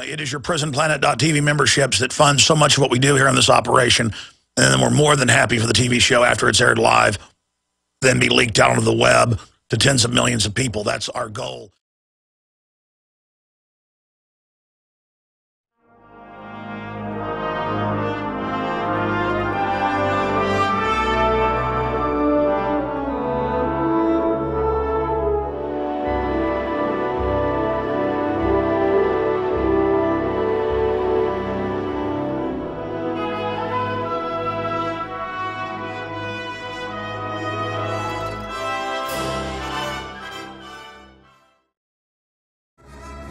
It is your prisonplanet.tv memberships that fund so much of what we do here in this operation. And then we're more than happy for the TV show after it's aired live, then be leaked out onto the web to tens of millions of people. That's our goal.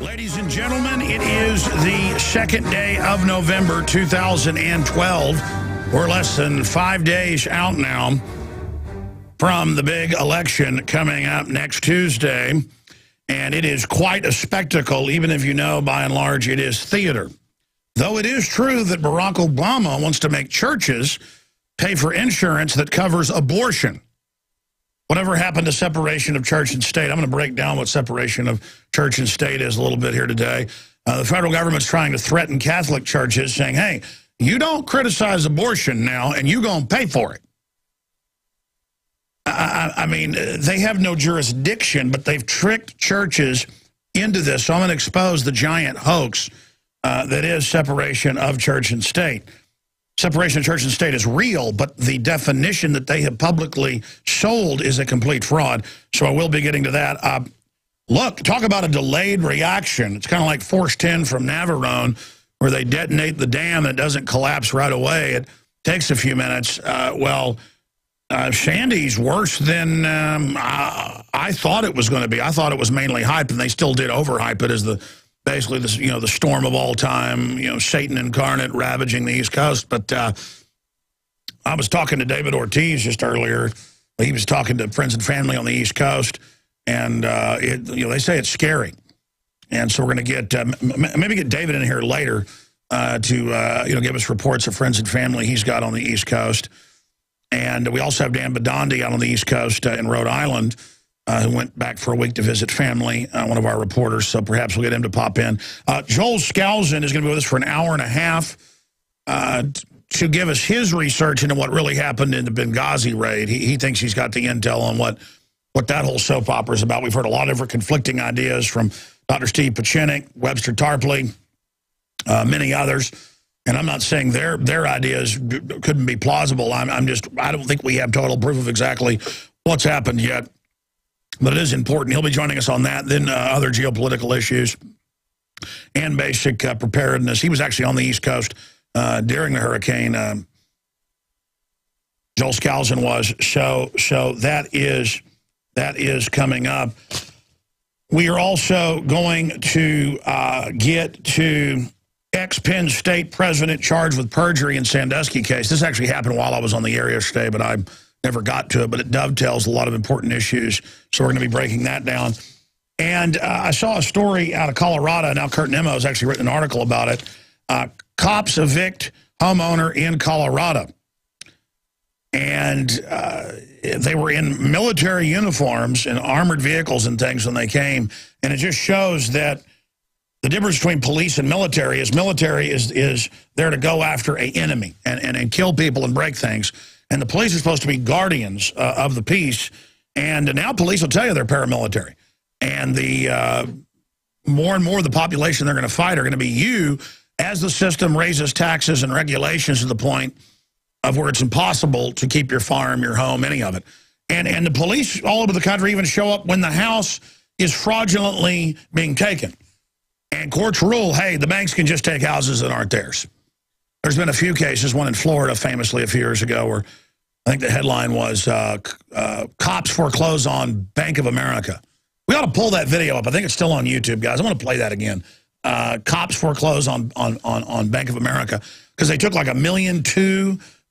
Ladies and gentlemen, it is the second day of November 2012. We're less than 5 days out now from the big election coming up next Tuesday. And it is quite a spectacle, even if you know, by and large, it is theater. Though it is true that Barack Obama wants to make churches pay for insurance that covers abortion. Whatever happened to separation of church and state? I'm going to break down what separation of church and state is a little bit here today. The federal government's trying to threaten Catholic churches, saying, hey, you don't criticize abortion now, and you're going to pay for it. I mean, they have no jurisdiction, but they've tricked churches into this. So I'm going to expose the giant hoax that is separation of church and state. Separation of church and state is real, but the definition that they have publicly sold is a complete fraud. So I will be getting to that. Look, talk about a delayed reaction. It's kind of like Force 10 from Navarone, where they detonate the dam and it doesn't collapse right away. It takes a few minutes. Sandy's worse than I thought it was going to be. I thought it was mainly hype, and they still did overhype it as basically the storm of all time, Satan incarnate ravaging the East Coast. But I was talking to David Ortiz just earlier. He was talking to friends and family on the East Coast, and they say it's scary. And so we're going to get maybe get David in here later to give us reports of friends and family he's got on the East Coast. And we also have Dan Badandi out on the East Coast in Rhode Island, who went back for a week to visit family, one of our reporters, so perhaps we'll get him to pop in. Joel Skousen is going to be with us for an hour and a half to give us his research into what really happened in the Benghazi raid. He thinks he's got the intel on what that whole soap opera is about. We've heard a lot of different conflicting ideas from Dr. Steve Pachinik, Webster Tarpley, many others. And I'm not saying their ideas couldn't be plausible. I don't think we have total proof of exactly what's happened yet. But it is important. He'll be joining us on that. Then other geopolitical issues and basic preparedness. He was actually on the East Coast during the hurricane. Joel Skousen was. So that is coming up. We are also going to get to ex-Penn State president charged with perjury in Sandusky case. This actually happened while I was on the air yesterday, but I never got to it, but it dovetails a lot of important issues, so we're going to be breaking that down. And I saw a story out of Colorado. Now Kurt Nemo has actually written an article about it. Cops evict homeowner in Colorado. And they were in military uniforms and armored vehicles and things when they came. And it just shows that the difference between police and military is there to go after an enemy and kill people and break things. And the police are supposed to be guardians of the peace. And now police will tell you they're paramilitary. And the more and more of the population they're going to fight are going to be you, as the system raises taxes and regulations to the point of where it's impossible to keep your farm, your home, any of it. And the police all over the country even show up when the house is fraudulently being taken. And courts rule, hey, the banks can just take houses that aren't theirs. There's been a few cases, one in Florida famously a few years ago, where I think the headline was cops foreclose on Bank of America. We ought to pull that video up. I think it's still on YouTube, guys. I want to play that again. Cops foreclose on Bank of America because they took like $1.2 million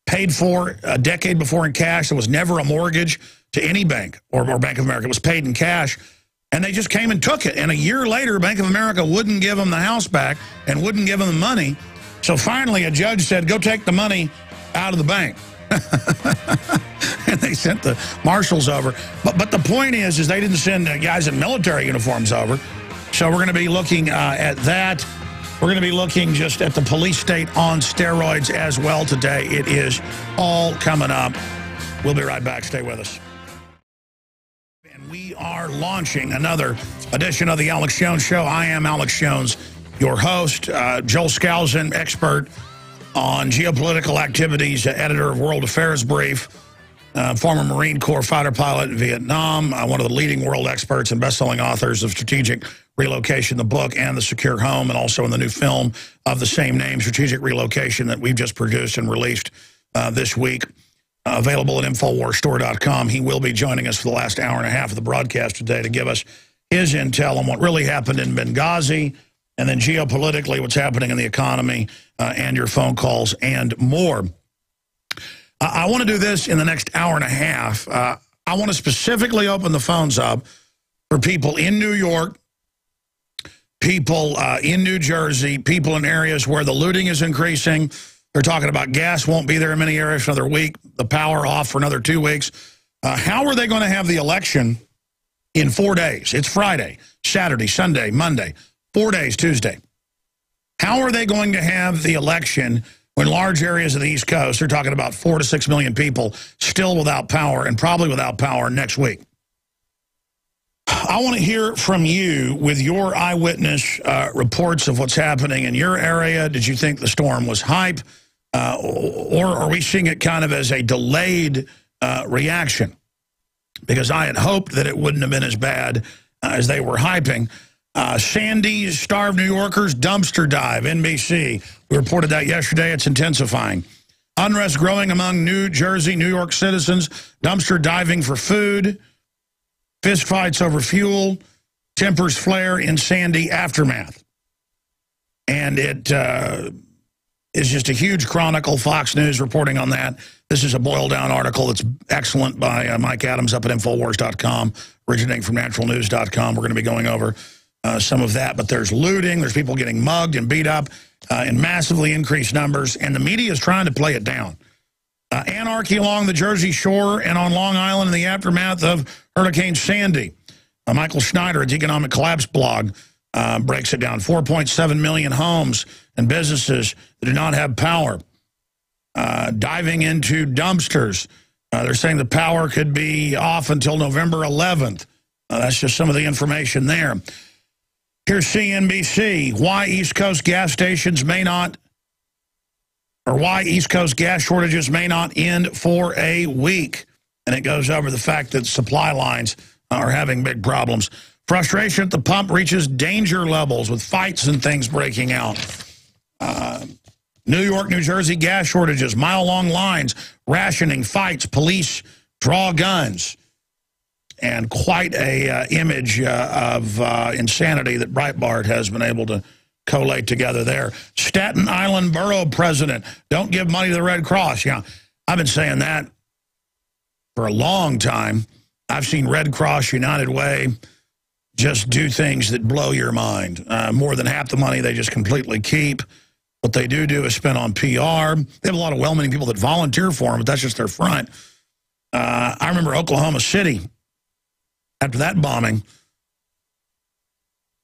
paid for a decade before in cash. There was never a mortgage to any bank or Bank of America. It was paid in cash. And they just came and took it. And a year later, Bank of America wouldn't give them the house back and wouldn't give them the money. So finally, a judge said, go take the money out of the bank. And they sent the marshals over. But the point is they didn't send guys in military uniforms over. So we're going to be looking at that. We're going to be looking just at the police state on steroids as well today. It is all coming up. We'll be right back. Stay with us. And we are launching another edition of the Alex Jones Show. I am Alex Jones, your host. Joel Skousen, expert on geopolitical activities, editor of World Affairs Brief, former Marine Corps fighter pilot in Vietnam, one of the leading world experts and best-selling authors of Strategic Relocation, the book, and The Secure Home, and also in the new film of the same name, Strategic Relocation, that we've just produced and released this week, available at InfoWarsStore.com. He will be joining us for the last hour and a half of the broadcast today to give us his intel on what really happened in Benghazi, and then geopolitically what's happening in the economy, and your phone calls and more. I want to do this in the next hour and a half. I want to specifically open the phones up for people in New York, people in New Jersey, people in areas where the looting is increasing. They're talking about gas won't be there in many areas for another week, the power off for another 2 weeks. How are they going to have the election in 4 days? It's Friday, Saturday, Sunday, Monday, 4 days, Tuesday. How are they going to have the election when large areas of the East Coast, they're talking about 4 to 6 million people still without power and probably without power next week? I want to hear from you with your eyewitness reports of what's happening in your area. Did you think the storm was hype? Or are we seeing it kind of as a delayed reaction? Because I had hoped that it wouldn't have been as bad as they were hyping. Sandy starved New Yorkers, dumpster dive, NBC. We reported that yesterday. It's intensifying. Unrest growing among New Jersey, New York citizens, dumpster diving for food. Fistfights over fuel, tempers flare in Sandy aftermath. And it is just a huge chronicle. Fox News reporting on that. This is a boiled-down article that's excellent by Mike Adams up at Infowars.com, originating from naturalnews.com. We're going to be going over some of that. But there's looting. There's people getting mugged and beat up in massively increased numbers. And the media is trying to play it down. Anarchy along the Jersey Shore and on Long Island in the aftermath of Hurricane Sandy. Michael Schneider, at Economic Collapse blog, breaks it down. 4.7 million homes and businesses that do not have power. Diving into dumpsters. They're saying the power could be off until November 11th. That's just some of the information there. Here's CNBC. Why East Coast gas stations may not, or why East Coast gas shortages may not end for a week. And it goes over the fact that supply lines are having big problems. Frustration at the pump reaches danger levels with fights and things breaking out. New York, New Jersey gas shortages, mile-long lines, rationing, fights, police draw guns. And quite a image of insanity that Breitbart has been able to collate together there. Staten Island Borough President, don't give money to the Red Cross. Yeah, I've been saying that for a long time. I've seen Red Cross, United Way just do things that blow your mind. More than half the money they just completely keep. What they do is spend on PR. They have a lot of well-meaning people that volunteer for them, but that's just their front. I remember Oklahoma City, after that bombing,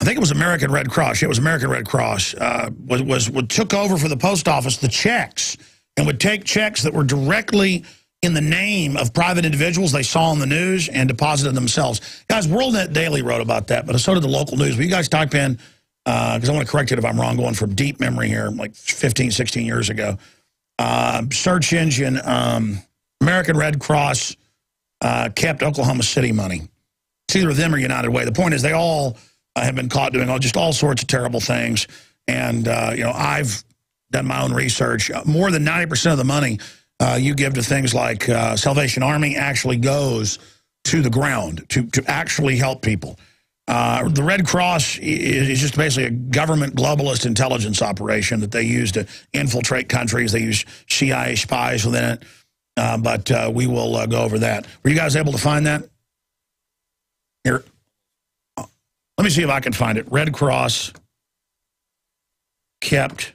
I think it was American Red Cross. Yeah, it was American Red Cross. Took over for the post office the checks and would take checks that were directly in the name of private individuals they saw on the news and deposited themselves. Guys, WorldNet Daily wrote about that, but so did the local news. Will you guys type in, because I want to correct it if I'm wrong, going from deep memory here, like 15, 16 years ago. Search engine, American Red Cross kept Oklahoma City money. It's either them or United Way. The point is they all have been caught doing just all sorts of terrible things. And, I've done my own research. More than 90% of the money you give to things like Salvation Army actually goes to the ground to actually help people. The Red Cross is just basically a government globalist intelligence operation that they use to infiltrate countries. They use CIA spies within it. But we will go over that. Were you guys able to find that? Here. Let me see if I can find it. Red Cross kept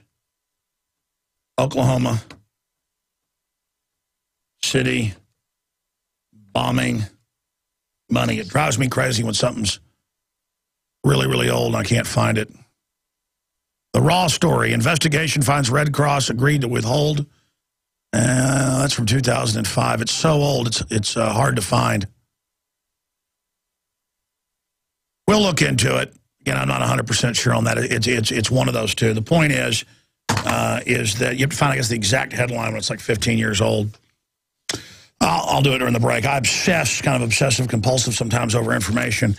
Oklahoma City bombing money. It drives me crazy when something's really, really old and I can't find it. The Raw story, investigation finds Red Cross agreed to withhold. That's from 2005. It's so old, it's hard to find. We'll look into it. Again, I'm not 100% sure on that. It's one of those two. The point is that you have to find, I guess, the exact headline when it's like 15 years old. I'll do it during the break. I obsess, kind of obsessive compulsive sometimes over information.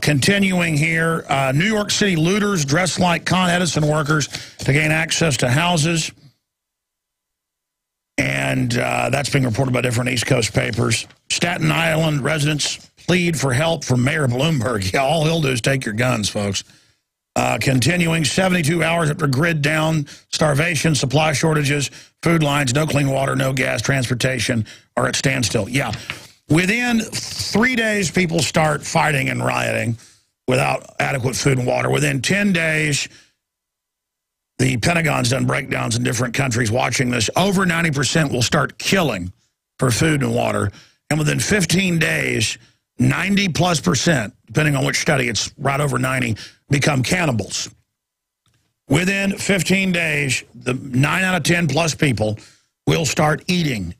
Continuing here, New York City looters dressed like Con Edison workers to gain access to houses. And that's being reported by different East Coast papers. Staten Island residents plead for help from Mayor Bloomberg. Yeah, all he'll do is take your guns, folks. Continuing, 72 hours after grid down, starvation, supply shortages, food lines, no clean water, no gas, transportation are at standstill. Yeah, within 3 days, people start fighting and rioting without adequate food and water. Within 10 days, the Pentagon's done breakdowns in different countries watching this. Over 90% will start killing for food and water. And within 15 days, 90+%, depending on which study, it's right over 90, become cannibals. Within 15 days, the 9 out of 10 plus people will start eating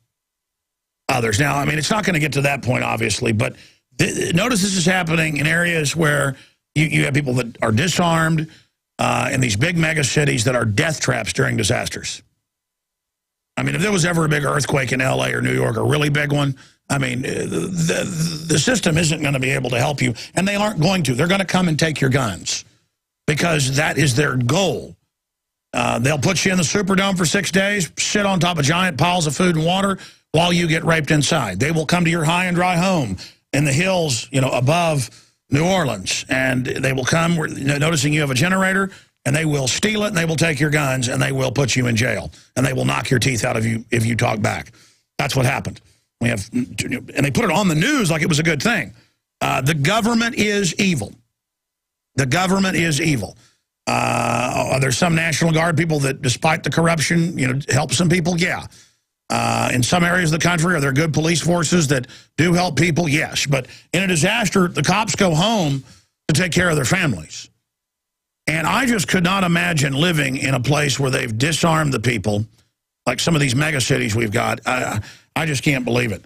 others. Now, I mean, it's not going to get to that point, obviously, but notice this is happening in areas where you have people that are disarmed in these big mega cities that are death traps during disasters. I mean, if there was ever a big earthquake in L.A. or New York, a really big one, I mean, the system isn't going to be able to help you, and they aren't going to. They're going to come and take your guns because that is their goal. They'll put you in the Superdome for 6 days, sit on top of giant piles of food and water while you get raped inside. They will come to your high and dry home in the hills, you know, above New Orleans, and they will come, noticing you have a generator, and they will steal it, and they will take your guns, and they will put you in jail, and they will knock your teeth out of you if you talk back. That's what happened. We have, and they put it on the news like it was a good thing. The government is evil. The government is evil. There's some National Guard people that, despite the corruption, you know, help some people. Yeah. In some areas of the country, are there good police forces that do help people? Yes. But in a disaster, the cops go home to take care of their families. And I just could not imagine living in a place where they've disarmed the people, like some of these mega cities we've got. I just can't believe it.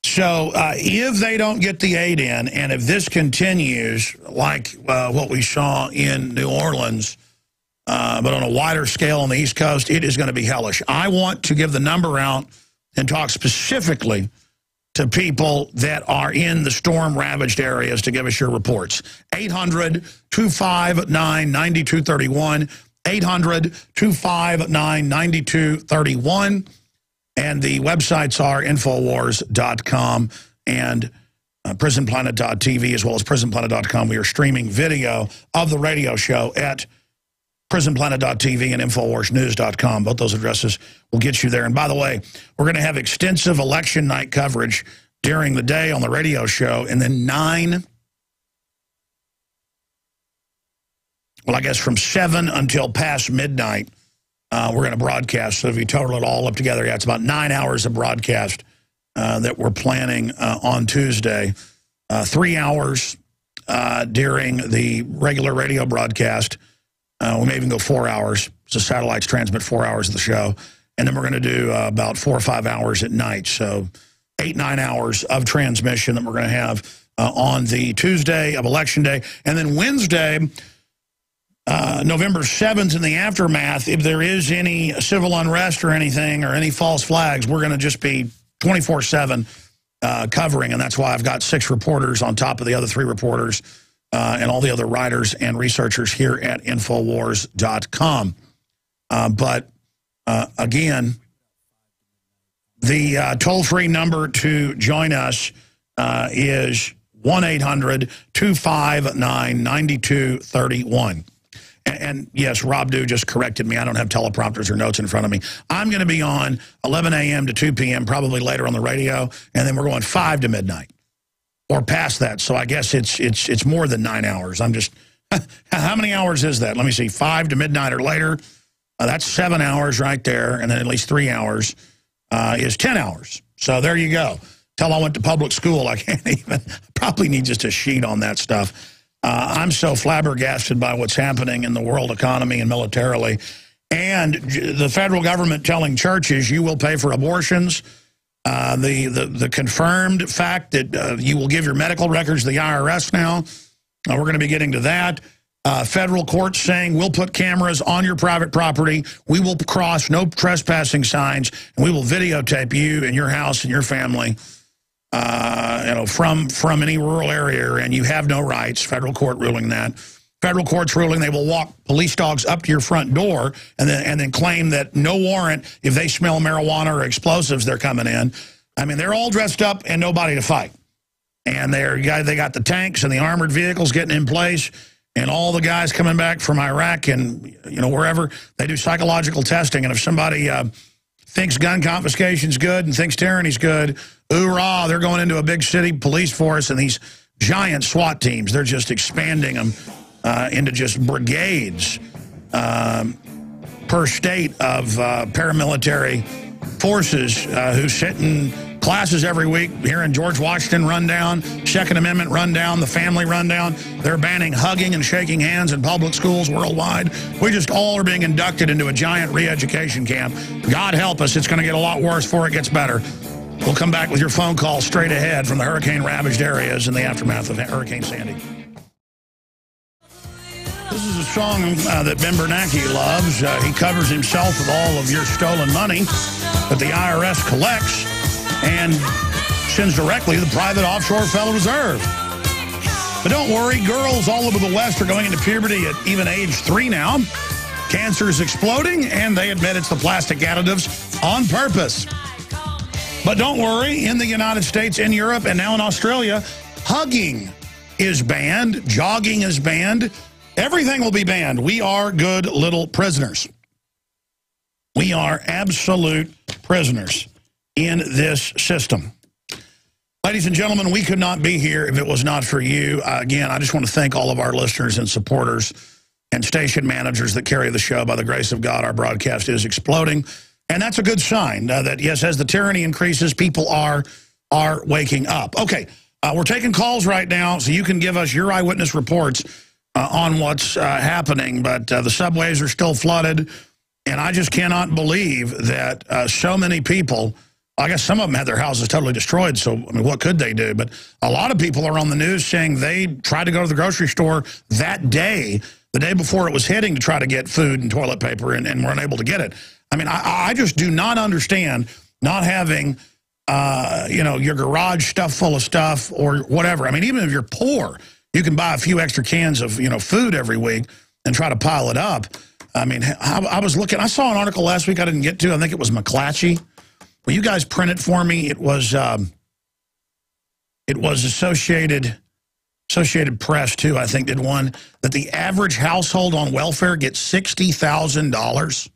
So if they don't get the aid in, and if this continues like what we saw in New Orleans, but on a wider scale on the East Coast, it is going to be hellish. I want to give the number out and talk specifically to people that are in the storm-ravaged areas to give us your reports. 800-259-9231, 800-259-9231. And the websites are Infowars.com and prisonplanet.tv, as well as prisonplanet.com. We are streaming video of the radio show at prisonplanet.tv and InfowarsNews.com. Both those addresses will get you there. And by the way, we're going to have extensive election night coverage during the day on the radio show, and then from 7 until past midnight, we're going to broadcast. So if you total it all up together, yeah, it's about 9 hours of broadcast that we're planning on Tuesday. 3 hours during the regular radio broadcast. We may even go 4 hours. So satellites transmit 4 hours of the show. And then we're going to do about 4 or 5 hours at night. So 8-9 hours of transmission that we're going to have on the Tuesday of Election Day. And then Wednesday, November 7th, in the aftermath, if there is any civil unrest or anything or any false flags, we're going to just be 24/7 covering. And that's why I've got 6 reporters on top of the other 3 reporters and all the other writers and researchers here at Infowars.com. But again, the toll-free number to join us is 1-800-259-9231. And yes, Rob Dew just corrected me. I don't have teleprompters or notes in front of me. I'm going to be on 11 a.m. to 2 p.m., probably later on the radio, and then we're going 5 to midnight or past that. So I guess it's more than 9 hours. I'm just, how many hours is that? Let me see, 5 to midnight or later. That's 7 hours right there, and then at least 3 hours is 10 hours. So there you go. Till I went to public school, I can't even, probably need just a sheet on that stuff. I'm so flabbergasted by what's happening in the world economy and militarily. And the federal government telling churches you will pay for abortions. The confirmed fact that you will give your medical records to the IRS now. We're going to be getting to that. Federal courts saying we'll put cameras on your private property. We will cross no trespassing signs, and we will videotape you and your house and your family, from any rural area, and you have no rights. Federal court ruling that. Federal court's ruling they will walk police dogs up to your front door and then claim that no warrant if they smell marijuana or explosives they're coming in. I mean, they're all dressed up and nobody to fight. And they got the tanks and the armored vehicles getting in place, and all the guys coming back from Iraq and wherever, they do psychological testing. And if somebody thinks gun confiscation's good and thinks tyranny's good, hoorah, they're going into a big city police force and these giant SWAT teams. They're just expanding them into just brigades per state of paramilitary forces who sit in classes every week, hearing George Washington rundown, Second Amendment rundown, the family rundown. They're banning hugging and shaking hands in public schools worldwide. We just all are being inducted into a giant re-education camp. God help us, it's going to get a lot worse before it gets better. We'll come back with your phone call straight ahead from the hurricane-ravaged areas in the aftermath of Hurricane Sandy. This is a song that Ben Bernanke loves. He covers himself with all of your stolen money that the IRS collects and sends directly to the private offshore Federal Reserve. But don't worry, girls all over the West are going into puberty at even age 3 now. Cancer is exploding, and they admit it's the plastic additives on purpose. But don't worry, in the United States, in Europe, and now in Australia, hugging is banned, jogging is banned. Everything will be banned. We are good little prisoners. We are absolute prisoners in this system. Ladies and gentlemen, we could not be here if it was not for you. Again, I just want to thank all of our listeners and supporters and station managers that carry the show. By the grace of God, our broadcast is exploding. And that's a good sign that, yes, as the tyranny increases, people are waking up. Okay, we're taking calls right now, so you can give us your eyewitness reports on what's happening. But the subways are still flooded, and I just cannot believe that so many people, I guess some of them had their houses totally destroyed, so I mean, what could they do? But a lot of people are on the news saying they tried to go to the grocery store that day, the day before it was hitting, to try to get food and toilet paper, and were unable to get it. I mean, I just do not understand not having, your garage stuffed full of stuff or whatever. I mean, even if you're poor, you can buy a few extra cans of, food every week and try to pile it up. I mean, I was looking, I saw an article last week I didn't get to. I think it was McClatchy. Will you guys print it for me? It was Associated Press, too, I think, did one, that the average household on welfare gets $60,000.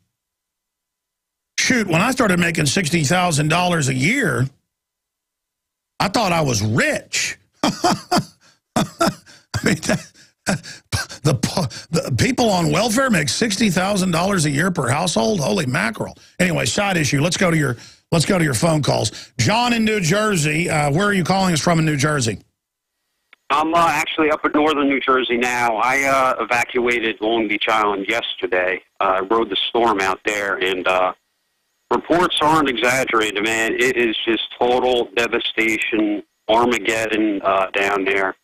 Shoot, when I started making $60,000 a year, I thought I was rich. I mean, the people on welfare make $60,000 a year per household. Holy mackerel! Anyway, side issue. Let's go to your phone calls. John in New Jersey. Where are you calling us from in New Jersey? I'm actually up in northern New Jersey now. I evacuated Long Beach Island yesterday. I rode the storm out there, and reports aren't exaggerated, man. It is just total devastation, Armageddon down there.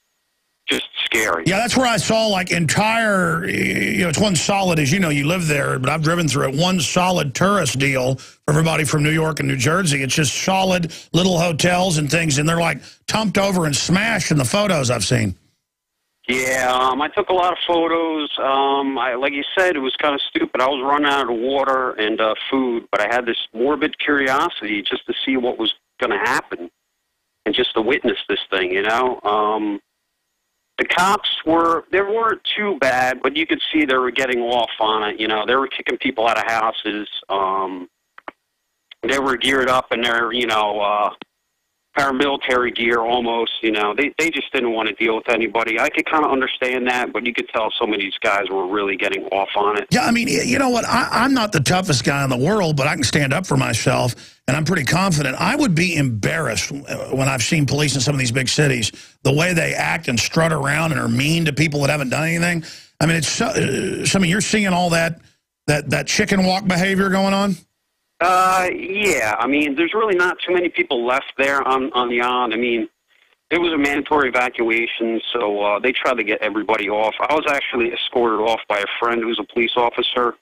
Just scary. Yeah, that's where I saw like entire, it's one solid, as you know, you live there, but I've driven through it, one solid tourist deal for everybody from New York and New Jersey. It's just solid little hotels and things, and they're like tumped over and smashed in the photos I've seen. Yeah, I took a lot of photos. Like you said, it was kind of stupid. I was running out of water and food, but I had this morbid curiosity just to see what was going to happen and just to witness this thing, The cops they weren't too bad, but you could see they were getting off on it. They were kicking people out of houses. They were geared up, and they're, paramilitary gear almost, you know. They just didn't want to deal with anybody. I could kind of understand that, but you could tell some of these guys were really getting off on it. Yeah, I mean, you know what? I'm not the toughest guy in the world, but I can stand up for myself, and I'm pretty confident. I would be embarrassed when I've seen police in some of these big cities, the way they act and strut around and are mean to people that haven't done anything. I mean, it's something you're seeing all that chicken walk behavior going on? Yeah. I mean, there's really not too many people left there on the island. I mean, it was a mandatory evacuation, so they tried to get everybody off. I was actually escorted off by a friend who's a police officer.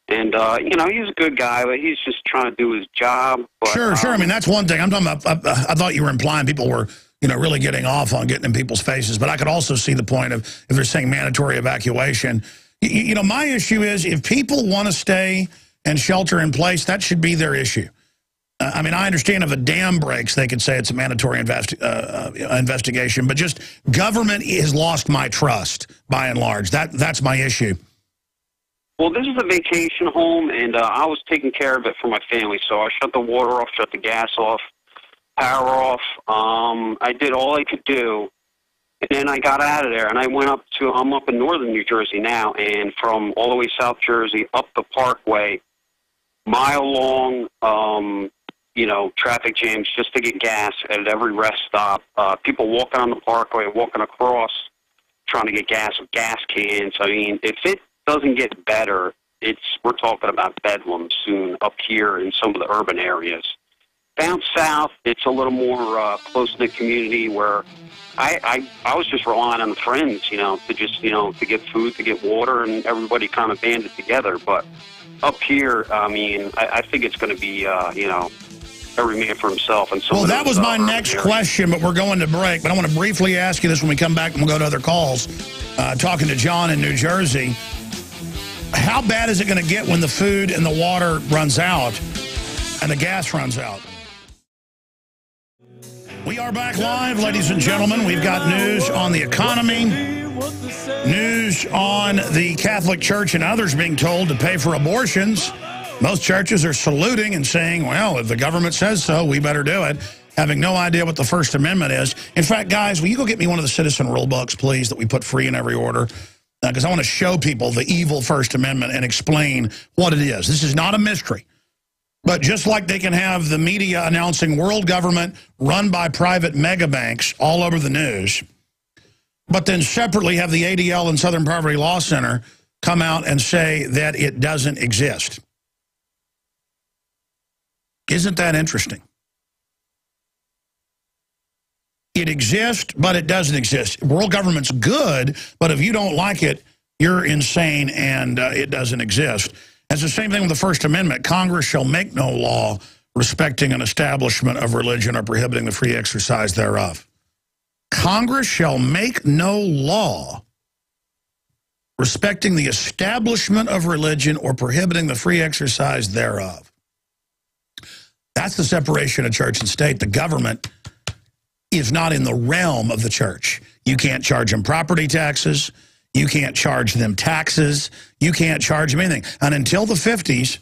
And, you know, he's a good guy, but he's just trying to do his job. But, sure. I mean, that's one thing. I'm talking about, I thought you were implying people were, you know, really getting off on getting in people's faces. But I could also see the point of, if they're saying mandatory evacuation. You know, my issue is if people want to stay and shelter in place, that should be their issue. I mean, I understand if a dam breaks, they could say it's a mandatory investigation, but just government has lost my trust, by and large. That's my issue. Well, this is a vacation home, and I was taking care of it for my family, so I shut the water off, shut the gas off, power off. I did all I could do, and then I got out of there, and I went up to, I'm up in northern New Jersey now, and from all the way South Jersey up the Parkway, mile-long, you know, traffic jams just to get gas at every rest stop. People walking on the Parkway, walking across, trying to get gas with gas cans. I mean, if it doesn't get better, we're talking about bedlam soon up here in some of the urban areas. Down south, it's a little more close-knit community where I was just relying on the friends, you know, to just, you know, to get food, to get water, and everybody kind of banded together. But up here, I mean, I think it's going to be, you know, every man for himself. And well, that was my next question, but we're going to break. But I want to briefly ask you this when we come back, and we'll go to other calls. Talking to John in New Jersey, how bad is it going to get when the food and the water runs out and the gas runs out? We are back live, ladies and gentlemen. We've got news on the economy, news on the Catholic Church and others being told to pay for abortions. Most churches are saluting and saying, well, if the government says so, we better do it, having no idea what the First Amendment is. In fact, guys, will you go get me one of the citizen rule books, please, that we put free in every order? Because I want to show people the evil First Amendment and explain what it is. This is not a mystery. But just like they can have the media announcing world government run by private mega banks all over the news, but then separately have the ADL and Southern Poverty Law Center come out and say that it doesn't exist. Isn't that interesting? It exists, but it doesn't exist. World government's good, but if you don't like it, you're insane and it doesn't exist. It's the same thing with the First Amendment. Congress shall make no law respecting an establishment of religion or prohibiting the free exercise thereof. Congress shall make no law respecting the establishment of religion or prohibiting the free exercise thereof. That's the separation of church and state. The government is not in the realm of the church. You can't charge them property taxes. You can't charge them taxes. You can't charge them anything. And until the 50s,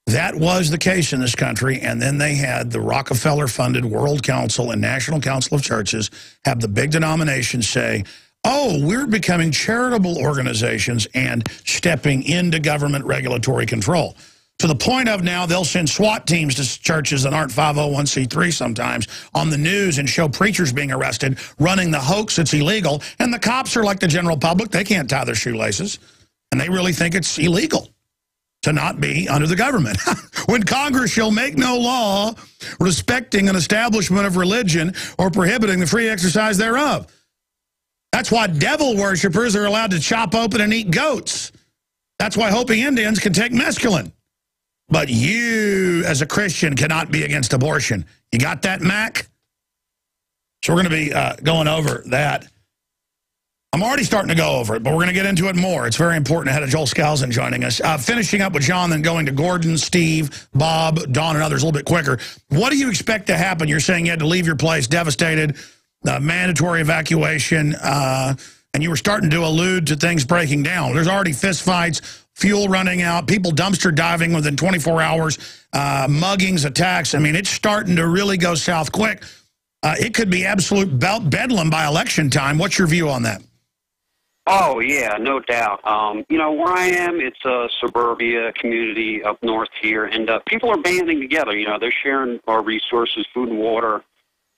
that was the case in this country. And then they had the Rockefeller-funded World Council and National Council of Churches have the big denominations say, oh, we're becoming charitable organizations and stepping into government regulatory control. To the point of now they'll send SWAT teams to churches that aren't 501c3 sometimes on the news and show preachers being arrested, running the hoax that's illegal. And the cops are like the general public. They can't tie their shoelaces. And they really think it's illegal to not be under the government. When Congress shall make no law respecting an establishment of religion or prohibiting the free exercise thereof. That's why devil worshipers are allowed to chop open and eat goats. That's why Hopi Indians can take mescaline. But you, as a Christian, cannot be against abortion. You got that, Mac? So we're going to be going over that. I'm already starting to go over it, but we're going to get into it more. It's very important. I had Joel Skousen joining us. Finishing up with John, then going to Gordon, Steve, Bob, Don, and others a little bit quicker. What do you expect to happen? You're saying you had to leave your place devastated, mandatory evacuation, and you were starting to allude to things breaking down. There's already fistfights, fuel running out, people dumpster diving within 24 hours, muggings, attacks. I mean, it's starting to really go south quick. it could be absolute bedlam by election time. What's your view on that? Oh, yeah, no doubt. You know, where I am, it's a suburbia community up north here, and people are banding together. You know, they're sharing our resources, food and water,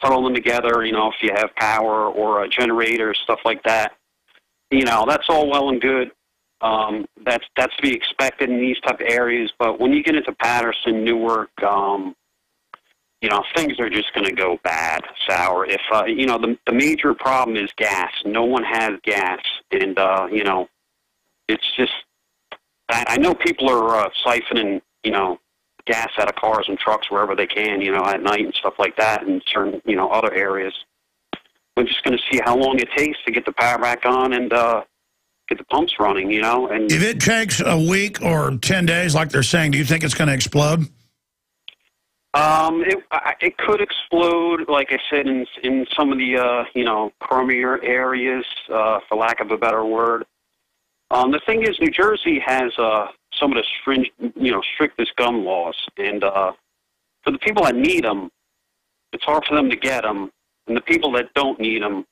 huddling together, you know, if you have power or a generator, stuff like that. You know, that's all well and good. That's to be expected in these type of areas, but when you get into Patterson, Newark, you know, things are just going to go bad, sour. If, you know, the major problem is gas. No one has gas. And, you know, it's just, I know people are siphoning, you know, gas out of cars and trucks wherever they can, you know, at night and stuff like that in certain, you know, other areas. We're just going to see how long it takes to get the power back on and get the pumps running, you know. And if it takes a week or 10 days, like they're saying, do you think it's going to explode? It could explode, like I said, in some of the, you know, crummier areas, for lack of a better word. The thing is, New Jersey has some of the strictest gun laws, and for the people that need them, it's hard for them to get them, and the people that don't need them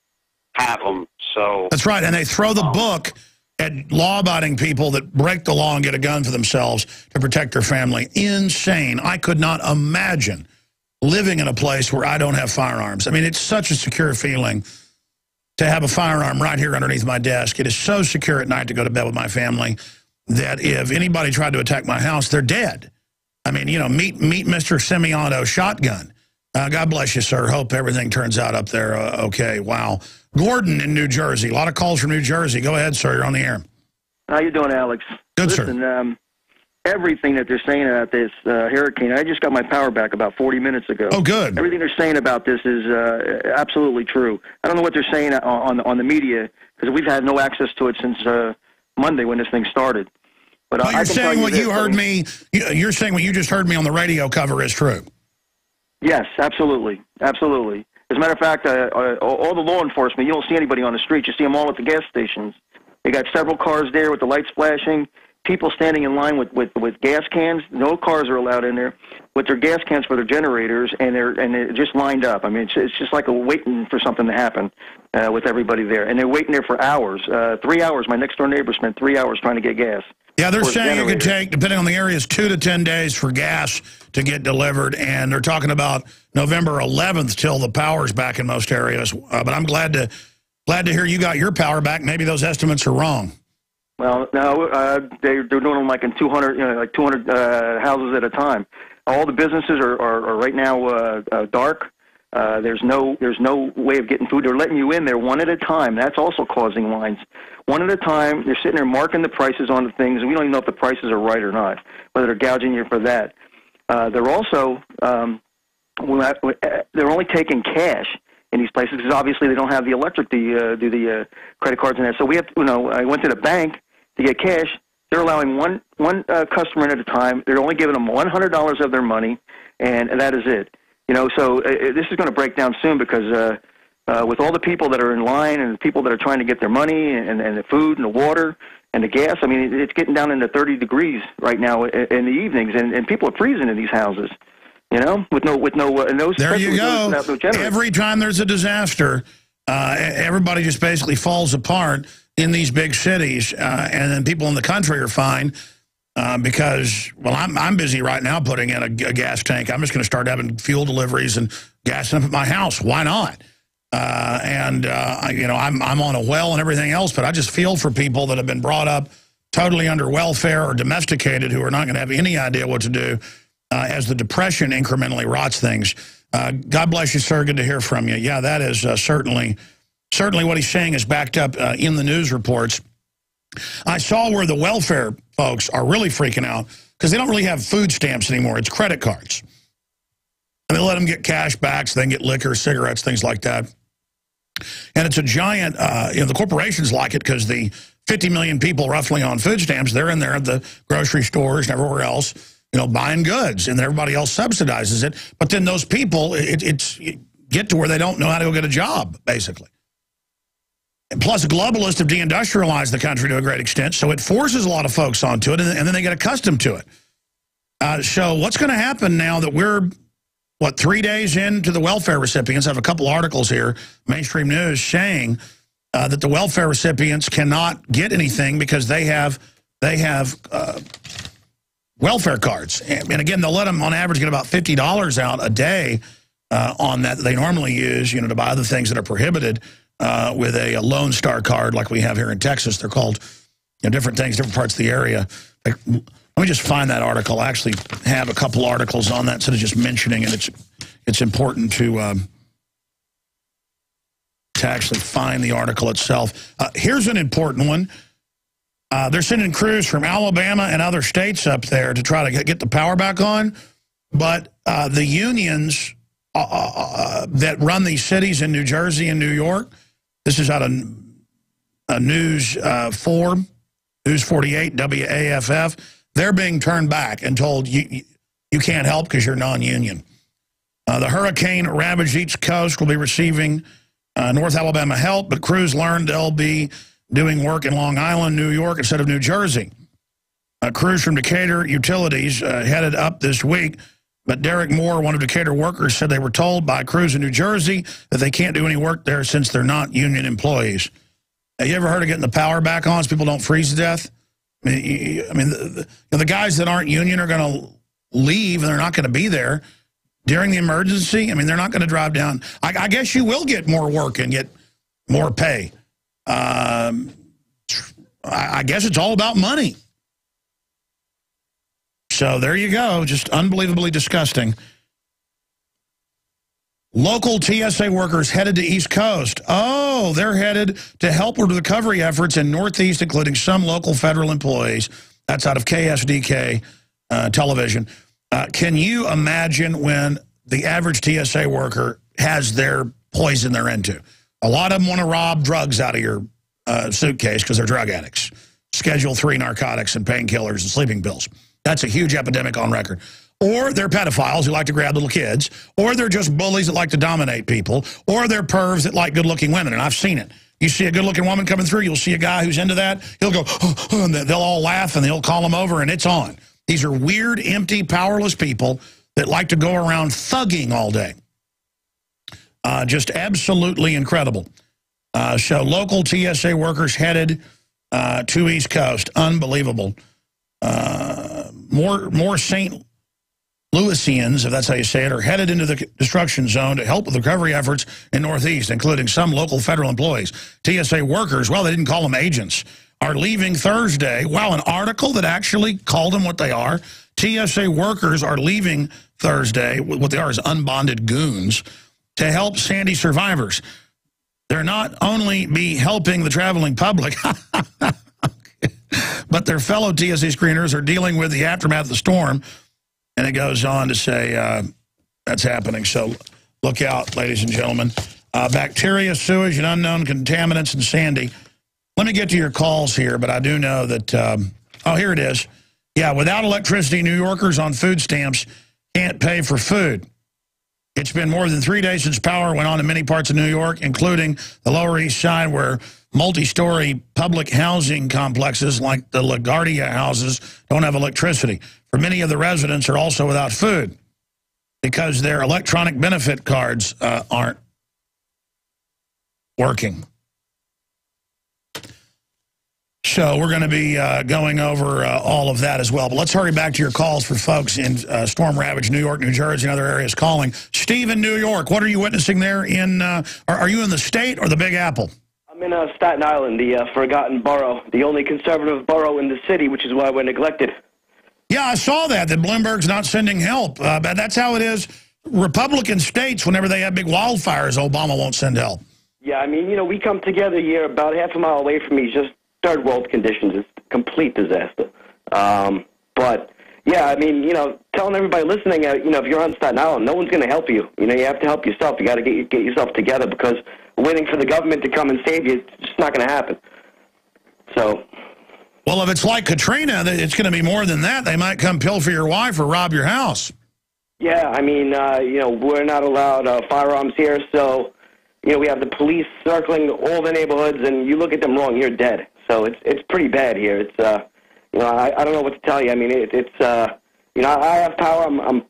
have them. So that's right, and they throw the book at law-abiding people that break the law and get a gun for themselves to protect their family. Insane. I could not imagine living in a place where I don't have firearms. I mean, it's such a secure feeling to have a firearm right here underneath my desk. It is so secure at night to go to bed with my family that if anybody tried to attack my house, they're dead. I mean, you know, meet Mr. Semi-auto shotgun. God bless you, sir. Hope everything turns out up there okay. Wow. Gordon in New Jersey. A lot of calls from New Jersey. Go ahead, sir. You're on the air. How you doing, Alex? Good, Listen, sir. Everything that they're saying about this hurricane, I just got my power back about 40 minutes ago. Oh, good. Everything they're saying about this is absolutely true. I don't know what they're saying on the media because we've had no access to it since Monday when this thing started. But you're saying what you heard me. You're saying what you just heard me on the radio cover is true. Yes, absolutely, absolutely. As a matter of fact, all the law enforcement, you don't see anybody on the street. You see them all at the gas stations. They got several cars there with the lights flashing, people standing in line with gas cans. No cars are allowed in there with their gas cans for their generators, and they're just lined up. I mean, it's just like waiting for something to happen with everybody there. And they're waiting there for hours, 3 hours. My next-door neighbor spent 3 hours trying to get gas. Yeah, they're saying it could take, depending on the areas, 2 to 10 days for gas to get delivered, and they're talking about November 11th till the power's back in most areas. But I'm glad to hear you got your power back. Maybe those estimates are wrong. Well, no, they're doing them like in 200, you know, like 200 houses at a time. All the businesses are right now dark. There's no way of getting food. They're letting you in there one at a time. That's also causing lines. One at a time, they're sitting there marking the prices on the things, and we don't even know if the prices are right or not, whether they're gouging you for that. They're also they're only taking cash in these places because obviously they don't have the electric to do the credit cards and that. So we have, you know, I went to the bank to get cash. They're allowing one customer in at a time. They're only giving them $100 of their money, and that is it. You know, so this is going to break down soon because with all the people that are in line and the people that are trying to get their money and the food and the water and the gas, I mean, it's getting down into 30 degrees right now in the evenings, and people are freezing in these houses. You know, with no. There you go. No every time there's a disaster, everybody just basically falls apart in these big cities, and then people in the country are fine. Because, well, I'm busy right now putting in a gas tank. I'm just going to start having fuel deliveries and gassing up at my house. Why not? You know, I'm on a well and everything else, but I just feel for people that have been brought up totally under welfare or domesticated who are not going to have any idea what to do as the Depression incrementally rots things. God bless you, sir. Good to hear from you. Yeah, that is certainly what he's saying is backed up in the news reports. I saw where the welfare folks are really freaking out because they don't really have food stamps anymore. It's credit cards. And they let them get cash back so they can get liquor, cigarettes, things like that. And it's a giant, you know, the corporations like it because the 50 million people roughly on food stamps, they're in there at the grocery stores and everywhere else, you know, buying goods, and everybody else subsidizes it. But then those people, it get to where they don't know how to go get a job, basically. And plus, globalists have deindustrialized the country to a great extent, so it forces a lot of folks onto it, and then they get accustomed to it. So what's going to happen now that we're what, 3 days into the welfare recipients, I have a couple articles here, mainstream news, saying that the welfare recipients cannot get anything because they have welfare cards. And again, they'll let them, on average, get about $50 out a day on that they normally use, to buy the things that are prohibited with a Lone Star card like we have here in Texas. They're called different things, different parts of the area. Like, let me just find that article. I actually have a couple articles on that instead of just mentioning it. It's important to actually find the article itself. Here's an important one. They're sending crews from Alabama and other states up there to try to get the power back on. But the unions that run these cities in New Jersey and New York, this is out of News 4, News 48, WAFF, they're being turned back and told you can't help because you're non-union. The hurricane ravaged East Coast will be receiving North Alabama help, but crews learned they'll be doing work in Long Island, New York, instead of New Jersey. Crews from Decatur Utilities headed up this week, but Derek Moore, one of Decatur workers, said they were told by crews in New Jersey that they can't do any work there since they're not union employees. Have you ever heard of getting the power back on so people don't freeze to death? I mean, the guys that aren't union are going to leave, and they're not going to be there during the emergency. I mean, they're not going to drive down. I guess you will get more work and get more pay. I guess it's all about money. So there you go. Just unbelievably disgusting. Local TSA workers headed to East Coast. Oh, they're headed to help with recovery efforts in Northeast, including some local federal employees. That's out of KSDK television. Can you imagine when the average TSA worker has their poison they're into? A lot of them want to rob drugs out of your suitcase because they're drug addicts. Schedule 3 narcotics and painkillers and sleeping pills. That's a huge epidemic on record. Or they're pedophiles who like to grab little kids. Or they're just bullies that like to dominate people. Or they're pervs that like good-looking women, and I've seen it. You see a good-looking woman coming through, you'll see a guy who's into that. He'll go, and they'll all laugh, and they'll call him over, and it's on. These are weird, empty, powerless people that like to go around thugging all day. Just absolutely incredible. So local TSA workers headed to East Coast. Unbelievable. More St. Louisians, if that's how you say it, are headed into the destruction zone to help with recovery efforts in Northeast, including some local federal employees. TSA workers, well, they didn't call them agents, are leaving Thursday. Wow, an article that actually called them what they are. TSA workers are leaving Thursday. What they are is unbonded goons to help Sandy survivors. They're not only be helping the traveling public, but their fellow TSA screeners are dealing with the aftermath of the storm. And it goes on to say that's happening. So look out, ladies and gentlemen. Bacteria, sewage, and unknown contaminants in Sandy. Let me get to your calls here, but I do know that, oh, here it is. Yeah, without electricity, New Yorkers on food stamps can't pay for food. It's been more than 3 days since power went on in many parts of New York, including the Lower East Side, where multi-story public housing complexes like the LaGuardia houses don't have electricity. For many of the residents are also without food because their electronic benefit cards aren't working. So we're going to be going over all of that as well. But let's hurry back to your calls for folks in storm-ravaged New York, New Jersey, and other areas calling. Steve in New York, what are you witnessing there? Are you in the state or the Big Apple? I'm in Staten Island, the forgotten borough, the only conservative borough in the city, which is why we're neglected. Yeah, I saw that Bloomberg's not sending help. But that's how it is. Republican states, whenever they have big wildfires, Obama won't send help. Yeah, I mean, we come together here about half a mile away from me, just third world conditions. It's a complete disaster. But, yeah, I mean, telling everybody listening, if you're on Staten Island, no one's going to help you. You have to help yourself. You got to get yourself together because waiting for the government to come and save you, it's just not going to happen. So... Well, if it's like Katrina, it's going to be more than that. They might come pilfer your wife or rob your house. Yeah, I mean, we're not allowed firearms here, so, we have the police circling all the neighborhoods, and you look at them wrong, you're dead. So it's pretty bad here. It's, I don't know what to tell you. I mean, I have power. I'm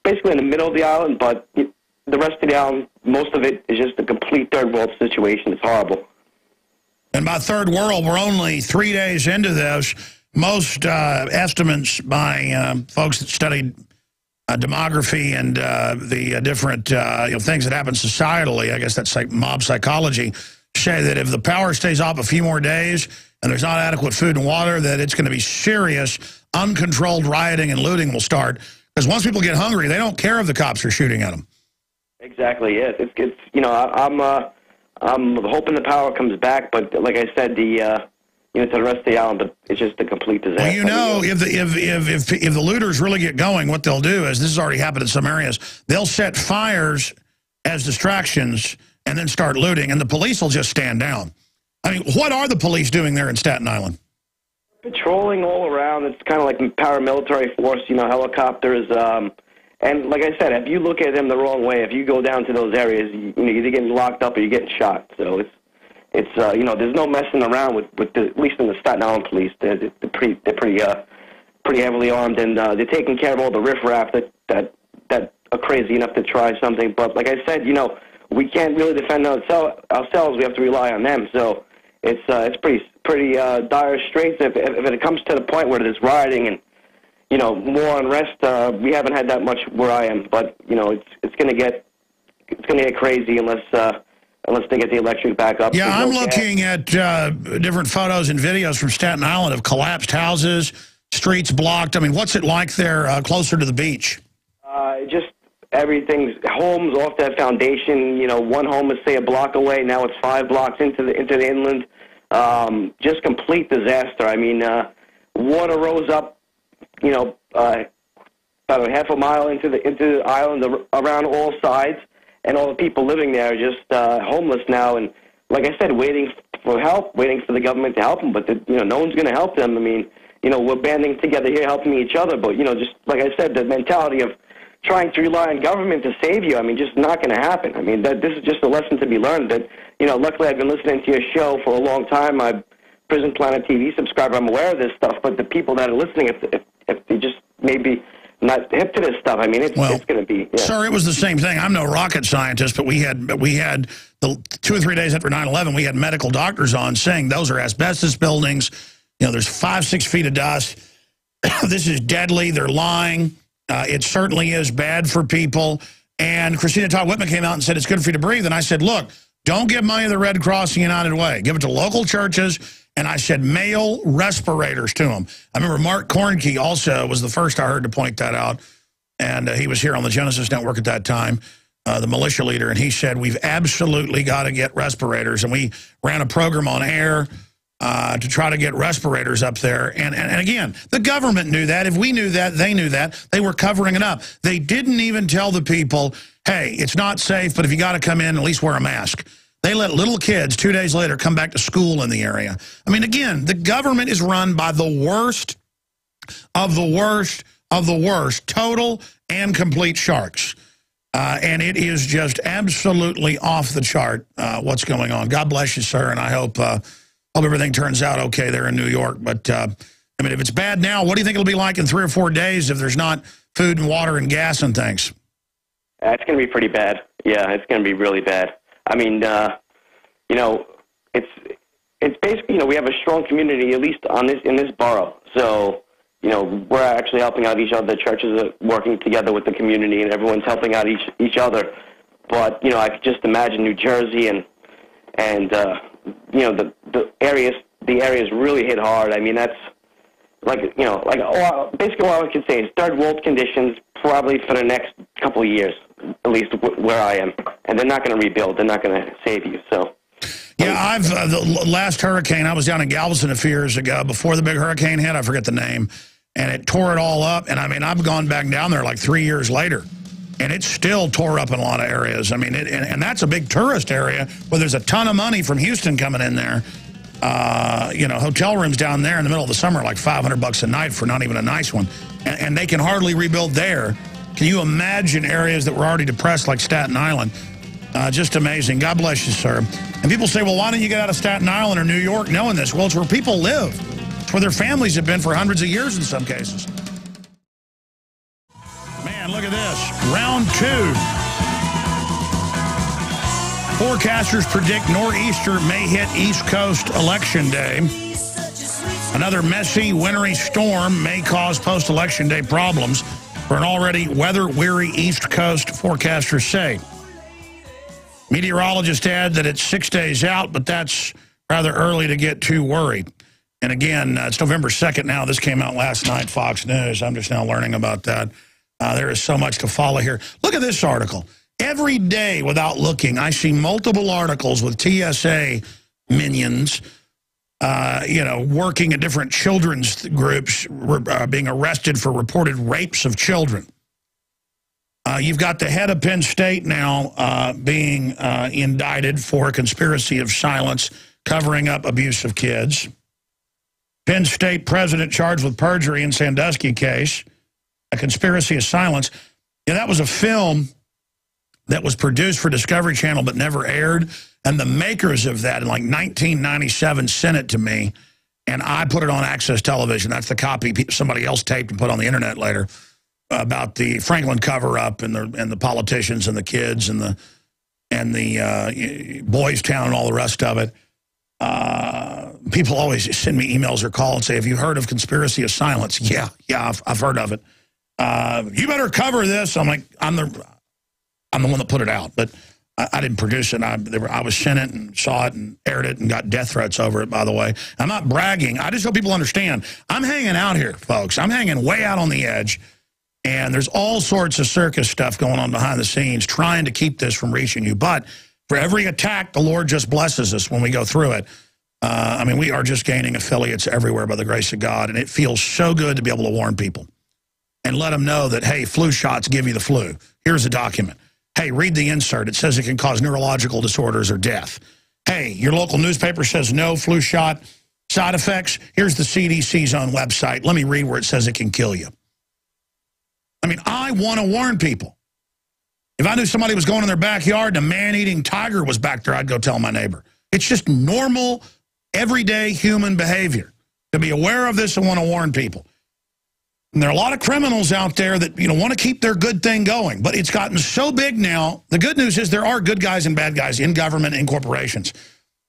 basically in the middle of the island, but the rest of the island, most of it is just a complete third world situation. It's horrible. And by third world, we're only 3 days into this. Most estimates by folks that studied demography and the different things that happen societally, I guess that's like mob psychology, say that if the power stays off a few more days and there's not adequate food and water, that it's going to be serious, uncontrolled rioting and looting will start. Because once people get hungry, they don't care if the cops are shooting at them. Exactly. Yes. It's I'm hoping the power comes back, but like I said, to the rest of the island, but it's just a complete disaster. Well, if the looters really get going, what they'll do is, this has already happened in some areas, they'll set fires as distractions and then start looting, and the police will just stand down. I mean, what are the police doing there in Staten Island? Patrolling all around. It's kind of like paramilitary force, helicopters. And like I said, if you look at them the wrong way, if you go down to those areas, you're either getting locked up or you're getting shot. So it's there's no messing around with at least in the Staten Island police. They're pretty heavily armed, and they're taking care of all the riffraff that are crazy enough to try something. But like I said, we can't really defend ourselves. We have to rely on them. So it's pretty dire straits if it comes to the point where there's rioting and more unrest. We haven't had that much where I am, but it's going to get crazy unless they get the electric back up. Yeah, I'm looking at different photos and videos from Staten Island of collapsed houses, streets blocked. I mean, what's it like there closer to the beach? Just everything's homes off that foundation. One home is say a block away. Now it's 5 blocks into the inland. Just complete disaster. I mean, water rose up, about a half a mile into the island around all sides, and all the people living there are just homeless now. And like I said, waiting for help, waiting for the government to help them, but no one's going to help them. I mean, we're banding together here, helping each other, but just like I said, the mentality of trying to rely on government to save you, I mean, just not going to happen. I mean, this is just a lesson to be learned. That luckily I've been listening to your show for a long time. I'm a Prison Planet TV subscriber. I'm aware of this stuff, but the people that are listening, if they just maybe not hip to this stuff, I mean, it's going to be. Yeah. Sir, it was the same thing. I'm no rocket scientist, but we had the 2 or 3 days after 9/11, we had medical doctors on saying those are asbestos buildings. There's 5-6 feet of dust. This is deadly. They're lying. It certainly is bad for people. And Christina Todd Whitman came out and said it's good for you to breathe. And I said, look, don't give money to the Red Cross and United Way. Give it to local churches. And I said mail respirators to them. I remember Mark Kornke also was the first I heard to point that out. And he was here on the Genesis Network at that time, the militia leader. And he said, we've absolutely got to get respirators. And we ran a program on air to try to get respirators up there. And again, the government knew that. If we knew that, they knew that. They were covering it up. They didn't even tell the people, hey, it's not safe, but if you got to come in, at least wear a mask. They let little kids 2 days later come back to school in the area. I mean, again, the government is run by the worst of the worst of the worst, total and complete sharks. And it is just absolutely off the chart what's going on. God bless you, sir, and I hope everything turns out okay there in New York. But, I mean, if it's bad now, what do you think it'll be like in 3 or 4 days if there's not food and water and gas and things? It's going to be pretty bad. Yeah, it's going to be really bad. I mean, it's basically, we have a strong community, at least in this borough. So, we're actually helping out each other. The churches are working together with the community, and everyone's helping out each other. But, I could just imagine New Jersey and the areas really hit hard. I mean, that's basically all I can say is third world conditions probably for the next couple of years, at least where I am. And they're not going to rebuild. They're not going to save you. So, yeah, the last hurricane, I was down in Galveston a few years ago before the big hurricane hit. I forget the name. And it tore it all up. And, I mean, I've gone back down there like 3 years later. And it still tore up in a lot of areas. I mean, and that's a big tourist area where there's a ton of money from Houston coming in there. Hotel rooms down there in the middle of the summer are like $500 a night for not even a nice one. And they can hardly rebuild there. Can you imagine areas that were already depressed like Staten Island? Just amazing. God bless you, sir. And people say, well, why don't you get out of Staten Island or New York knowing this? Well, it's where people live. It's where their families have been for hundreds of years in some cases. Man, look at this. Round 2. Forecasters predict nor'easter may hit East Coast Election Day. Another messy, wintry storm may cause post-Election Day problems for an already weather-weary East Coast, forecasters say. Meteorologists add that it's 6 days out, but that's rather early to get too worried. And again, it's November 2nd now. This came out last night, Fox News. I'm just now learning about that. There is so much to follow here. Look at this article. Every day, without looking, I see multiple articles with TSA minions, working at different children's groups, being arrested for reported rapes of children. You've got the head of Penn State now being indicted for a conspiracy of silence, covering up abuse of kids. Penn State president charged with perjury in Sandusky case, a conspiracy of silence. Yeah, that was a film that was produced for Discovery Channel but never aired. And the makers of that in like 1997 sent it to me, and I put it on Access Television. That's the copy somebody else taped and put on the internet later about the Franklin cover-up and the politicians and the kids and the Boys Town and all the rest of it. People always send me emails or call and say, "Have you heard of conspiracy of silence?" Yeah, I've heard of it. You better cover this. I'm like, I'm the one that put it out, but I didn't produce it. I was sent it and saw it and aired it and got death threats over it, by the way. I'm not bragging. I just hope people understand. I'm hanging out here, folks. I'm hanging way out on the edge, and there's all sorts of circus stuff going on behind the scenes trying to keep this from reaching you. But for every attack, the Lord just blesses us when we go through it. I mean, we are just gaining affiliates everywhere by the grace of God, and it feels so good to be able to warn people and let them know that, hey, flu shots give you the flu. Here's a document. Hey, read the insert. It says it can cause neurological disorders or death. Hey, your local newspaper says no flu shot side effects. Here's the CDC's own website. Let me read where it says it can kill you. I mean, I want to warn people. If I knew somebody was going in their backyard and a man-eating tiger was back there, I'd go tell my neighbor. It's just normal, everyday human behavior to be aware of this and want to warn people. And there are a lot of criminals out there that, want to keep their good thing going. But it's gotten so big now. The good news is there are good guys and bad guys in government and corporations.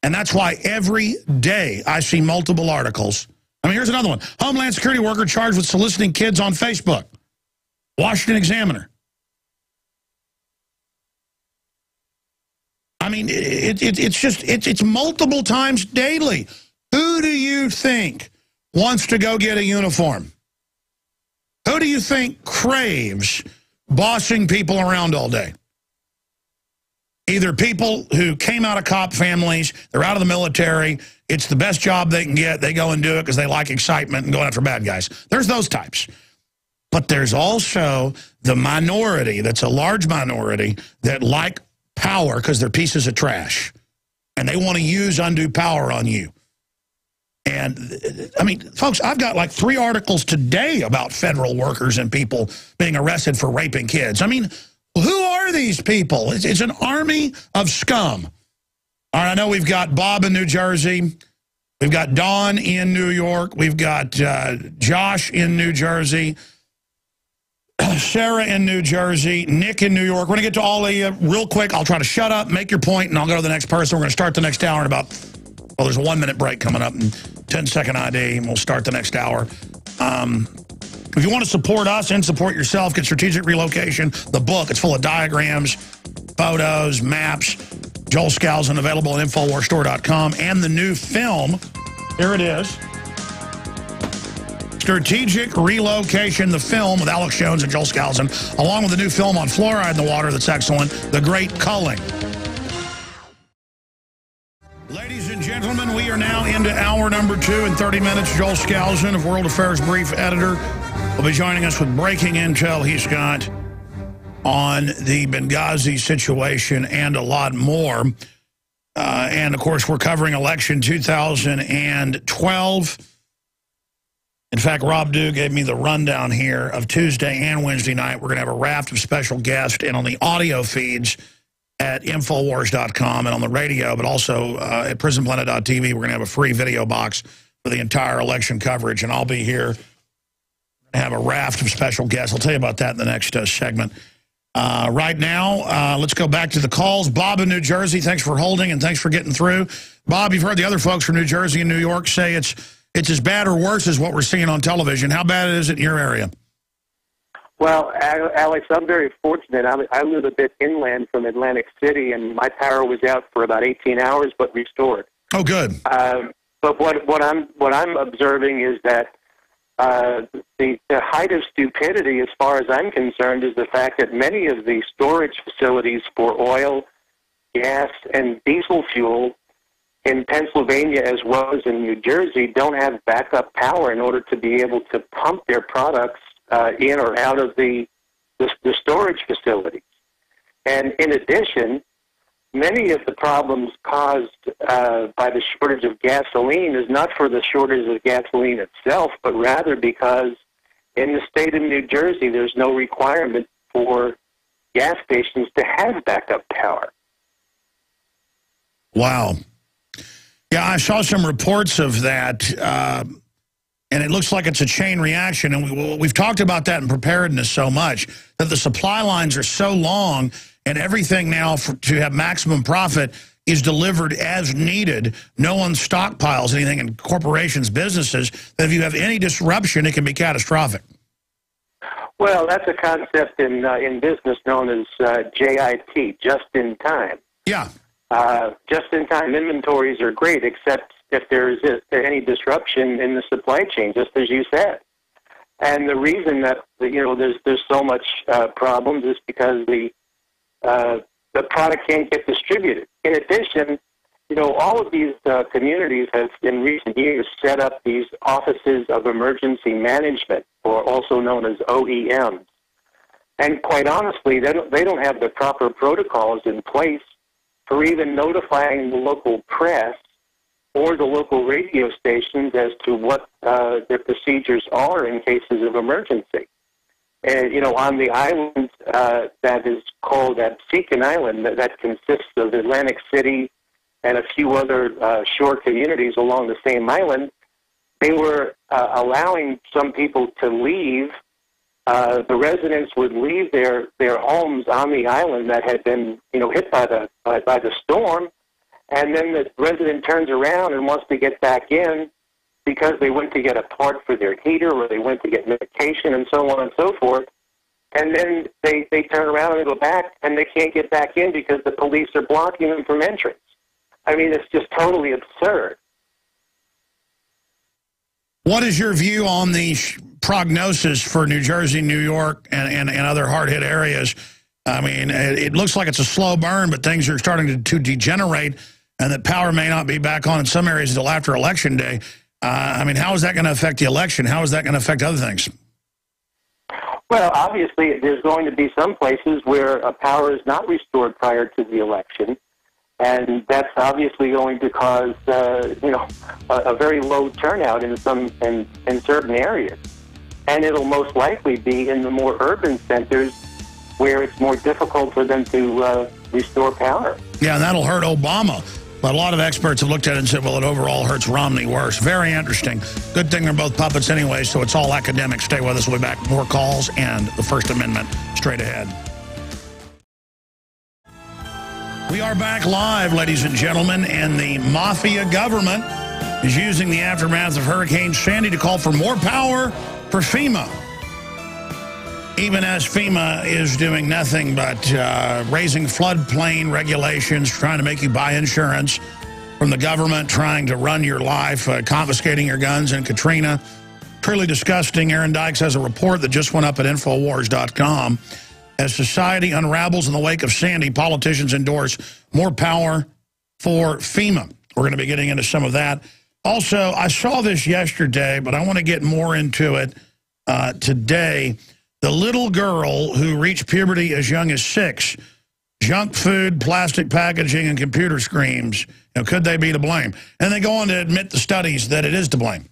And that's why every day I see multiple articles. I mean, here's another one. Homeland Security worker charged with soliciting kids on Facebook. Washington Examiner. I mean, it's multiple times daily. Who do you think wants to go get a uniform? Who do you think craves bossing people around all day? Either people who came out of cop families, they're out of the military, it's the best job they can get, they go and do it because they like excitement and going after bad guys. There's those types. But there's also the minority, that's a large minority, that like power because they're pieces of trash. And they want to use undue power on you. And, I mean, folks, I've got like 3 articles today about federal workers and people being arrested for raping kids. I mean, who are these people? It's an army of scum. All right, I know we've got Bob in New Jersey. We've got Dawn in New York. We've got Josh in New Jersey. Sarah in New Jersey. Nick in New York. We're going to get to all of you real quick. I'll try to shut up, make your point, and I'll go to the next person. We're going to start the next hour in about... Well, there's a 1-minute break coming up and 10-second ID, and we'll start the next hour. If you want to support us and support yourself, get Strategic Relocation, the book. It's full of diagrams, photos, maps. Joel Skousen, available at InfoWarsStore.com. And the new film, here it is. Strategic Relocation, the film with Alex Jones and Joel Skousen, along with the new film on fluoride in the water that's excellent, The Great Culling. Ladies and gentlemen, we are now into hour number 2 in 30 minutes. Joel Skousen of World Affairs Brief Editor will be joining us with breaking intel he's got on the Benghazi situation and a lot more. And, of course, we're covering election 2012. In fact, Rob Dew gave me the rundown here of Tuesday and Wednesday night. We're going to have a raft of special guests, and on the audio feeds at Infowars.com and on the radio, but also at PrisonPlanet.tv. We're going to have a free video box for the entire election coverage, and I'll be here have a raft of special guests. I'll tell you about that in the next segment. Right now, let's go back to the calls. Bob in New Jersey, thanks for holding and thanks for getting through. Bob, you've heard the other folks from New Jersey and New York say it's as bad or worse as what we're seeing on television. How bad is it in your area? Well, Alex, I'm very fortunate. I live a bit inland from Atlantic City, and my power was out for about 18 hours, but restored. Oh, good. But what I'm observing is that the height of stupidity, as far as I'm concerned, is the fact that many of the storage facilities for oil, gas, and diesel fuel in Pennsylvania as well as in New Jersey don't have backup power in order to be able to pump their products in or out of the storage facilities. And in addition, many of the problems caused by the shortage of gasoline is not for the shortage of gasoline itself, but rather because in the state of New Jersey, there's no requirement for gas stations to have backup power. Wow. Yeah, I saw some reports of that, and it looks like it's a chain reaction. And we've talked about that in preparedness so much, that the supply lines are so long, and everything now to have maximum profit is delivered as needed. No one stockpiles anything in corporations, businesses, that if you have any disruption, it can be catastrophic. Well, that's a concept in business known as JIT, just in time. Yeah. Just-in-time inventories are great, except if there's any disruption in the supply chain, just as you said. And the reason that there's so much problems is because the product can't get distributed. In addition, all of these communities have, in recent years, set up these offices of emergency management, or also known as OEMs. And quite honestly, they don't have the proper protocols in place for even notifying the local press or the local radio stations as to what their procedures are in cases of emergency. And, on the island that is called Absecon Island, that consists of Atlantic City and a few other shore communities along the same island, they were allowing some people to leave. The residents would leave their homes on the island that had been, hit by the storm, and then the resident turns around and wants to get back in because they went to get a part for their heater or they went to get medication and so on and so forth. And then they turn around and go back, and they can't get back in because the police are blocking them from entrance. I mean, it's just totally absurd. What is your view on the prognosis for New Jersey, New York, and other hard-hit areas? I mean, it looks like it's a slow burn, but things are starting to degenerate, and that power may not be back on in some areas until after Election Day. I mean, how is that going to affect the election? How is that going to affect other things? Well, obviously, there's going to be some places where power is not restored prior to the election, and that's obviously going to cause, a very low turnout in certain areas. And it'll most likely be in the more urban centers where it's more difficult for them to restore power. Yeah, and that'll hurt Obama. But a lot of experts have looked at it and said, well, it overall hurts Romney worse. Very interesting. Good thing they're both puppets anyway, so it's all academic. Stay with us. We'll be back. More calls and the First Amendment straight ahead. We are back live, ladies and gentlemen, and the mafia government is using the aftermath of Hurricane Sandy to call for more power for FEMA. Even as FEMA is doing nothing but raising floodplain regulations, trying to make you buy insurance from the government, trying to run your life, confiscating your guns in Katrina. Truly disgusting. Aaron Dykes has a report that just went up at Infowars.com. As society unravels in the wake of Sandy, politicians endorse more power for FEMA. We're going to be getting into some of that. Also, I saw this yesterday, but I want to get more into it today. The little girl who reached puberty as young as 6, junk food, plastic packaging, and computer screens. Could they be to blame? And they go on to admit the studies that it is to blame.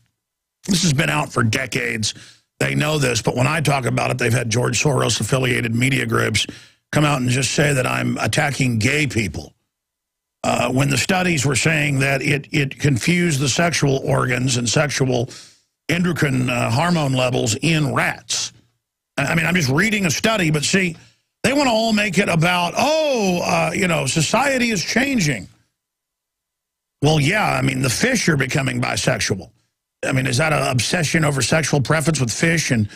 This has been out for decades. They know this, but when I talk about it, they've had George Soros-affiliated media groups come out and just say that I'm attacking gay people. When the studies were saying that it confused the sexual organs and sexual endocrine hormone levels in rats. I mean, I'm just reading a study, but see, they want to all make it about, you know, society is changing. Well, yeah, I mean, the fish are becoming bisexual. I mean, is that an obsession over sexual preference with fish and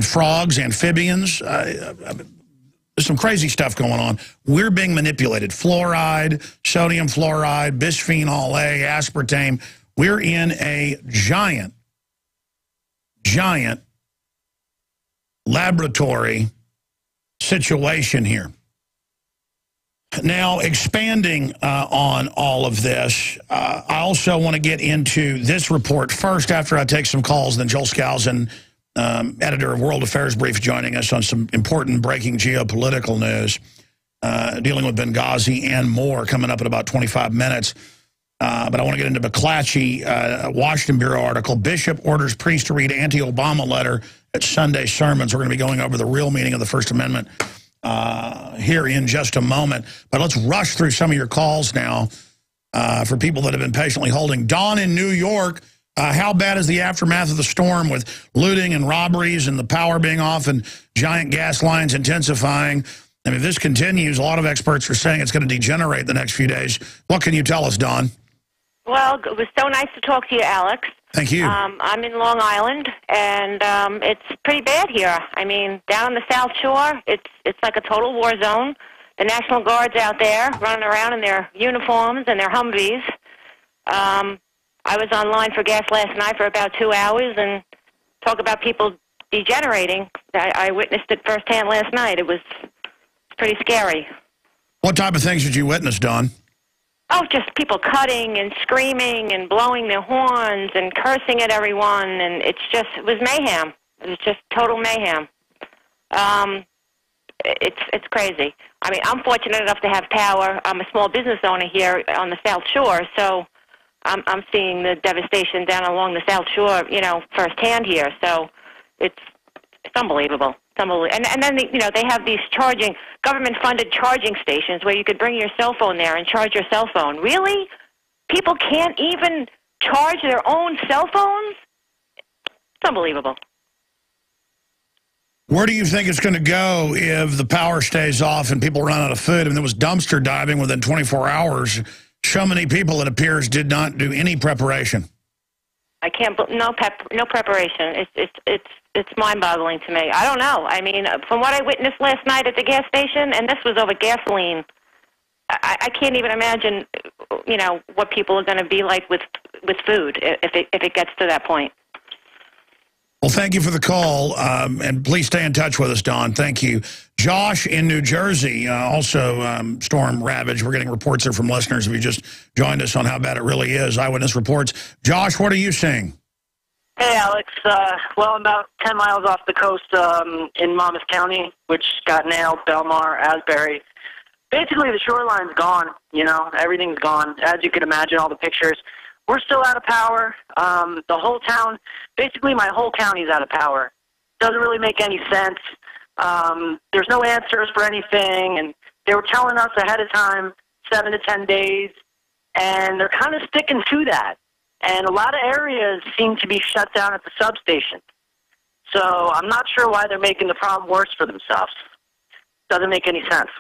frogs, amphibians? There's some crazy stuff going on. We're being manipulated. Fluoride, sodium fluoride, bisphenol A, aspartame. We're in a giant laboratory situation here. Now, expanding on all of this, I also want to get into this report first after I take some calls. Then Joel Skousen, editor of World Affairs Brief, joining us on some important breaking geopolitical news dealing with Benghazi and more coming up in about 25 minutes. But I want to get into McClatchy, Washington Bureau article. Bishop orders priest to read anti-Obama letter at Sunday sermons. We're going to be going over the real meaning of the First Amendment here in just a moment. But let's rush through some of your calls now for people that have been patiently holding. Don in New York, how bad is the aftermath of the storm with looting and robberies and the power being off and giant gas lines intensifying? I mean, if this continues, a lot of experts are saying it's going to degenerate the next few days. What can you tell us, Don? Well, it was so nice to talk to you, Alex. Thank you. I'm in Long Island, and it's pretty bad here. I mean, down on the South Shore, it's like a total war zone. The National Guard's out there running around in their uniforms and their Humvees. I was online for gas last night for about 2 hours, and talk about people degenerating. I witnessed it firsthand last night. It was pretty scary. What type of things did you witness, Don? Oh, just people cutting and screaming and blowing their horns and cursing at everyone, and it was mayhem. It was just total mayhem. It's crazy. I mean, I'm fortunate enough to have power. I'm a small business owner here on the South Shore, so I'm seeing the devastation down along the South Shore, you know, firsthand here. So it's unbelievable. And then they have these government-funded charging stations where you could bring your cell phone there and charge your cell phone. Really? People can't even charge their own cell phones? It's unbelievable. Where do you think it's going to go if the power stays off and people run out of food? I mean, there was dumpster diving within 24 hours. So many people, it appears, did not do any preparation. I can't. No preparation. It's mind-boggling to me. I don't know. I mean, from what I witnessed last night at the gas station, and this was over gasoline, I can't even imagine, you know, what people are going to be like with food if it gets to that point. Well, thank you for the call, and please stay in touch with us, Don. Thank you. Josh in New Jersey, also storm ravaged. We're getting reports there from listeners who just joined us on how bad it really is. Eyewitness reports. Josh, what are you seeing? Hey, Alex. Well, I'm about 10 miles off the coast in Monmouth County, which got nailed, Belmar, Asbury. Basically, the shoreline's gone. You know, everything's gone. As you can imagine, all the pictures. We're still out of power. The whole town, basically my whole county's out of power. Doesn't really make any sense. There's no answers for anything, and they were telling us ahead of time, 7 to 10 days, and they're kind of sticking to that. And a lot of areas seem to be shut down at the substation. So I'm not sure why they're making the problem worse for themselves. Doesn't make any sense.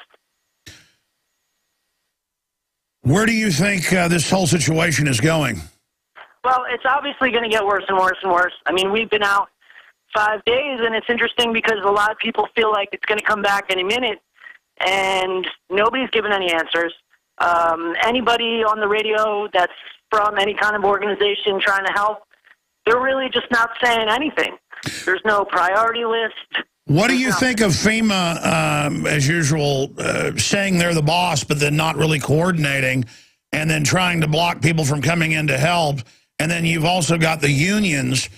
Where do you think this whole situation is going? Well, it's obviously going to get worse and worse and worse. I mean, we've been out 5 days, and it's interesting because a lot of people feel like it's going to come back any minute, and nobody's given any answers. Anybody on the radio that's from any kind of organization trying to help, they're really just not saying anything. There's no priority list. What do you think of FEMA, as usual, saying they're the boss, but then not really coordinating, and then trying to block people from coming in to help? And then you've also got the unions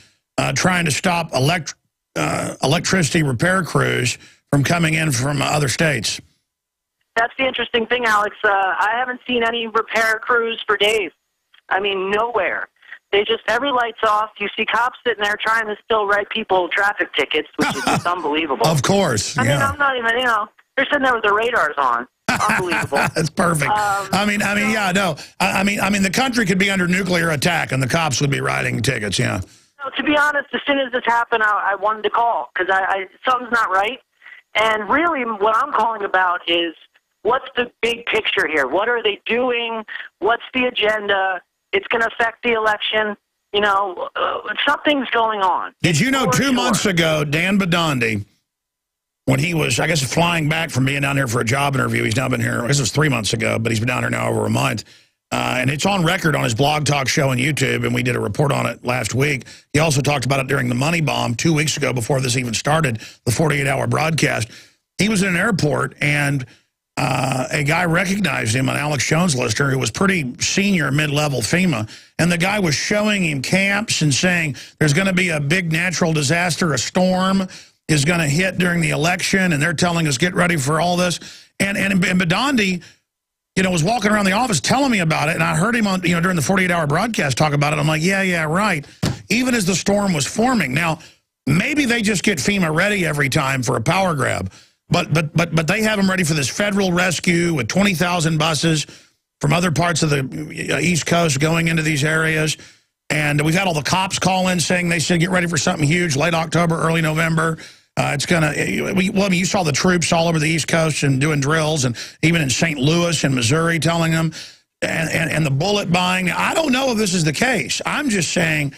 trying to stop electricity repair crews from coming in from other states. That's the interesting thing, Alex. I haven't seen any repair crews for days. I mean, nowhere. They just, every light's off. You see cops sitting there trying to still write people traffic tickets, which is just unbelievable. Of course. I mean, I'm not even, you know, they're sitting there with their radars on. Unbelievable. That's perfect. I mean, yeah, no. I mean, the country could be under nuclear attack, and the cops would be writing tickets. Yeah. To be honest, as soon as this happened, I wanted to call because something's not right. And really what I'm calling about is what's the big picture here? What are they doing? What's the agenda? It's going to affect the election. You know, something's going on. Did you know 2 months ago, Dan Bidandi, when he was, I guess, flying back from being down here for a job interview, he's now been here, I guess it was 3 months ago, but he's been down here now over a month. And it's on record on his blog talk show on YouTube, and we did a report on it last week. He also talked about it during the money bomb 2 weeks ago before this even started, the 48-hour broadcast. He was in an airport, and a guy recognized him, an Alex Jones listener, who was pretty senior mid-level FEMA, and the guy was showing him camps and saying there's going to be a big natural disaster, a storm is going to hit during the election, and they're telling us get ready for all this. And Bidandi, you know, was walking around the office telling me about it, and I heard him on, you know, during the 48-hour broadcast talk about it. I'm like, yeah, right. Even as the storm was forming. Now, maybe they just get FEMA ready every time for a power grab. But they have them ready for this federal rescue with 20,000 buses from other parts of the East Coast going into these areas. And we've had all the cops call in saying they said get ready for something huge, late October, early November. It's going to, well, I mean, you saw the troops all over the East Coast and doing drills, and even in St. Louis and Missouri telling them, and the bullet buying. Now, I don't know if this is the case. I'm just saying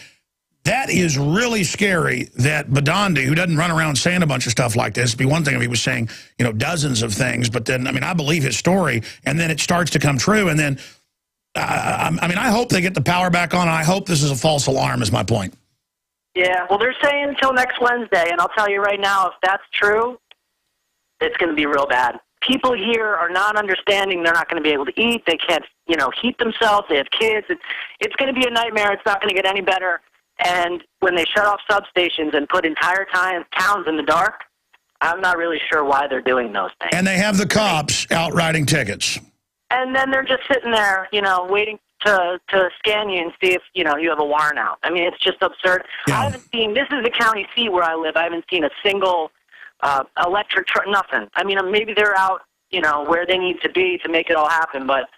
that is really scary that Bidandi, who doesn't run around saying a bunch of stuff like this, it'd be one thing if he was saying, you know, dozens of things, but then, I mean, I believe his story, and then it starts to come true, and then, I mean, I hope they get the power back on, and I hope this is a false alarm is my point. Yeah, well, they're saying until next Wednesday, and I'll tell you right now, if that's true, it's going to be real bad. People here are not understanding they're not going to be able to eat. They can't, you know, heat themselves. They have kids. It's going to be a nightmare. It's not going to get any better. And when they shut off substations and put entire towns in the dark, I'm not really sure why they're doing those things. And they have the cops out writing tickets. And then they're just sitting there, you know, waiting to scan you and see if, you know, you have a warrant out. I mean, it's just absurd. Yeah. I haven't seen, this is the county seat where I live, I haven't seen a single electric truck, nothing. I mean, maybe they're out, you know, where they need to be to make it all happen. But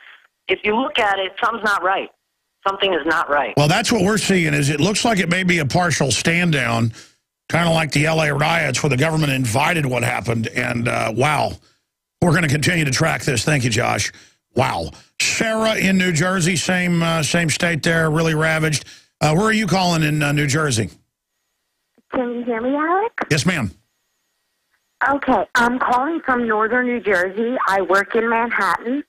if you look at it, something's not right. Something is not right. Well, that's what we're seeing is it looks like it may be a partial stand down, kind of like the L.A. riots where the government invited what happened. And, wow, we're going to continue to track this. Thank you, Josh. Wow. Sarah in New Jersey, same state there, really ravaged. Where are you calling in New Jersey? Can you hear me, Alex? Yes, ma'am. Okay, I'm calling from northern New Jersey. I work in Manhattan.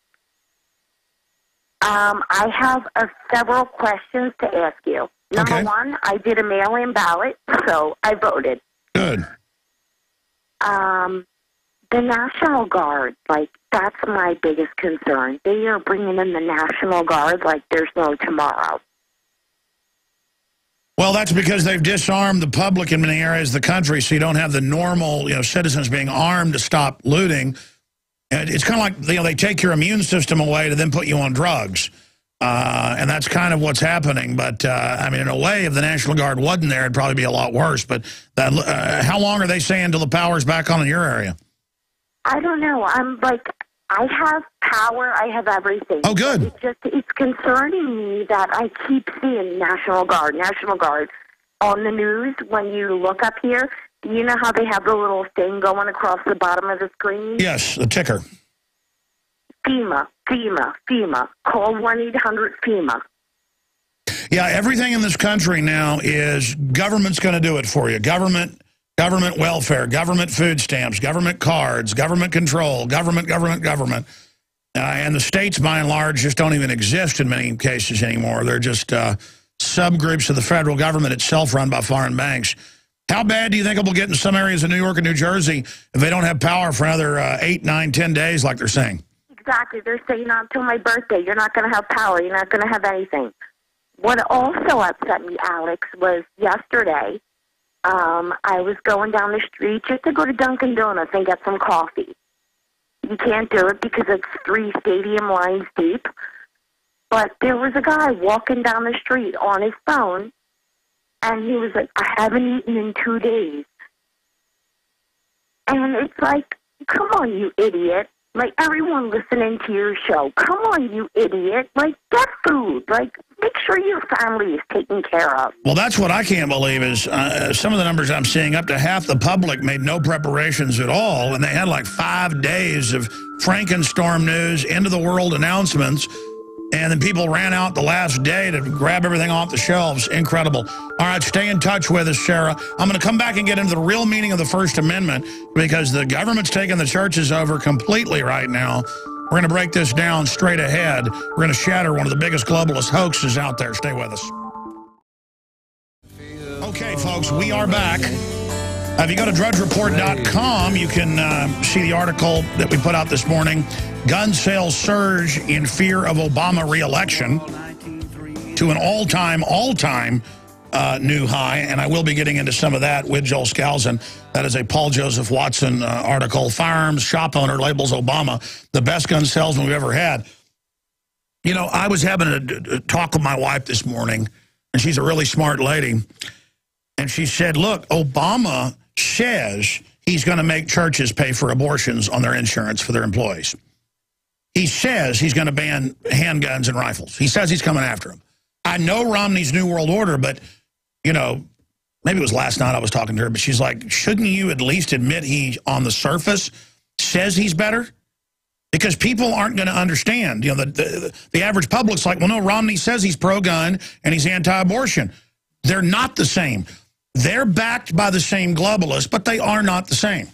I have several questions to ask you. Number one, I did a mail-in ballot, so I voted. Good. The National Guard, like, that's my biggest concern. They are bringing in the National Guard like there's no tomorrow. Well, that's because they've disarmed the public in many areas of the country, so you don't have the normal, you know, citizens being armed to stop looting. And it's kind of like, you know, they take your immune system away to then put you on drugs. And that's kind of what's happening. But, I mean, in a way, if the National Guard wasn't there, it'd probably be a lot worse. But how long are they saying until the power's back on in your area? I don't know. I'm like, I have power. I have everything. Oh, good. It's concerning me that I keep seeing National Guard on the news. When you look up here, you know how they have the little thing going across the bottom of the screen? Yes, the ticker. FEMA. Call 1-800-FEMA. Yeah, everything in this country now is government's going to do it for you. Government welfare, government food stamps, government cards, government control, government. And the states, by and large, just don't even exist in many cases anymore. They're just subgroups of the federal government itself run by foreign banks. How bad do you think it will get in some areas of New York and New Jersey if they don't have power for another 8, 9, 10 days like they're saying? Exactly. They're saying not until my birthday. You're not going to have power. You're not going to have anything. What also upset me, Alex, was yesterday, I was going down the street just to go to Dunkin' Donuts and get some coffee. You can't do it because it's 3 stadium lines deep. But there was a guy walking down the street on his phone, and he was like, I haven't eaten in 2 days. And it's like, come on, you idiot. Like, everyone listening to your show, come on, you idiot. Like, get food. Like, make sure your family is taken care of. Well, that's what I can't believe is some of the numbers I'm seeing, up to half the public made no preparations at all, and they had like 5 days of Frankenstorm news, end-of-the-world announcements, and then people ran out the last day to grab everything off the shelves. Incredible. All right, stay in touch with us, Sarah. I'm going to come back and get into the real meaning of the First Amendment because the government's taking the churches over completely right now. We're going to break this down straight ahead. We're going to shatter one of the biggest globalist hoaxes out there. Stay with us. Okay, folks, we are back. If you go to drudgereport.com, you can see the article that we put out this morning. Gun sales surge in fear of Obama re-election to an all-time new high, and I will be getting into some of that with Joel Skousen. That is a Paul Joseph Watson article. Firearms shop owner labels Obama the best gun salesman we've ever had. You know, I was having a talk with my wife this morning, and she's a really smart lady, and she said, look, Obama says he's going to make churches pay for abortions on their insurance for their employees. He says he's going to ban handguns and rifles. He says he's coming after them. I know Romney's New World Order, but, you know, maybe it was last night I was talking to her, but she's like, shouldn't you at least admit he, on the surface, says he's better? Because people aren't going to understand. You know, the average public's like, well, no, Romney says he's pro-gun and he's anti-abortion. They're not the same. They're backed by the same globalists, but they are not the same.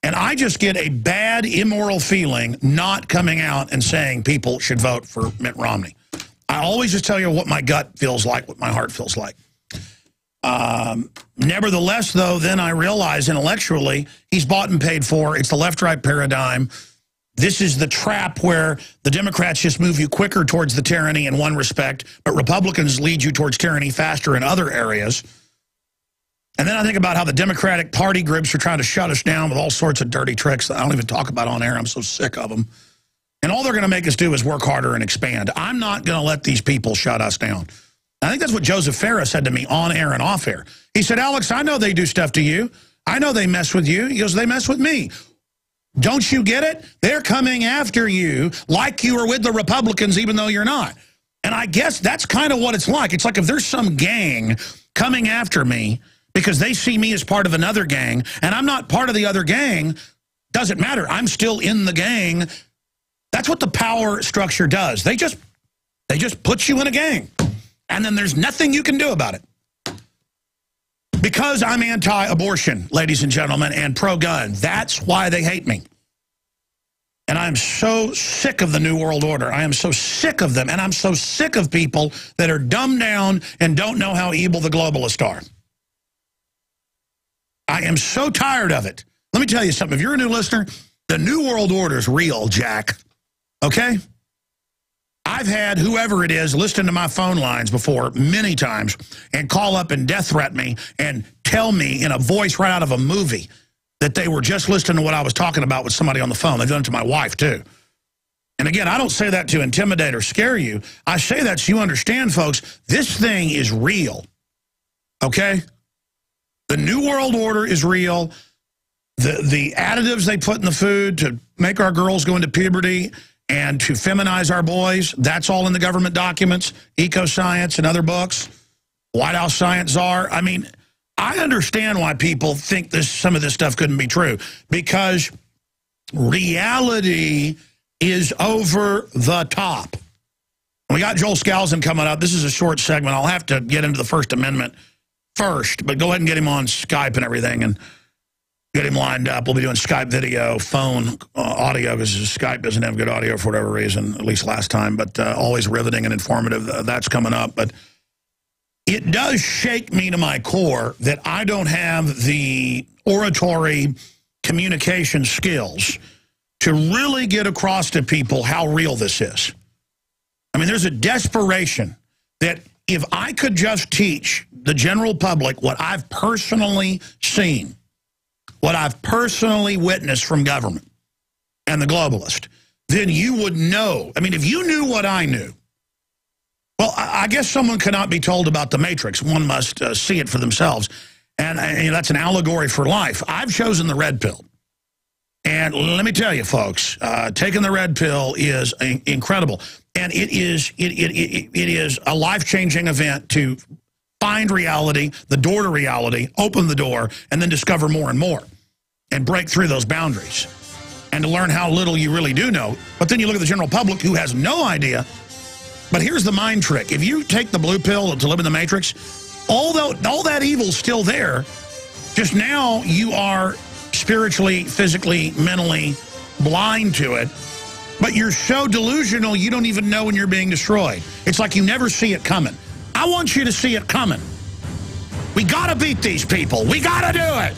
And I just get a bad, immoral feeling not coming out and saying people should vote for Mitt Romney. I always just tell you what my gut feels like, what my heart feels like. Nevertheless, though, then I realize intellectually he's bought and paid for. It's the left-right paradigm. This is the trap where the Democrats just move you quicker towards the tyranny in one respect, but Republicans lead you towards tyranny faster in other areas. And then I think about how the Democratic Party groups are trying to shut us down with all sorts of dirty tricks that I don't even talk about on air. I'm so sick of them. And all they're going to make us do is work harder and expand. I'm not going to let these people shut us down. I think that's what Joseph Farah said to me on air and off air. He said, Alex, I know they do stuff to you. I know they mess with you. He goes, they mess with me. Don't you get it? They're coming after you like you are with the Republicans, even though you're not. And I guess that's kind of what it's like. It's like if there's some gang coming after me because they see me as part of another gang, and I'm not part of the other gang, doesn't matter. I'm still in the gang. That's what the power structure does. They just put you in a gang, and then there's nothing you can do about it. Because I'm anti-abortion, ladies and gentlemen, and pro-gun. That's why they hate me. And I'm so sick of the New World Order. I am so sick of them, and I'm so sick of people that are dumbed down and don't know how evil the globalists are. I am so tired of it. Let me tell you something. If you're a new listener, the New World Order is real, Jack. Okay? I've had whoever it is listen to my phone lines before many times and call up and death threat me and tell me in a voice right out of a movie that they were just listening to what I was talking about with somebody on the phone. They've done it to my wife, too. And again, I don't say that to intimidate or scare you. I say that so you understand, folks, this thing is real. Okay? The New World Order is real. The additives they put in the food to make our girls go into puberty and to feminize our boys, that's all in the government documents, Eco-Science and other books, White House Science Czar. I mean, I understand why people think some of this stuff couldn't be true, because reality is over the top. We got Joel Skousen coming up. This is a short segment. I'll have to get into the First Amendment first, but go ahead and get him on Skype and everything and get him lined up. We'll be doing Skype video, phone, audio, because Skype doesn't have good audio for whatever reason, at least last time, but always riveting and informative. That's coming up. But it does shake me to my core that I don't have the oratory communication skills to really get across to people how real this is. I mean, there's a desperation that if I could just teach the general public what I've personally seen, what I've personally witnessed from government and the globalist, then you would know. I mean, if you knew what I knew, well, I guess someone cannot be told about the Matrix. One must see it for themselves. And that's an allegory for life. I've chosen the red pill. And let me tell you, folks, taking the red pill is incredible. And it is a life-changing event to find reality, the door to reality, open the door, and then discover more and more and break through those boundaries and to learn how little you really do know. But then you look at the general public who has no idea. But here's the mind trick. If you take the blue pill to live in the Matrix, all that evil's still there. Just now you are spiritually, physically, mentally blind to it. But you're so delusional you don't even know when you're being destroyed. It's like you never see it coming. I want you to see it coming. We got to beat these people. We got to do it.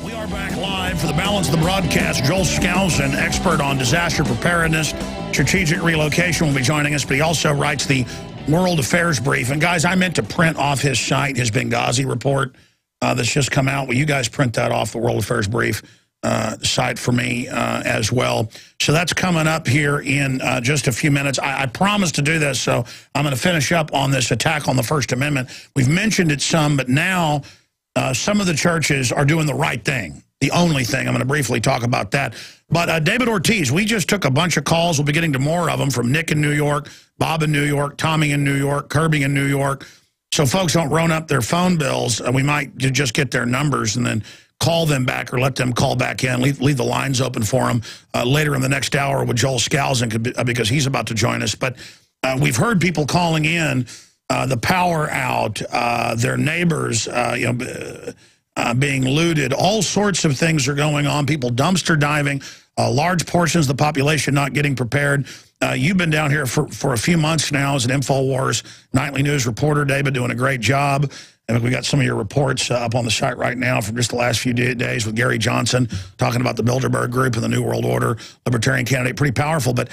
We are back live for the balance of the broadcast. Joel Skousen, expert on disaster preparedness, strategic relocation, will be joining us, but he also writes the World Affairs Brief. And guys, I meant to print off his site, his Benghazi report that's just come out. Will you guys print that off the World Affairs Brief site for me as well? So that's coming up here in just a few minutes. I promised to do this, so I'm going to finish up on this attack on the First Amendment. We've mentioned it some, but now some of the churches are doing the right thing. The only thing. I'm going to briefly talk about that. But David Ortiz, we just took a bunch of calls. We'll be getting to more of them from Nick in New York, Bob in New York, Tommy in New York, Kirby in New York. So folks don't run up their phone bills. We might just get their numbers and then call them back or let them call back in. Leave the lines open for them later in the next hour with Joel Skousen because he's about to join us. But we've heard people calling in, the power out, their neighbors, being looted. All sorts of things are going on. People dumpster diving, large portions of the population not getting prepared. You've been down here for a few months now as an Infowars nightly news reporter, David, doing a great job. And we got some of your reports up on the site right now from just the last few days with Gary Johnson talking about the Bilderberg Group and the New World Order, Libertarian candidate. Pretty powerful. But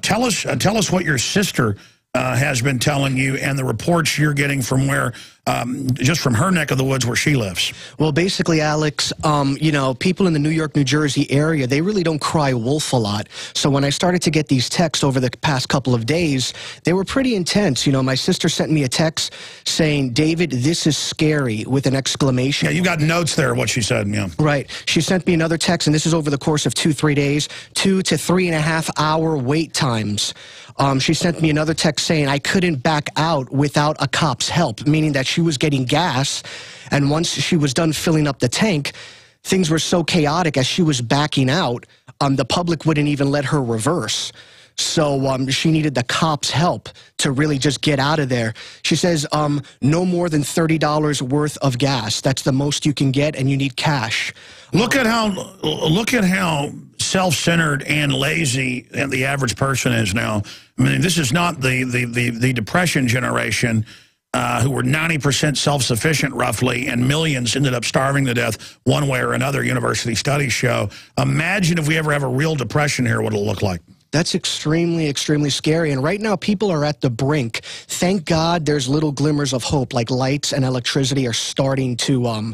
tell us what your sister has been telling you and the reports you're getting from where, just from her neck of the woods where she lives. Well, basically, Alex, people in the New York, New Jersey area, they really don't cry wolf a lot. So when I started to get these texts over the past couple of days, they were pretty intense. My sister sent me a text saying, David, this is scary, with an exclamation. Yeah, you got notes there, what she said, yeah. Right. She sent me another text, and this is over the course of 2-3 days, 2 to 3.5 hour wait times. She sent me another text saying I couldn't back out without a cop's help, meaning that she was getting gas, and once she was done filling up the tank, things were so chaotic as she was backing out, the public wouldn't even let her reverse. So she needed the cops' help to really just get out of there. She says no more than $30 worth of gas. That's the most you can get, and you need cash. Look at how self-centered and lazy the average person is now. I mean, this is not the Depression generation who were 90% self-sufficient roughly, and millions ended up starving to death one way or another, university studies show. Imagine if we ever have a real depression here, what it'll look like. That's extremely, extremely scary. And right now, people are at the brink. Thank God there's little glimmers of hope, like lights and electricity are starting to,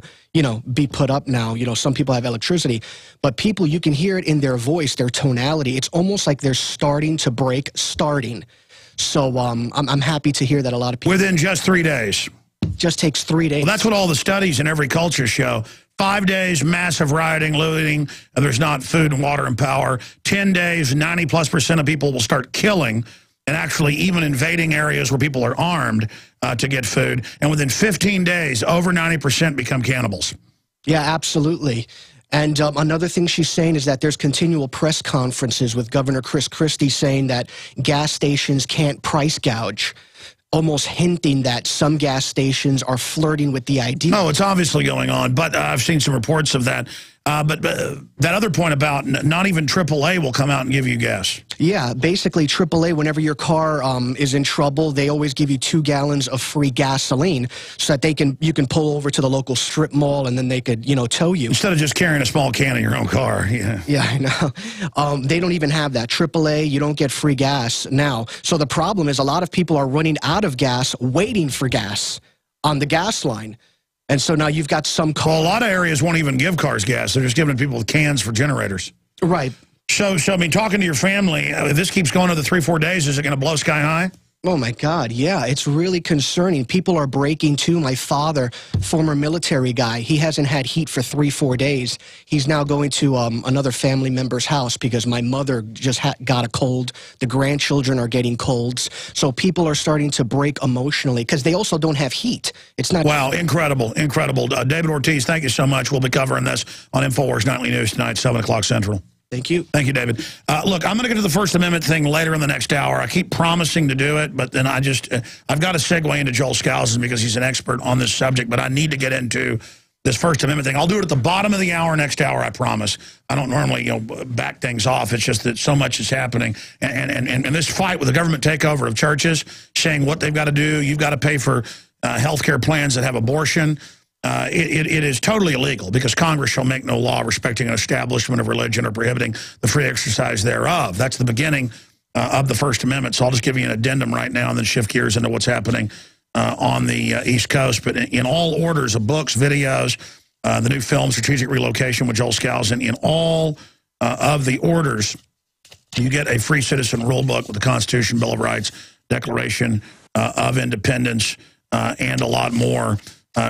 be put up now. Some people have electricity, but people, you can hear it in their voice, their tonality. It's almost like they're starting to break, So I'm happy to hear that a lot of people... Within just 3 days. Just takes 3 days. Well, that's what all the studies in every culture show. 5 days, massive rioting, looting, and there's not food and water and power. 10 days, 90+% of people will start killing and actually even invading areas where people are armed to get food. And within 15 days, over 90% become cannibals. Yeah, absolutely. And another thing she's saying is that there's continual press conferences with Governor Chris Christie saying that gas stations can't price gouge, almost hinting that some gas stations are flirting with the idea. Oh, it's obviously going on, but I've seen some reports of that. But that other point about not even AAA will come out and give you gas. Yeah, basically AAA, whenever your car is in trouble, they always give you 2 gallons of free gasoline so that you can pull over to the local strip mall and then they could, tow you. Instead of just carrying a small can in your own car. Yeah, yeah, I know. They don't even have that. AAA, you don't get free gas now. So the problem is a lot of people are running out of gas, waiting for gas on the gas line. And so now you've got some cars. Well, a lot of areas won't even give cars gas. They're just giving people cans for generators. Right. So I mean, talking to your family, if this keeps going another 3-4 days, is it going to blow sky high? Oh, my God. Yeah, it's really concerning. People are breaking too. My father, former military guy, he hasn't had heat for 3-4 days. He's now going to another family member's house because my mother just got a cold. The grandchildren are getting colds. So people are starting to break emotionally because they also don't have heat. It's not. Wow, incredible, incredible. David Ortiz, thank you so much. We'll be covering this on Infowars Nightly News tonight, 7 o'clock Central. Thank you. Thank you, David. Look, I'm going to get to the First Amendment thing later in the next hour. I keep promising to do it, but then I've got to segue into Joel Skousen because he's an expert on this subject, but I need to get into this First Amendment thing. I'll do it at the bottom of the hour next hour, I promise. I don't normally back things off. It's just that so much is happening. And this fight with the government takeover of churches, saying what they've got to do, you've got to pay for health care plans that have abortion. It is totally illegal because Congress shall make no law respecting an establishment of religion or prohibiting the free exercise thereof. That's the beginning of the First Amendment. So I'll just give you an addendum right now and then shift gears into what's happening on the East Coast. But in all orders of books, videos, the new film, Strategic Relocation with Joel Skousen, in all of the orders, you get a free citizen rule book with the Constitution, Bill of Rights, Declaration of Independence, and a lot more.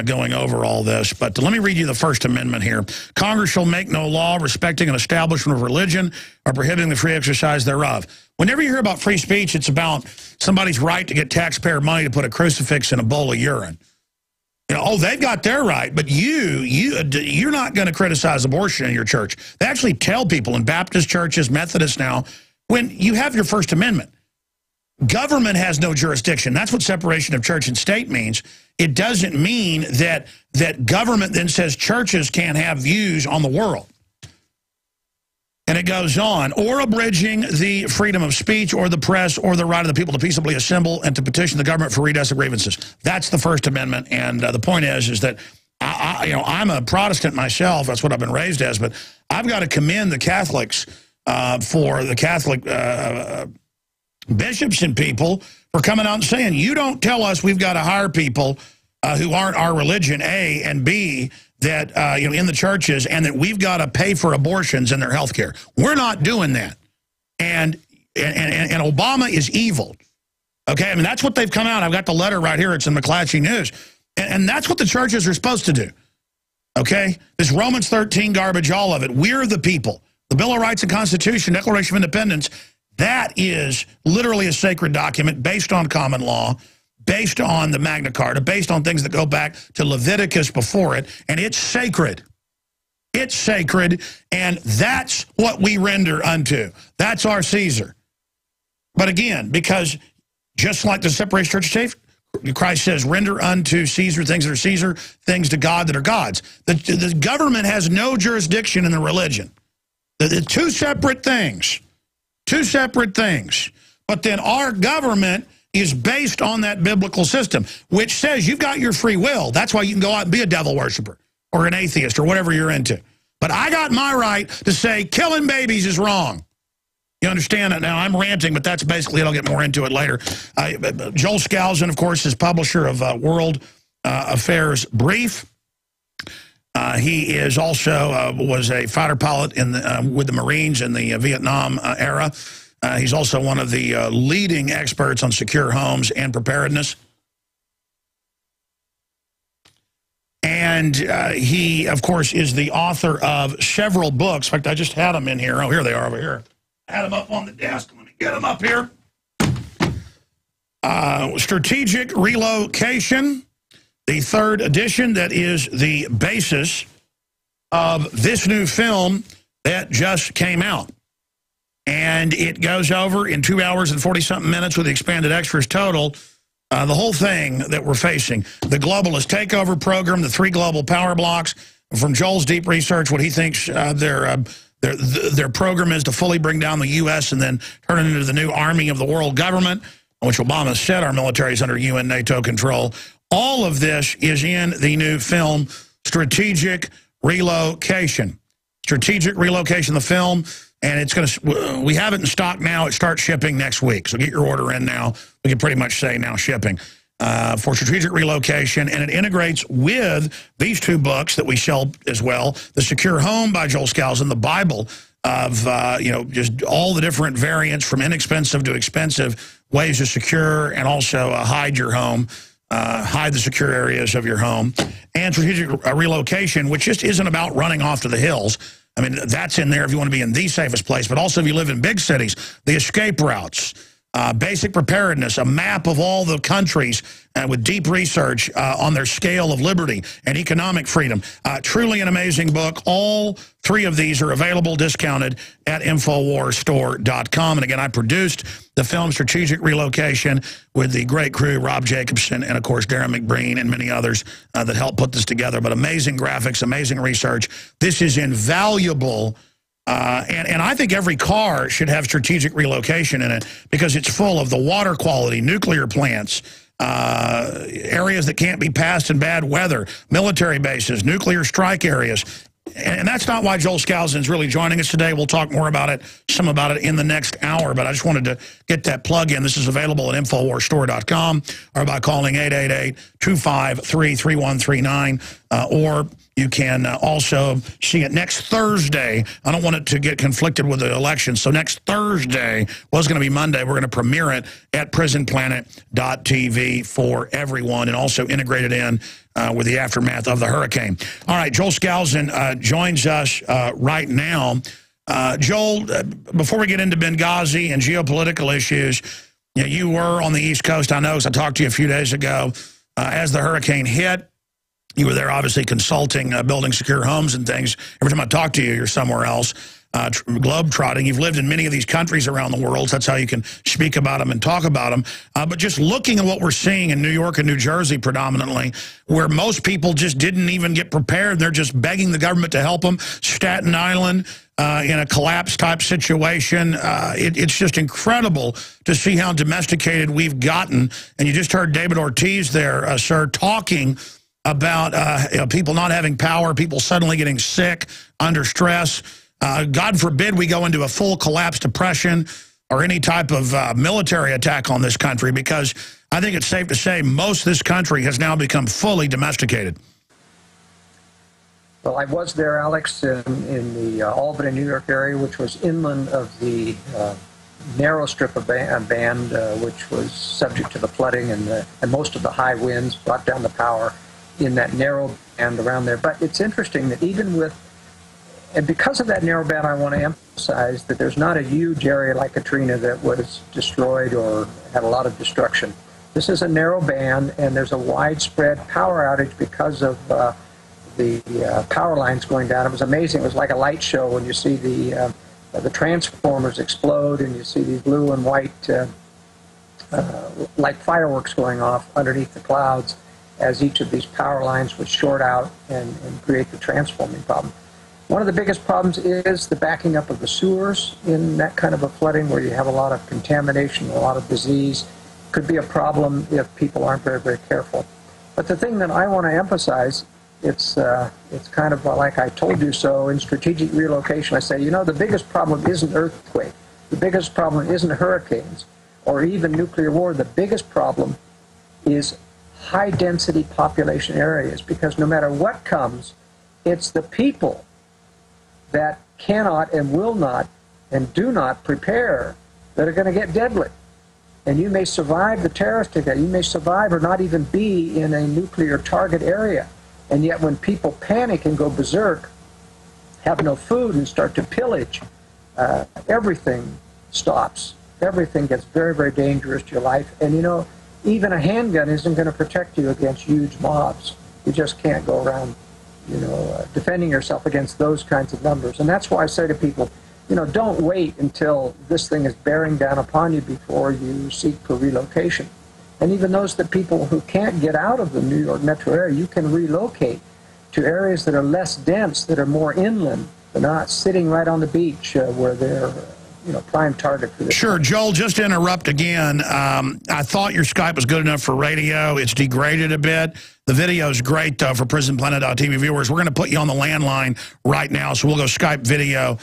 Going over all this. But let me read you the First Amendment here. Congress shall make no law respecting an establishment of religion or prohibiting the free exercise thereof. Whenever you hear about free speech, it's about somebody's right to get taxpayer money to put a crucifix in a bowl of urine. Oh, they've got their right, but you're not going to criticize abortion in your church. They actually tell people in Baptist churches, Methodists now, when you have your First Amendment, government has no jurisdiction. That's what separation of church and state means. It doesn't mean that government then says churches can't have views on the world. And it goes on, or abridging the freedom of speech or the press or the right of the people to peaceably assemble and to petition the government for redress of grievances. That's the First Amendment. And the point is that I'm a Protestant myself. That's what I've been raised as. But I've got to commend the Catholics for the Catholic bishops and people for coming out and saying, you don't tell us we've got to hire people who aren't our religion, A, and B, that in the churches, and that we've got to pay for abortions and their health care. We're not doing that. And Obama is evil. Okay, I mean, that's what they've come out. I've got the letter right here. It's in McClatchy News. And that's what the churches are supposed to do. Okay? This Romans 13 garbage, all of it. We're the people. The Bill of Rights and Constitution, Declaration of Independence, that is literally a sacred document based on common law, based on the Magna Carta, based on things that go back to Leviticus before it, and it's sacred. It's sacred, and that's what we render unto. That's our Caesar. But again, because just like the separation of church and state, Christ says, render unto Caesar things that are Caesar, things to God that are God's. The government has no jurisdiction in the religion. The two separate things. Two separate things. But then our government is based on that biblical system, which says you've got your free will. That's why you can go out and be a devil worshiper or an atheist or whatever you're into. But I got my right to say killing babies is wrong. You understand it? Now, I'm ranting, but that's basically it. I'll get more into it later. Joel Skousen, of course, is publisher of World Affairs Brief. He is also was a fighter pilot with the Marines in the Vietnam era. He's also one of the leading experts on secure homes and preparedness. And he, of course, is the author of several books. In fact, I just had them in here. Oh, here they are over here. I had them up on the desk. Let me get them up here. Strategic Relocation, the third edition, that is the basis of this new film that just came out. And it goes over in 2 hours and 40-something minutes with the expanded extras total. The whole thing that we're facing, the globalist takeover program, the 3 global power blocks, from Joel's deep research, what he thinks their program is to fully bring down the U.S. and then turn it into the new army of the world government, which Obama said our military is under UN NATO control. All of this is in the new film, Strategic Relocation. Strategic Relocation, the film, and it's going to, we have it in stock now. It starts shipping next week, so get your order in now. We can pretty much say now shipping for Strategic Relocation, and it integrates with these 2 books that we sell as well, The Secure Home by Joel Skousen, the Bible of, just all the different variants from inexpensive to expensive ways to secure and also hide your home, hide the secure areas of your home, and strategic relocation, which just isn't about running off to the hills. I mean, that's in there if you want to be in the safest place, but also if you live in big cities, the escape routes, basic preparedness, a map of all the countries with deep research on their scale of liberty and economic freedom. Truly an amazing book. All three of these are available, discounted at InfoWarsStore.com. And again, I produced the film Strategic Relocation with the great crew, Rob Jacobson, and of course, Darren McBreen and many others that helped put this together. But amazing graphics, amazing research. This is invaluable. And I think every car should have strategic relocation in it because it's full of the water quality, nuclear plants, areas that can't be passed in bad weather, military bases, nuclear strike areas. And that's not why Joel Skousen is really joining us today. We'll talk more about it, some about it in the next hour, but I just wanted to get that plug in. This is available at InfoWarsStore.com or by calling 888-253-3139, or you can also see it next Thursday. I don't want it to get conflicted with the election, so next Thursday was going to be Monday. We're going to premiere it at prisonplanet.tv for everyone and also integrate it in with the aftermath of the hurricane. All right, Joel Skousen joins us right now. Joel, before we get into Benghazi and geopolitical issues, you were on the East Coast, I know, because I talked to you a few days ago. As the hurricane hit, you were there obviously consulting, building secure homes and things. Every time I talk to you, you're somewhere else. Globe-trotting. You've lived in many of these countries around the world, so that's how you can speak about them and talk about them. But just looking at what we're seeing in New York and New Jersey predominantly, where most people just didn't even get prepared, they're just begging the government to help them. Staten Island, in a collapse-type situation, it's just incredible to see how domesticated we've gotten. And you just heard David Ortiz there, sir, talking about people not having power, people suddenly getting sick, under stress. God forbid we go into a full collapse depression or any type of military attack on this country, because I think it's safe to say most of this country has now become fully domesticated. Well, I was there, Alex, in the Albany, New York area, which was inland of the narrow strip of band, which was subject to the flooding and most of the high winds brought down the power in that narrow band around there. But it's interesting that even with, and because of that narrow band, I want to emphasize that there's not a huge area like Katrina that was destroyed or had a lot of destruction. This is a narrow band, and there's a widespread power outage because of the power lines going down. It was amazing. It was like a light show when you see the transformers explode and you see these blue and white like fireworks going off underneath the clouds as each of these power lines would short out and create the transforming problem. One of the biggest problems is the backing up of the sewers in that kind of a flooding where you have a lot of contamination, a lot of disease. Could be a problem if people aren't very, very careful. But the thing that I want to emphasize, it's kind of like I told you so in strategic relocation. I say, the biggest problem isn't earthquake. The biggest problem isn't hurricanes or even nuclear war. The biggest problem is high-density population areas, because no matter what comes, it's the people that cannot and will not and do not prepare that are going to get deadly. And you may survive the terrorist attack, you may survive or not even be in a nuclear target area. And yet when people panic and go berserk, have no food and start to pillage, everything stops. Everything gets very, very dangerous to your life. And even a handgun isn't going to protect you against huge mobs. You just can't go around defending yourself against those kinds of numbers. And that's why I say to people, don't wait until this thing is bearing down upon you before you seek for relocation. And even those people who can't get out of the New York metro area, you can relocate to areas that are less dense, that are more inland. They're not sitting right on the beach where they're prime target for this. Sure, Joel, just to interrupt again, I thought your Skype was good enough for radio. It's degraded a bit. The video is great, though, for prisonplanet.tv viewers. We're going to put you on the landline right now, so we'll go Skype video,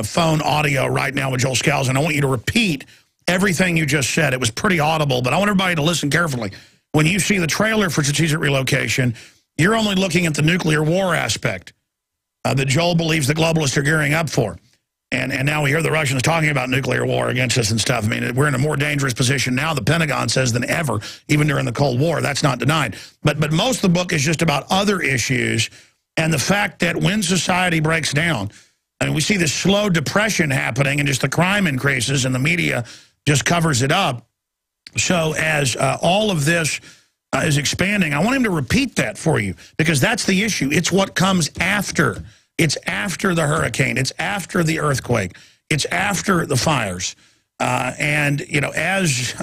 phone audio right now with Joel Skousen. I want you to repeat everything you just said. It was pretty audible, but I want everybody to listen carefully. When you see the trailer for Strategic Relocation, you're only looking at the nuclear war aspect that Joel believes the globalists are gearing up for. And now we hear the Russians talking about nuclear war against us and stuff. I mean, we're in a more dangerous position now, the Pentagon says, than ever, even during the Cold War. That's not denied. But most of the book is just about other issues and the fact that when society breaks down, I mean, we see this slow depression happening and just the crime increases and the media just covers it up. So as all of this is expanding, I want him to repeat that for you because that's the issue. It's what comes after. It's after the hurricane. It's after the earthquake. It's after the fires. And, you know, as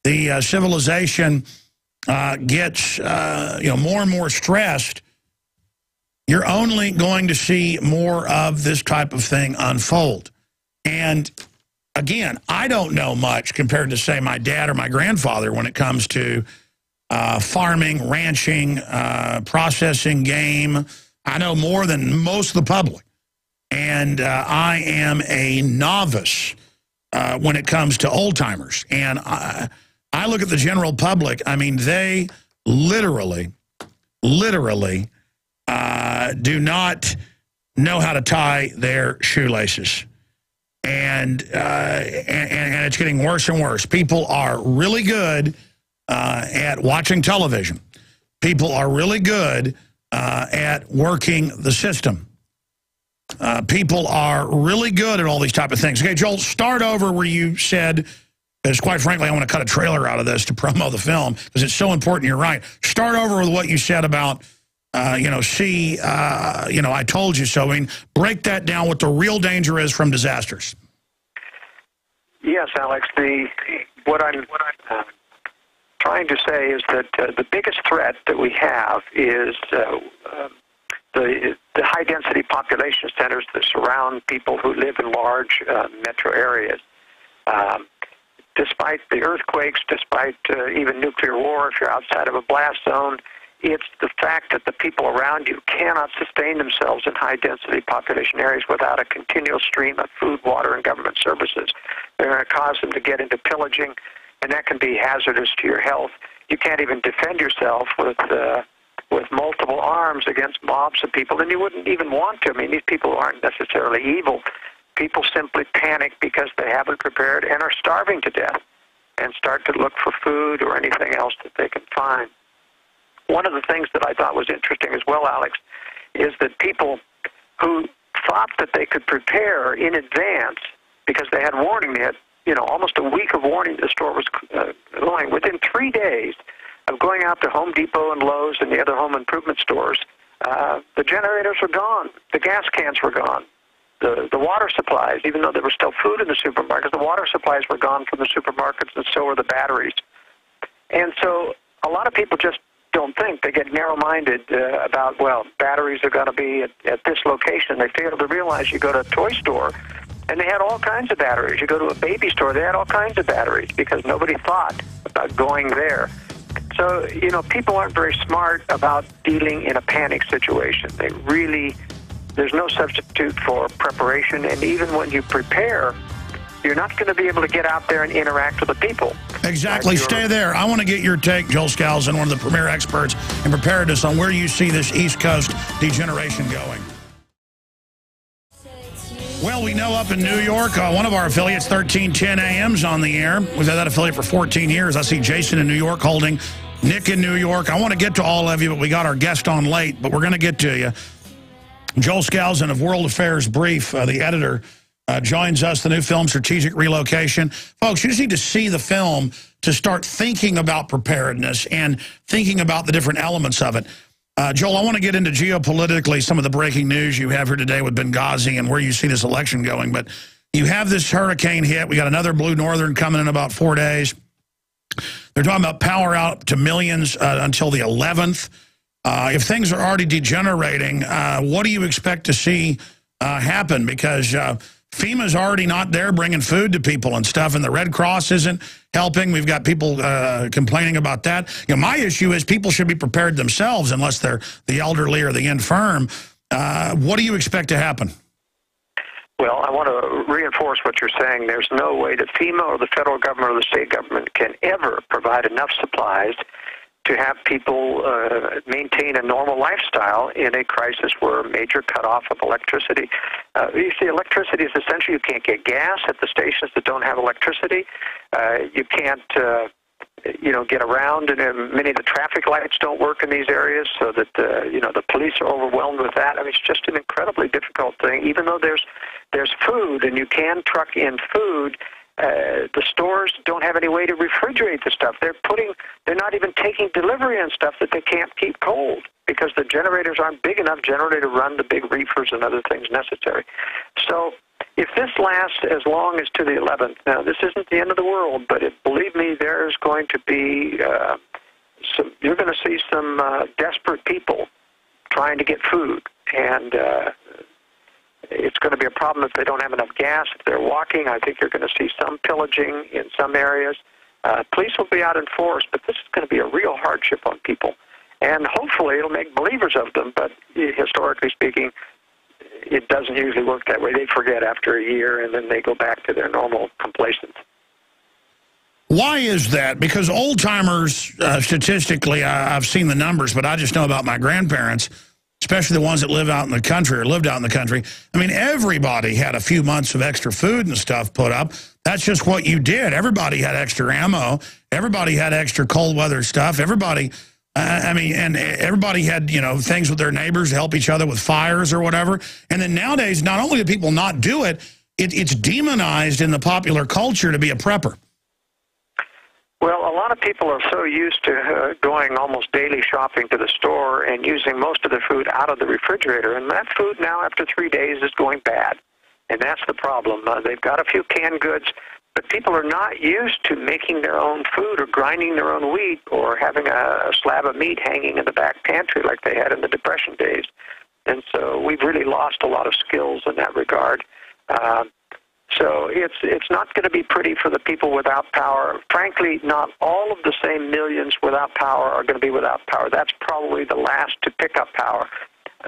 the civilization gets, you know, more and more stressed, you're only going to see more of this type of thing unfold. And, again, I don't know much compared to, say, my dad or my grandfather when it comes to farming, ranching, processing game. I know more than most of the public, and I am a novice when it comes to old-timers. And I look at the general public, I mean, they literally do not know how to tie their shoelaces. And it's getting worse and worse. People are really good at watching television. People are really good at working the system. People are really good at all these type of things. Okay, Joel, start over where you said, because quite frankly, I want to cut a trailer out of this to promo the film, because it's so important, you're right. Start over with what you said about, you know, you know, I told you so. I mean, break that down, what the real danger is from disasters. Yes, Alex, what I'm trying to say is that the biggest threat that we have is the high-density population centers that surround people who live in large metro areas. Despite the earthquakes, despite even nuclear war, if you're outside of a blast zone, it's the fact that the people around you cannot sustain themselves in high-density population areas without a continual stream of food, water, and government services. They're going to cause them to get into pillaging, and that can be hazardous to your health. You can't even defend yourself with multiple arms against mobs of people, and you wouldn't even want to. I mean, these people aren't necessarily evil. People simply panic because they haven't prepared and are starving to death and start to look for food or anything else that they can find. One of the things that I thought was interesting as well, Alex, is that people who thought that they could prepare in advance because they had warning, they had, you know, almost a week of warning the store was going. Within 3 days of going out to Home Depot and Lowe's and the other home improvement stores, the generators were gone. The gas cans were gone. The water supplies, even though there was still food in the supermarkets, the water supplies were gone from the supermarkets, and so were the batteries. And so a lot of people just don't think. They get narrow-minded about, well, batteries are going to be at this location. They fail to realize you go to a toy store, and they had all kinds of batteries. You go to a baby store, they had all kinds of batteries because nobody thought about going there. So, you know, people aren't very smart about dealing in a panic situation. They really, there's no substitute for preparation, and even when you prepare, you're not going to be able to get out there and interact with the people. Exactly. Stay there. I want to get your take, Joel Skousen, one of the premier experts in preparedness, on where you see this East Coast degeneration going. Well, we know up in New York, one of our affiliates, 1310 AM's on the air. We've had that affiliate for 14 years. I see Jason in New York holding, Nick in New York. I want to get to all of you, but we got our guest on late, but we're going to get to you. Joel Skousen of World Affairs Brief, the editor, joins us, the new film, Strategic Relocation. Folks, you just need to see the film to start thinking about preparedness and thinking about the different elements of it. Joel, I want to get into geopolitically some of the breaking news you have here today with Benghazi and where you see this election going. But you have this hurricane hit. We got another blue northern coming in about 4 days. They're talking about power out to millions until the 11th. If things are already degenerating, what do you expect to see happen? Because FEMA's already not there bringing food to people and stuff, and the Red Cross isn't helping. We've got people complaining about that. You know, my issue is people should be prepared themselves unless they're the elderly or the infirm. What do you expect to happen? Well, I want to reinforce what you're saying. There's no way that FEMA or the federal government or the state government can ever provide enough supplies to have people maintain a normal lifestyle in a crisis where a major cutoff of electricity. You see, electricity is essential. You can't get gas at the stations that don't have electricity. You can't, get around, and many of the traffic lights don't work in these areas, so that the police are overwhelmed with that. I mean, it's just an incredibly difficult thing. Even though there's food, and you can truck in food, the stores don't have any way to refrigerate the stuff. They're not even taking delivery on stuff that they can't keep cold because the generators aren't big enough generally to run the big reefers and other things necessary. So if this lasts as long as to the 11th, now this isn't the end of the world, but believe me, there's going to be you're going to see some desperate people trying to get food, and it's going to be a problem if they don't have enough gas. If they're walking, I think you're going to see some pillaging in some areas. Police will be out in force, but this is going to be a real hardship on people. And hopefully it'll make believers of them, but historically speaking, it doesn't usually work that way. They forget after a year, and then they go back to their normal complacence. Why is that? Because old-timers, statistically, I've seen the numbers, but I just know about my grandparents, especially the ones that live out in the country or lived out in the country. I mean, everybody had a few months of extra food and stuff put up. That's just what you did. Everybody had extra ammo. Everybody had extra cold weather stuff. Everybody, and everybody had, things with their neighbors to help each other with fires or whatever. And then nowadays, not only do people not do it, it's demonized in the popular culture to be a prepper. Well, a lot of people are so used to going almost daily shopping to the store and using most of their food out of the refrigerator, and that food now after 3 days is going bad, and that's the problem. They've got a few canned goods, but people are not used to making their own food or grinding their own wheat or having a slab of meat hanging in the back pantry like they had in the Depression days, and so we've really lost a lot of skills in that regard. So it's not going to be pretty for the people without power. Frankly, not all of the same millions without power are going to be without power. That's probably the last to pick up power.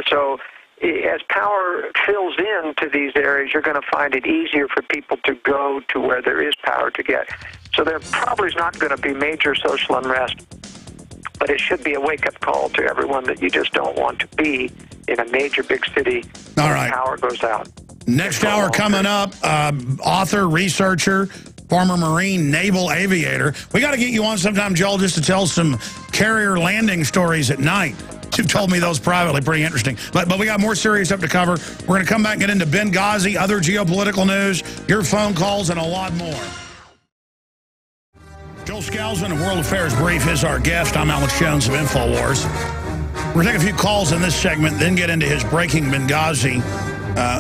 So as power fills into these areas, you're going to find it easier for people to go to where there is power to get. So there probably is not going to be major social unrest, but it should be a wake-up call to everyone that you just don't want to be in a major big city where power goes out. Next hour coming up, author, researcher, former Marine, naval aviator. We got to get you on sometime, Joel, just to tell some carrier landing stories at night. You've told me those privately, pretty interesting. But we got more serious stuff to cover. We're going to come back and get into Benghazi, other geopolitical news, your phone calls, and a lot more. Joel Skousen of World Affairs Brief is our guest. I'm Alex Jones of Infowars. We're going to take a few calls in this segment, then get into his breaking Benghazi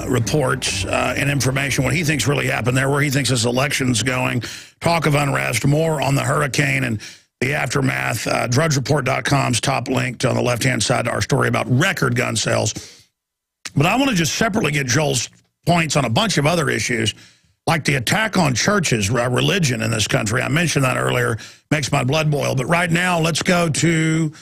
reports and information, what he thinks really happened there, where he thinks this election's going, talk of unrest, more on the hurricane and the aftermath. DrudgeReport.com's top linked on the left-hand side to our story about record gun sales. But I want to just separately get Joel's points on a bunch of other issues, like the attack on churches, religion in this country. I mentioned that earlier, makes my blood boil. But right now, let's go to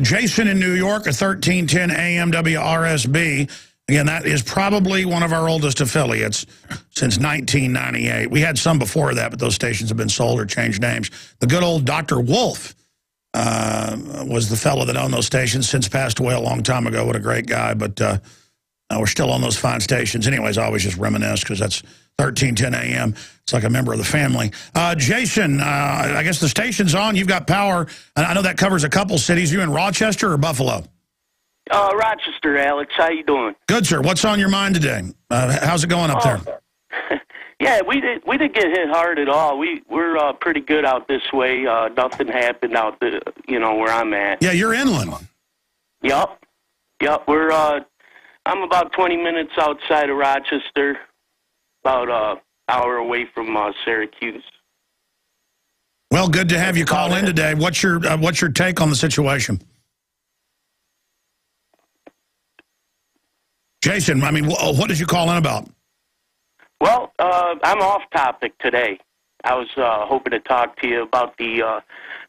Jason in New York, a 1310 AM WRSB. Again, that is probably one of our oldest affiliates since 1998. We had some before that, but those stations have been sold or changed names. The good old Dr. Wolf was the fellow that owned those stations, since passed away a long time ago. What a great guy, but we're still on those fine stations. Anyways, I always just reminisce because that's 1310 AM. It's like a member of the family. Jason, I guess the station's on. You've got power. I know that covers a couple cities. You in Rochester or Buffalo? Rochester, Alex. How you doing? Good, sir. What's on your mind today? How's it going up there? Yeah, we didn't get hit hard at all. We're pretty good out this way. Nothing happened out the where I'm at. Yeah, you're inland. Yep. We're I'm about 20 minutes outside of Rochester, about an hour away from Syracuse. Well, good to have you call in today. What's your take on the situation? Jason, I mean, what did you call in about? Well, I'm off topic today. I was hoping to talk to you about the,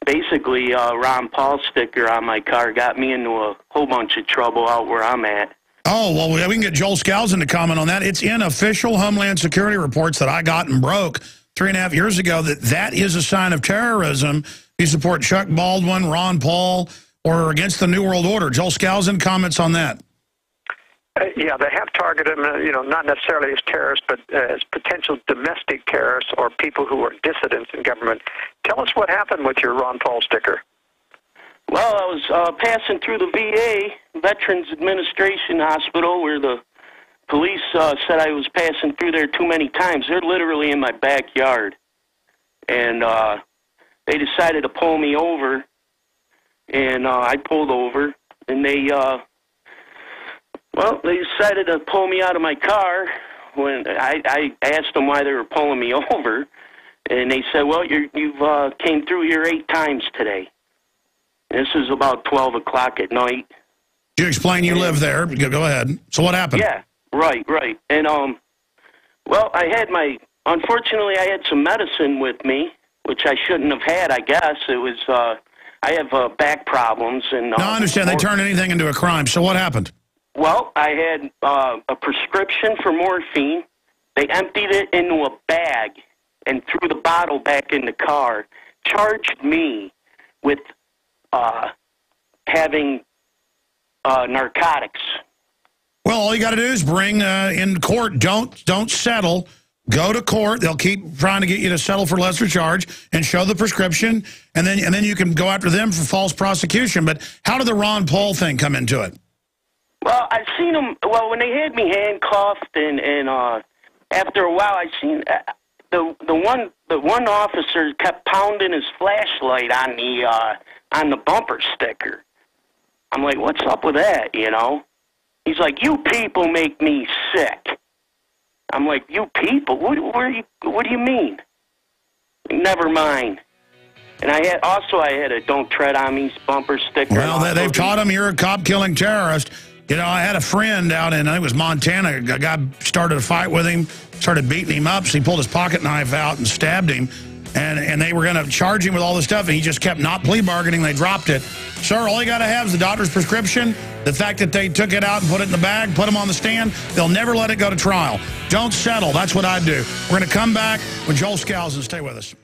basically, Ron Paul sticker on my car got me into a whole bunch of trouble out where I'm at. Oh, well, we can get Joel Skousen to comment on that. It's in official Homeland Security reports that I got and broke 3.5 years ago that is a sign of terrorism You support Chuck Baldwin, Ron Paul, or against the New World Order? Joel Skousen, comments on that? Yeah, they have targeted them, not necessarily as terrorists, but as potential domestic terrorists or people who are dissidents in government. Tell us what happened with your Ron Paul sticker. Well, I was passing through the VA, Veterans Administration Hospital, where the police said I was passing through there too many times. They're literally in my backyard. And they decided to pull me over, and I pulled over, and they decided to pull me out of my car. When I asked them why they were pulling me over, and they said, well, you've came through here 8 times today. This is about 12 o'clock at night. You explain you live there. Go ahead. So what happened? Yeah, right. And, well, unfortunately, I had some medicine with me, which I shouldn't have had, I guess. It was, I have back problems. And no, I understand. They turn anything into a crime. So what happened? Well, I had a prescription for morphine. They emptied it into a bag and threw the bottle back in the car, charged me with having narcotics. Well, all you got to do is bring in court. Don't settle. Go to court. They'll keep trying to get you to settle for lesser charge and show the prescription, and then you can go after them for false prosecution. But how did the Ron Paul thing come into it? Well, I've seen them. Well, when they had me handcuffed, and after a while, I seen the one officer kept pounding his flashlight on the bumper sticker. I'm like, what's up with that? He's like, you people make me sick. I'm like, you people? What do you mean? Never mind. And I had a "Don't Tread on Me" bumper sticker. Well, they've taught him you're a cop-killing terrorist. I had a friend out in, I think it was Montana. A guy started a fight with him, started beating him up, so he pulled his pocket knife out and stabbed him. And they were going to charge him with all this stuff, and he just kept not plea bargaining. They dropped it. Sir, all you got to have is the doctor's prescription. The fact that they took it out and put it in the bag, put him on the stand, they'll never let it go to trial. Don't settle. That's what I do. We're going to come back with Joel Skousen. Stay with us.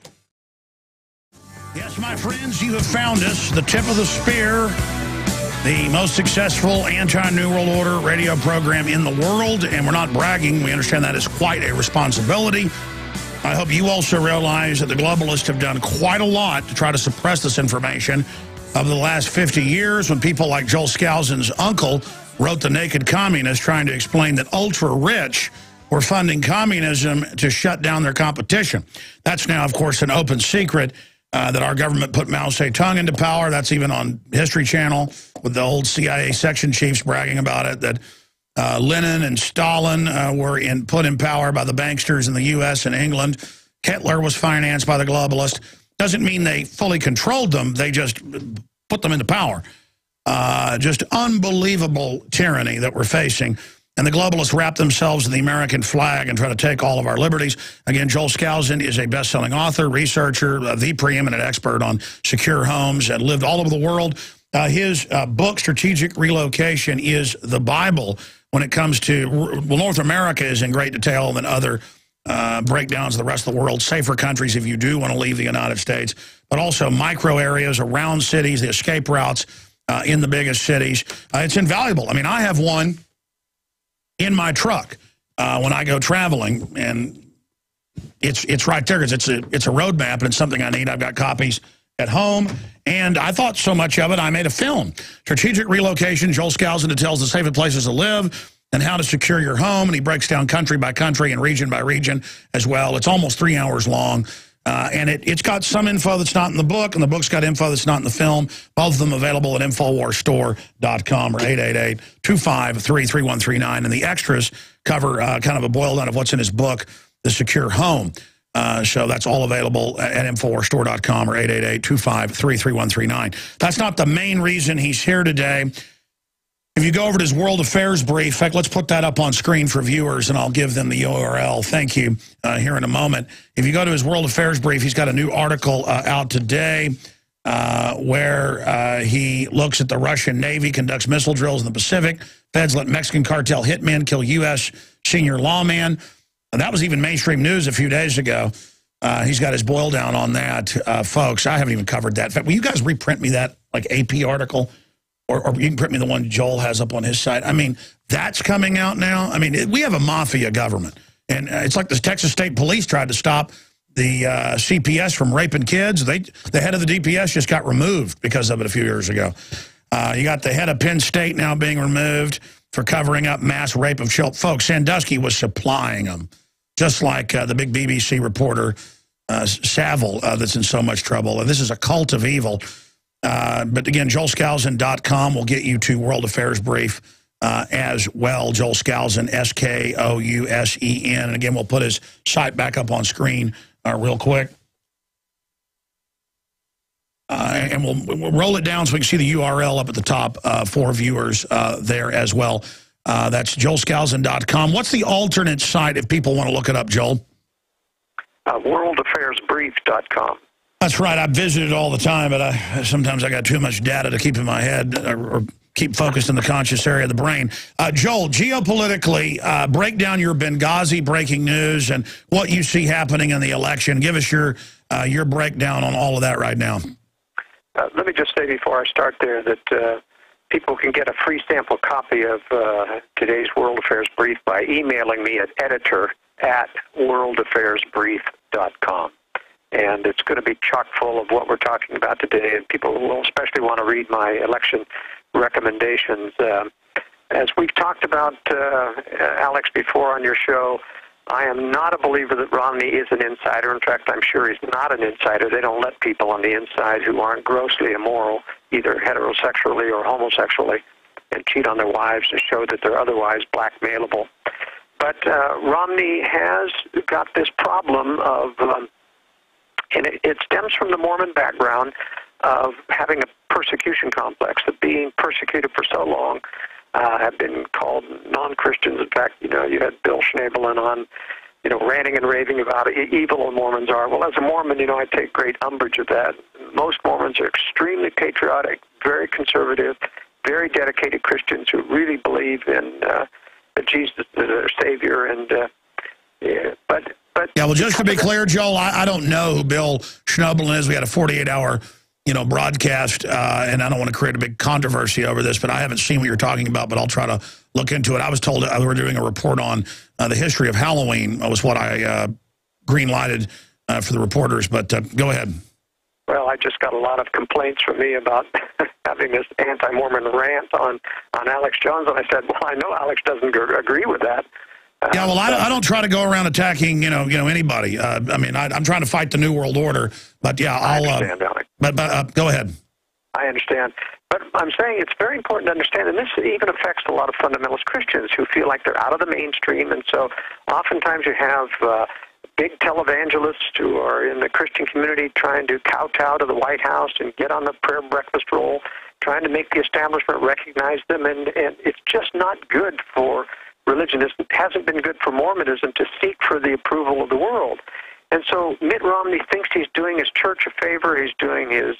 Yes, my friends, you have found us, the tip of the spear, the most successful anti-New World Order radio program in the world, and we're not bragging. We understand that is quite a responsibility. I hope you also realize that the globalists have done quite a lot to try to suppress this information. Over the last 50 years, when people like Joel Skousen's uncle wrote The Naked Communist, trying to explain that ultra-rich were funding communism to shut down their competition. That's now, of course, an open secret that our government put Mao Zedong into power. That's even on History Channel with the old CIA section chiefs bragging about it, that Lenin and Stalin were put in power by the banksters in the U.S. and England. Hitler was financed by the globalists. Doesn't mean they fully controlled them. They just put them into power. Just unbelievable tyranny that we're facing. And the globalists wrap themselves in the American flag and try to take all of our liberties. Again, Joel Skousen is a best-selling author, researcher, the preeminent expert on secure homes, and lived all over the world. His book, Strategic Relocation, is the Bible when it comes to, well, North America is in great detail than other breakdowns of the rest of the world, safer countries if you do want to leave the United States, but also micro areas around cities, the escape routes in the biggest cities. It's invaluable. I mean, I have one in my truck when I go traveling, and it's right there because it's a roadmap and it's something I need. I've got copies at home, and I thought so much of it, I made a film. Strategic Relocation, Joel Skousen tells the safest places to live and how to secure your home, and he breaks down country by country and region by region as well. It's almost 3 hours long, and it's got some info that's not in the book, and the book's got info that's not in the film. Both of them available at InfoWarsStore.com or 888-253-3139, and the extras cover kind of a boil down of what's in his book, The Secure Home. So that's all available at InfoWarsStore.com or 888-253-3139. That's not the main reason he's here today. If you go over to his World Affairs brief, in fact, let's put that up on screen for viewers, and I'll give them the URL. Thank you, here in a moment. If you go to his World Affairs brief, he's got a new article out today where he looks at the Russian Navy conducts missile drills in the Pacific. Feds let Mexican cartel hitmen kill U.S. senior lawman. That was even mainstream news a few days ago. He's got his boil down on that. Folks, I haven't even covered that. In fact, will you guys reprint me that like AP article? Or you can print me the one Joel has up on his site. I mean, that's coming out now. I mean, we have a mafia government. And it's like the Texas State Police tried to stop the CPS from raping kids. The head of the DPS just got removed because of it a few years ago. You got the head of Penn State now being removed for covering up mass rape of children. Folks, Sandusky was supplying them, just like the big BBC reporter, Saville, that's in so much trouble. And this is a cult of evil. But again, joelskousen.com will get you to World Affairs Brief as well. Joel Skousen, Skousen. And again, we'll put his site back up on screen real quick. And we'll roll it down so we can see the URL up at the top for viewers there as well. That's joelskousen.com. What's the alternate site if people want to look it up, Joel? worldaffairsbrief.com. That's right. I visit it all the time, but sometimes I got too much data to keep in my head or keep focused in the conscious area of the brain. Joel, geopolitically, break down your Benghazi breaking news and what you see happening in the election. Give us your breakdown on all of that right now. Let me just say before I start there that people can get a free sample copy of today's World Affairs Brief by emailing me at editor@worldaffairsbrief.com. And it's going to be chock full of what we're talking about today, and people will especially want to read my election recommendations. As we've talked about, Alex, before on your show, I am not a believer that Romney is an insider. In fact, I'm sure he's not an insider. They don't let people on the inside who aren't grossly immoral, either heterosexually or homosexually, and cheat on their wives to show that they're otherwise blackmailable. But Romney has got this problem of... and it stems from the Mormon background of having a persecution complex, of being persecuted for so long, have been called non-Christians. In fact, you had Bill Schnabelen on, ranting and raving about evil Mormons are. Well, as a Mormon, I take great umbrage of that. Most Mormons are extremely patriotic, very conservative, very dedicated Christians who really believe in Jesus as their Savior. And but yeah, well, just to be clear, Joel, I don't know who Bill Schnabelen is. We had a 48-hour, broadcast, and I don't want to create a big controversy over this, but I haven't seen what you're talking about, but I'll try to look into it. I was told that we were doing a report on the history of Halloween. That was what I green-lighted for the reporters, but go ahead. Well, I just got a lot of complaints from me about having this anti-Mormon rant on Alex Jones, and I said, well, I know Alex doesn't agree with that. Yeah, well, I don't try to go around attacking, anybody. I mean, I'm trying to fight the New World Order, but yeah, I understand, Alex. But go ahead. I understand. But I'm saying it's very important to understand, and this even affects a lot of fundamentalist Christians who feel like they're out of the mainstream, and so oftentimes you have big televangelists who are in the Christian community trying to kowtow to the White House and get on the prayer breakfast roll, trying to make the establishment recognize them, and it's just not good for religion. It hasn't been good for Mormonism to seek for the approval of the world. And so Mitt Romney thinks he's doing his church a favor, he's doing his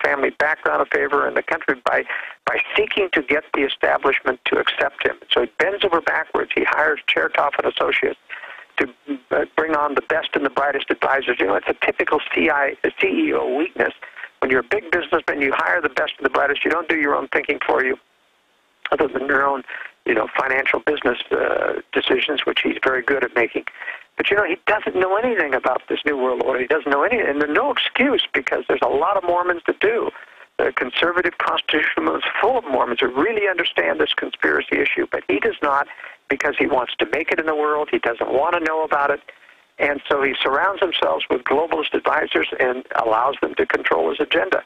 family background a favor in the country by seeking to get the establishment to accept him. So he bends over backwards. He hires Chertoff and Associates to bring on the best and the brightest advisors. It's a typical CEO weakness. When you're a big businessman, you hire the best and the brightest. You don't do your own thinking for you, other than your own financial business decisions, which he's very good at making. But, he doesn't know anything about this New World Order. He doesn't know anything. And there's no excuse because there's a lot of Mormons that do. The conservative constitutionalists full of Mormons who really understand this conspiracy issue, but he does not because he wants to make it in the world. He doesn't want to know about it. And so he surrounds himself with globalist advisors and allows them to control his agenda.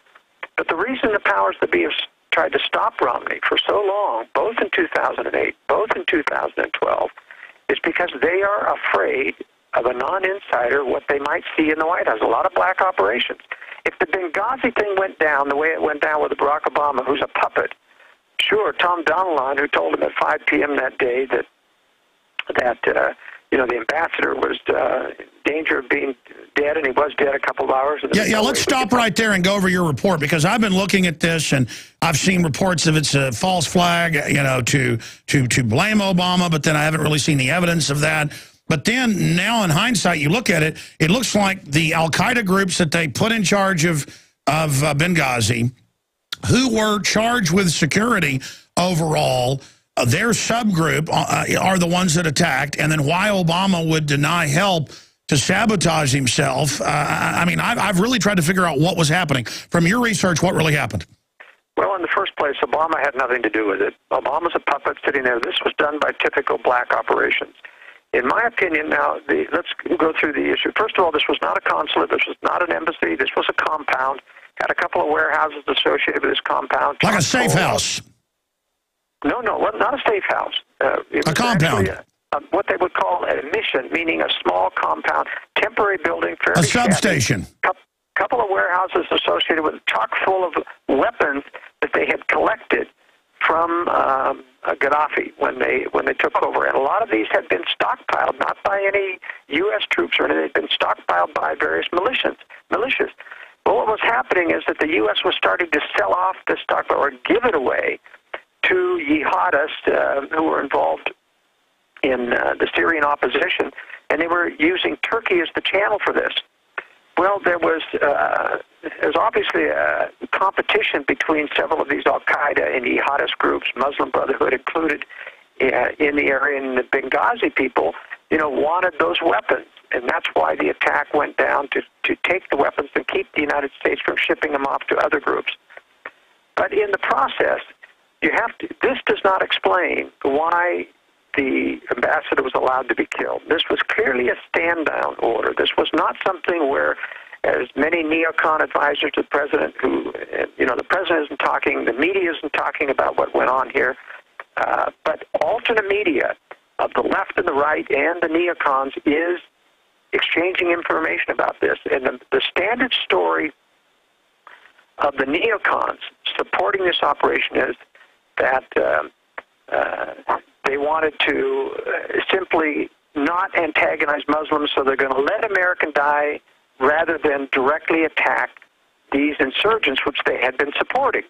But the reason the powers that be have tried to stop Romney for so long, both in 2008, both in 2012, is because they are afraid of a non-insider what they might see in the White House. A lot of black operations. If the Benghazi thing went down the way it went down with Barack Obama, who's a puppet, sure, Tom Donilon, who told him at 5 p.m. that day that the ambassador was in danger of being dead, and he was dead a couple of hours. Yeah, let's stop right there and go over your report, because I've been looking at this, and I've seen reports of it's a false flag, to blame Obama, but then I haven't really seen the evidence of that. But then now in hindsight, you look at it, it looks like the al-Qaeda groups that they put in charge of Benghazi, who were charged with security overall, their subgroup are the ones that attacked, and then why Obama would deny help to sabotage himself. I mean, I've really tried to figure out what was happening. From your research, what really happened? Well, in the first place, Obama had nothing to do with it. Obama's a puppet sitting there. This was done by typical black operations. In my opinion, now, let's go through the issue. First of all, this was not a consulate. This was not an embassy. This was a compound. Had a couple of warehouses associated with this compound. Like a safe house. No, not a safe house. A compound. What they would call a mission, meaning a small compound, temporary building, fairly a substation. Couple of warehouses associated with chock full of weapons that they had collected from Gaddafi when they took over. And a lot of these had been stockpiled, not by any U.S. troops or anything. They'd been stockpiled by various militias. Well, what was happening is that the U.S. was starting to sell off this stockpile or give it away to jihadists who were involved in the Syrian opposition, and they were using Turkey as the channel for this. Well, there was obviously a competition between several of these al-Qaeda and jihadist groups, Muslim Brotherhood included, in the area, and the Benghazi people, wanted those weapons, and that's why the attack went down to take the weapons and keep the United States from shipping them off to other groups. But in the process, this does not explain why the ambassador was allowed to be killed. This was clearly a stand-down order. This was not something where, as many neocon advisors to the president, the president isn't talking, the media isn't talking about what went on here, but alternate media of the left and the right and the neocons is exchanging information about this. And the standard story of the neocons supporting this operation is that they wanted to simply not antagonize Muslims, so they're going to let Americans die rather than directly attack these insurgents, which they had been supporting.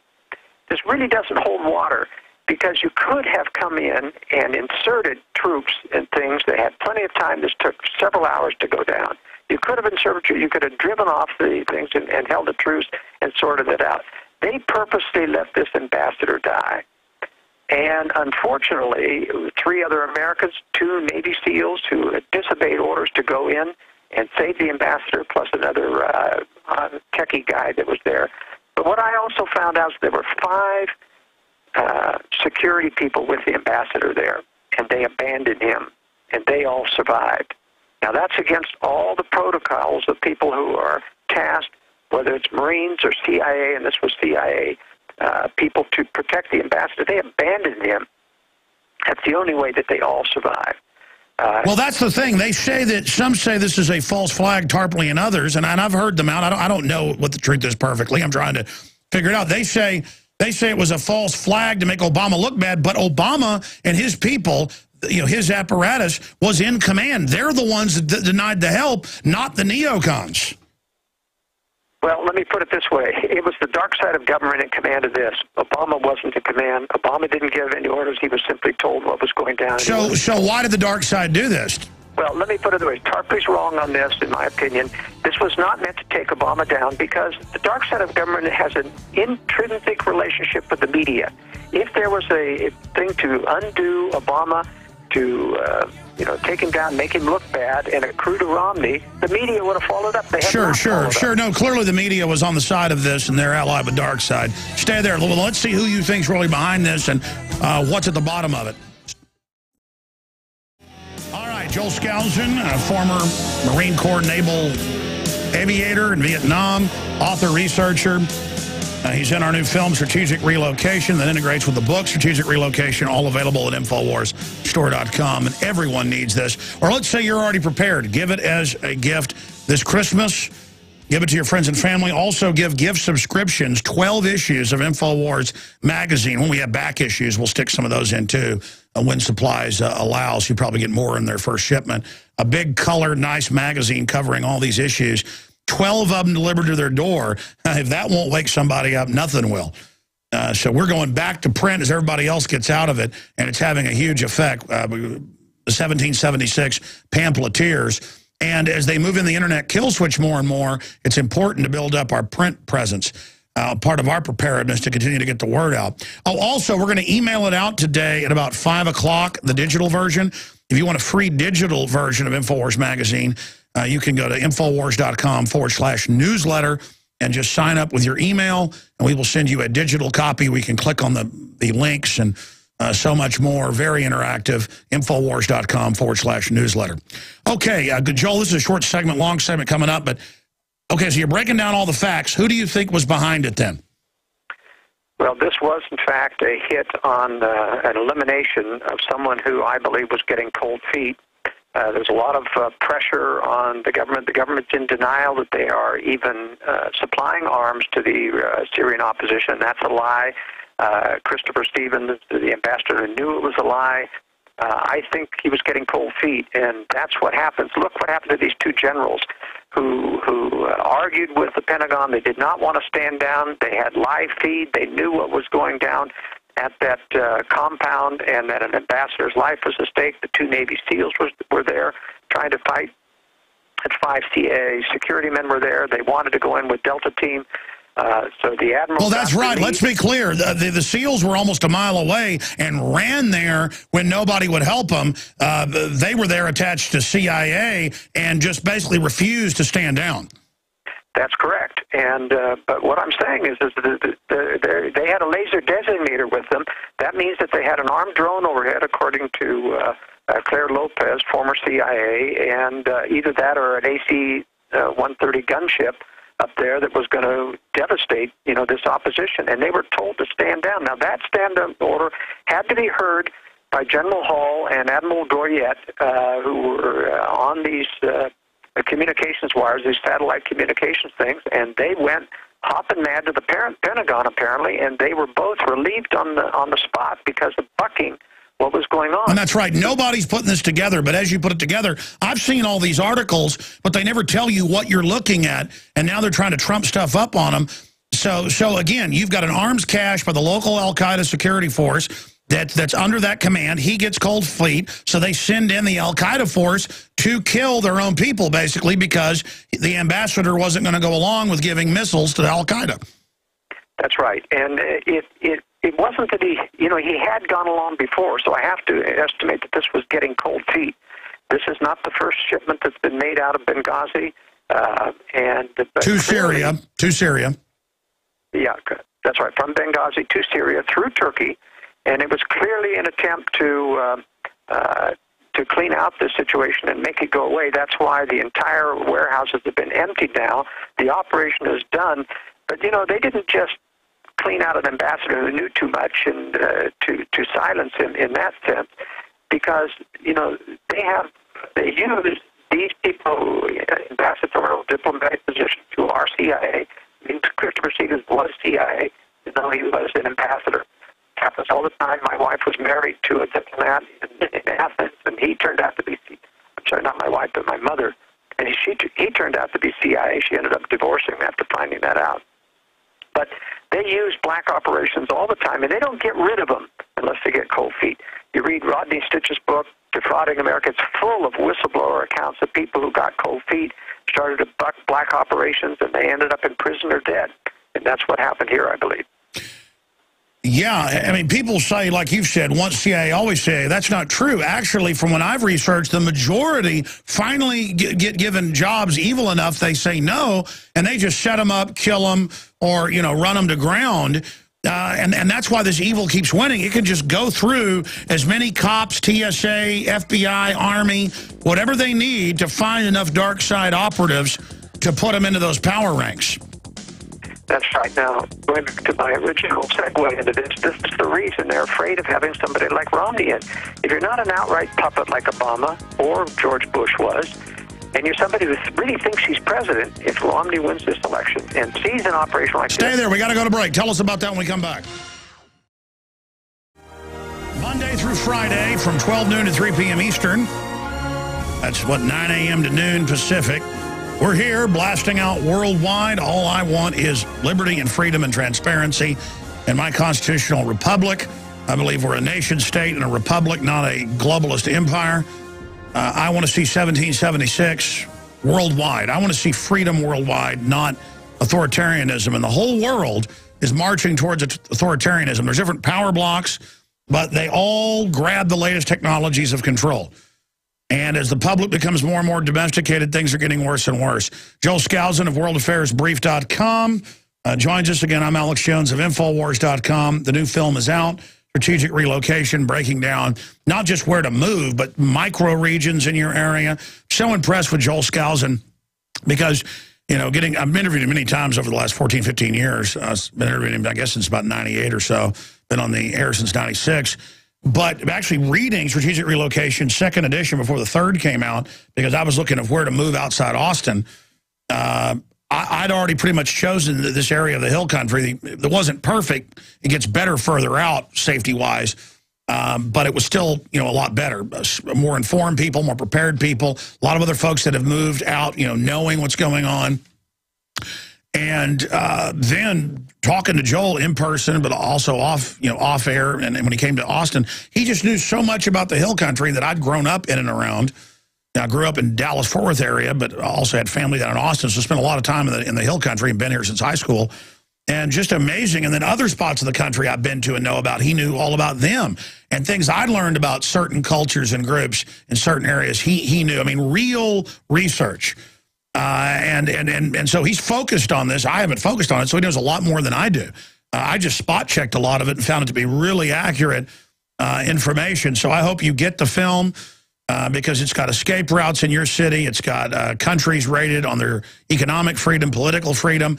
This really doesn't hold water, because you could have come in and inserted troops and things. They had plenty of time. This took several hours to go down. You could have inserted, you could have driven off the things and held a truce and sorted it out. They purposely let this ambassador die. And unfortunately, 3 other Americans, 2 Navy SEALs who had disobeyed orders to go in and save the ambassador, plus another techie guy that was there. But what I also found out is there were 5 security people with the ambassador there, and they abandoned him, and they all survived. Now, that's against all the protocols of people who are tasked, whether it's Marines or CIA, and this was CIA, people to protect the ambassador. They abandoned him. That's the only way that they all survived. Well, that's the thing. They say that some say this is a false flag, Tarpley and others, and I've heard them out. I don't know what the truth is perfectly. I'm trying to figure it out. They say it was a false flag to make Obama look bad, but Obama and his people, his apparatus, was in command. They're the ones that denied the help, not the neocons. Well, let me put it this way. It was the dark side of government in command of this. Obama wasn't in command. Obama didn't give any orders. He was simply told what was going down. So why did the dark side do this? Well, let me put it this way. Tarpley's wrong on this, in my opinion. This was not meant to take Obama down, because the dark side of government has an intrinsic relationship with the media. If there was a thing to undo Obama, to take him down, make him look bad, and accrue to Romney, the media would have followed up. They Sure. No, clearly the media was on the side of this, and they're allied with dark side. Stay there. Well, let's see who you think's really behind this and what's at the bottom of it. All right, Joel Skousen, a former Marine Corps naval aviator in Vietnam, author, researcher. He's in our new film, Strategic Relocation, that integrates with the book, Strategic Relocation, all available at InfoWarsStore.com. And everyone needs this. Or let's say you're already prepared. Give it as a gift this Christmas. Give it to your friends and family. Also give gift subscriptions, 12 issues of InfoWars magazine. When we have back issues, we'll stick some of those in too. When supplies allow, so you probably get more in their first shipment. A big color, nice magazine covering all these issues. 12 of them delivered to their door. If that won't wake somebody up, nothing will. So we're going back to print as everybody else gets out of it, and it's having a huge effect. The the 1776 pamphleteers. And as they move in the internet kill switch more and more, it's important to build up our print presence, part of our preparedness to continue to get the word out. Oh, also, we're going to email it out today at about 5 o'clock, the digital version. If you want a free digital version of Infowars magazine, you can go to Infowars.com/newsletter and just sign up with your email, and we will send you a digital copy. We can click on the links and so much more. Very interactive. Infowars.com/newsletter. Okay, Joel, this is a short segment, long segment coming up, but okay, so you're breaking down all the facts. Who do you think was behind it then? Well, this was, in fact, a hit on an elimination of someone who I believe was getting cold feet. There's a lot of pressure on the government. The government's in denial that they are even supplying arms to the Syrian opposition. That's a lie. Christopher Stevens, the ambassador, knew it was a lie. I think he was getting cold feet, and that's what happens. Look what happened to these two generals who argued with the Pentagon. They did not want to stand down. They had live feed. They knew what was going down at that compound, and that an ambassador's life was at stake. The two Navy SEALs were there trying to fight. And 5 CIA security men were there. They wanted to go in with Delta Team. So the admiral. Well, that's right. Let's be clear. The SEALs were almost a mile away and ran there when nobody would help them. They were there attached to CIA and just basically refused to stand down. That's correct. And but what I'm saying is that they had a laser designator with them. That means that they had an armed drone overhead, according to Claire Lopez, former CIA, and either that or an AC-130 gunship up there that was going to devastate, this opposition. And they were told to stand down. Now, that stand-down order had to be heard by General Hall and Admiral Goyette, who were on these communications wires, these satellite communications things, and they went hopping mad to the Pentagon, apparently, and they were both relieved on the spot because of bucking what was going on. And that's right. Nobody's putting this together, but as you put it together, I've seen all these articles, but they never tell you what you're looking at, and now they're trying to trump stuff up on them. So again, you've got an arms cache by the local al-Qaeda security force that's under that command. He gets cold feet, so they send in the al-Qaeda force to kill their own people, basically, because the ambassador wasn't going to go along with giving missiles to al-Qaeda. That's right. And it wasn't that he had gone along before, so I have to estimate that this was getting cold feet. This is not the first shipment that's been made out of Benghazi. To Syria. Yeah, that's right, from Benghazi to Syria through Turkey, and it was clearly an attempt to clean out this situation and make it go away. That's why the entire warehouses have been emptied now. The operation is done, but they didn't just clean out an ambassador who knew too much and to silence him in that sense, because they use these people, ambassadorial diplomatic positions, who are CIA. I mean, Christopher Stevens was CIA, even though he was an ambassador. It happens all the time. My wife was married to a diplomat in Athens, and he turned out to be, I'm sorry, not my wife, but my mother, and he turned out to be CIA. She ended up divorcing after finding that out. But they use black operations all the time, and they don't get rid of them unless they get cold feet. You read Rodney Stitch's book, Defrauding America. It's full of whistleblower accounts of people who got cold feet, started to buck black operations, and they ended up in prison or dead. And that's what happened here, I believe. Yeah, I mean, people say, like you've said, once CIA, always CIA. That's not true. Actually, from what I've researched, the majority finally get given jobs evil enough, they say no, and they just set them up, kill them, or, run them to ground. And that's why this evil keeps winning. It can just go through as many cops, TSA, FBI, Army, whatever they need to find enough dark side operatives to put them into those power ranks. That's right. Now, going back to my original segue into this is the reason they're afraid of having somebody like Romney in. If you're not an outright puppet like Obama or George Bush was, and you're somebody who really thinks he's president, if Romney wins this election and sees an operation like this... Stay there. We got to go to break. Tell us about that when we come back. Monday through Friday from 12 noon to 3 p.m. Eastern. That's, 9 a.m. to noon Pacific. We're here blasting out worldwide. All I want is liberty and freedom and transparency in my constitutional republic. I believe we're a nation state and a republic, not a globalist empire. I want to see 1776 worldwide. I want to see freedom worldwide, not authoritarianism. And the whole world is marching towards authoritarianism. There's different power blocks, but they all grab the latest technologies of control. And as the public becomes more and more domesticated, things are getting worse and worse. Joel Skousen of worldaffairsbrief.com joins us again. I'm Alex Jones of Infowars.com. The new film is out, Strategic Relocation, breaking down not just where to move, but micro regions in your area. So impressed with Joel Skousen because, you know, I've interviewed him many times over the last 14, 15 years. I've been interviewing him, I guess, since about 98 or so. Been on the air since 96. But actually reading Strategic Relocation, second edition, before the third came out, because I was looking at where to move outside Austin, I'd already pretty much chosen this area of the hill country. It wasn't perfect. It gets better further out, safety-wise, but it was still, you know, a lot better. More informed people, more prepared people, a lot of other folks that have moved out, you know, knowing what's going on. And then talking to Joel in person, but also off air, and when he came to Austin, he just knew so much about the hill country that I'd grown up in and around. I grew up in Dallas-Fort Worth area, but also had family down in Austin, so spent a lot of time in the hill country and been here since high school. And just amazing. And then other spots of the country I've been to and know about, he knew all about them. And things I learned about certain cultures and groups in certain areas, he knew. I mean, real research. And so he's focused on this. I haven't focused on it, so he knows a lot more than I do. I just spot-checked a lot of it and found it to be really accurate information. So I hope you get the film because it's got escape routes in your city. It's got countries rated on their economic freedom, political freedom.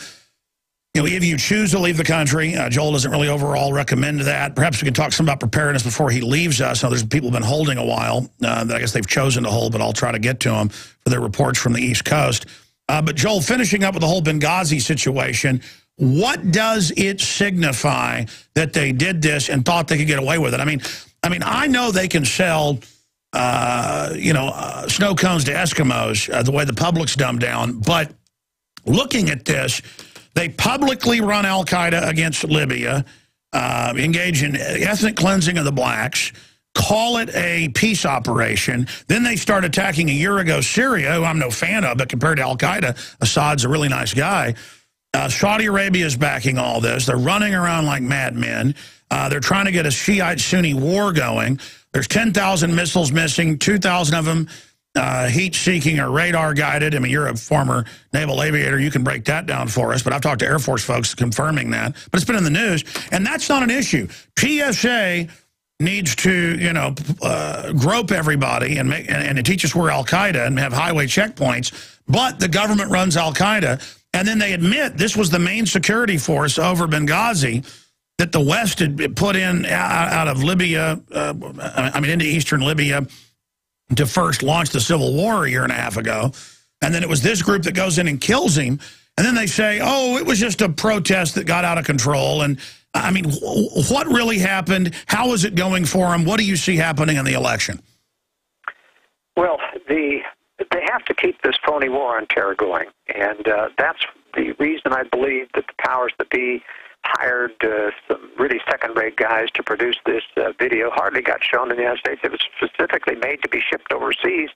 You know, if you choose to leave the country, Joel doesn't really overall recommend that. Perhaps we can talk some about preparedness before he leaves us. Now, there's people have been holding a while that I guess they've chosen to hold, but I'll try to get to them for their reports from the East Coast. But Joel, finishing up with the whole Benghazi situation, what does it signify that they did this and thought they could get away with it? I mean, I know they can sell, snow cones to Eskimos the way the public's dumbed down, but looking at this, they publicly run al-Qaeda against Libya, engage in ethnic cleansing of the blacks, call it a peace operation. Then they start attacking a year ago Syria, who I'm no fan of, but compared to al-Qaeda, Assad's a really nice guy. Saudi Arabia is backing all this. They're running around like madmen. They're trying to get a Shiite-Sunni war going. There's 10,000 missiles missing, 2,000 of them heat-seeking or radar-guided. I mean, you're a former naval aviator. You can break that down for us. But I've talked to Air Force folks confirming that. But it's been in the news. And that's not an issue. PSA needs to, grope everybody and teach us we're al-Qaeda and have highway checkpoints. But the government runs al-Qaeda. And then they admit this was the main security force over Benghazi that the West had put in out of Libya, into eastern Libya, to first launch the Civil War a year and a half ago. And then it was this group that goes in and kills him. And then they say, oh, it was just a protest that got out of control. And, I mean, what really happened? How is it going for him? What do you see happening in the election? Well, they have to keep this phony war on terror going. And that's the reason I believe that the powers that be hired some really second-rate guys to produce this video. Hardly got shown in the United States. It was specifically made to be shipped overseas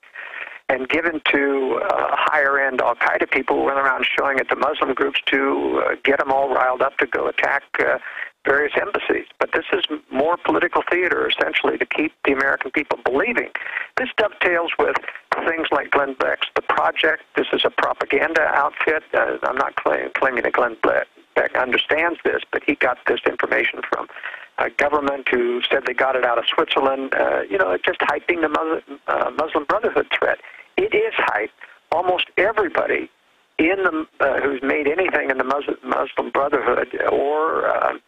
and given to higher-end al-Qaeda people who went around showing it to Muslim groups to get them all riled up to go attack various embassies. But this is more political theater, essentially, to keep the American people believing. This dovetails with things like Glenn Beck's The Project. This is a propaganda outfit. I'm not claiming that Glenn Beck understands this, but he got this information from a government who said they got it out of Switzerland, just hyping the Muslim Brotherhood threat. It is hype. Almost everybody in the who's made anything in the Muslim Brotherhood or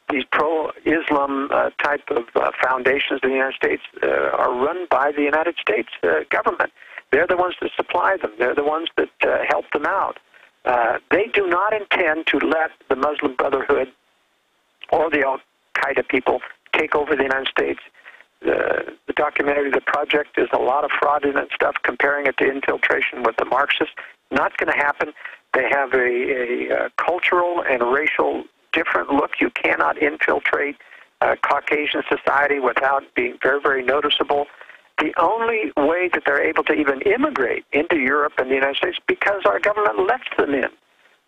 these pro-Islam type of foundations in the United States are run by the United States government. They're the ones that supply them. They're the ones that help them out. They do not intend to let the Muslim Brotherhood or the al-Qaeda people take over the United States. The documentary, The Project, is a lot of fraudulent stuff, comparing it to infiltration with the Marxists. Not going to happen. They have a cultural and racial different look. You cannot infiltrate Caucasian society without being very, very noticeable. The only way that they're able to even immigrate into Europe and the United States because our government lets them in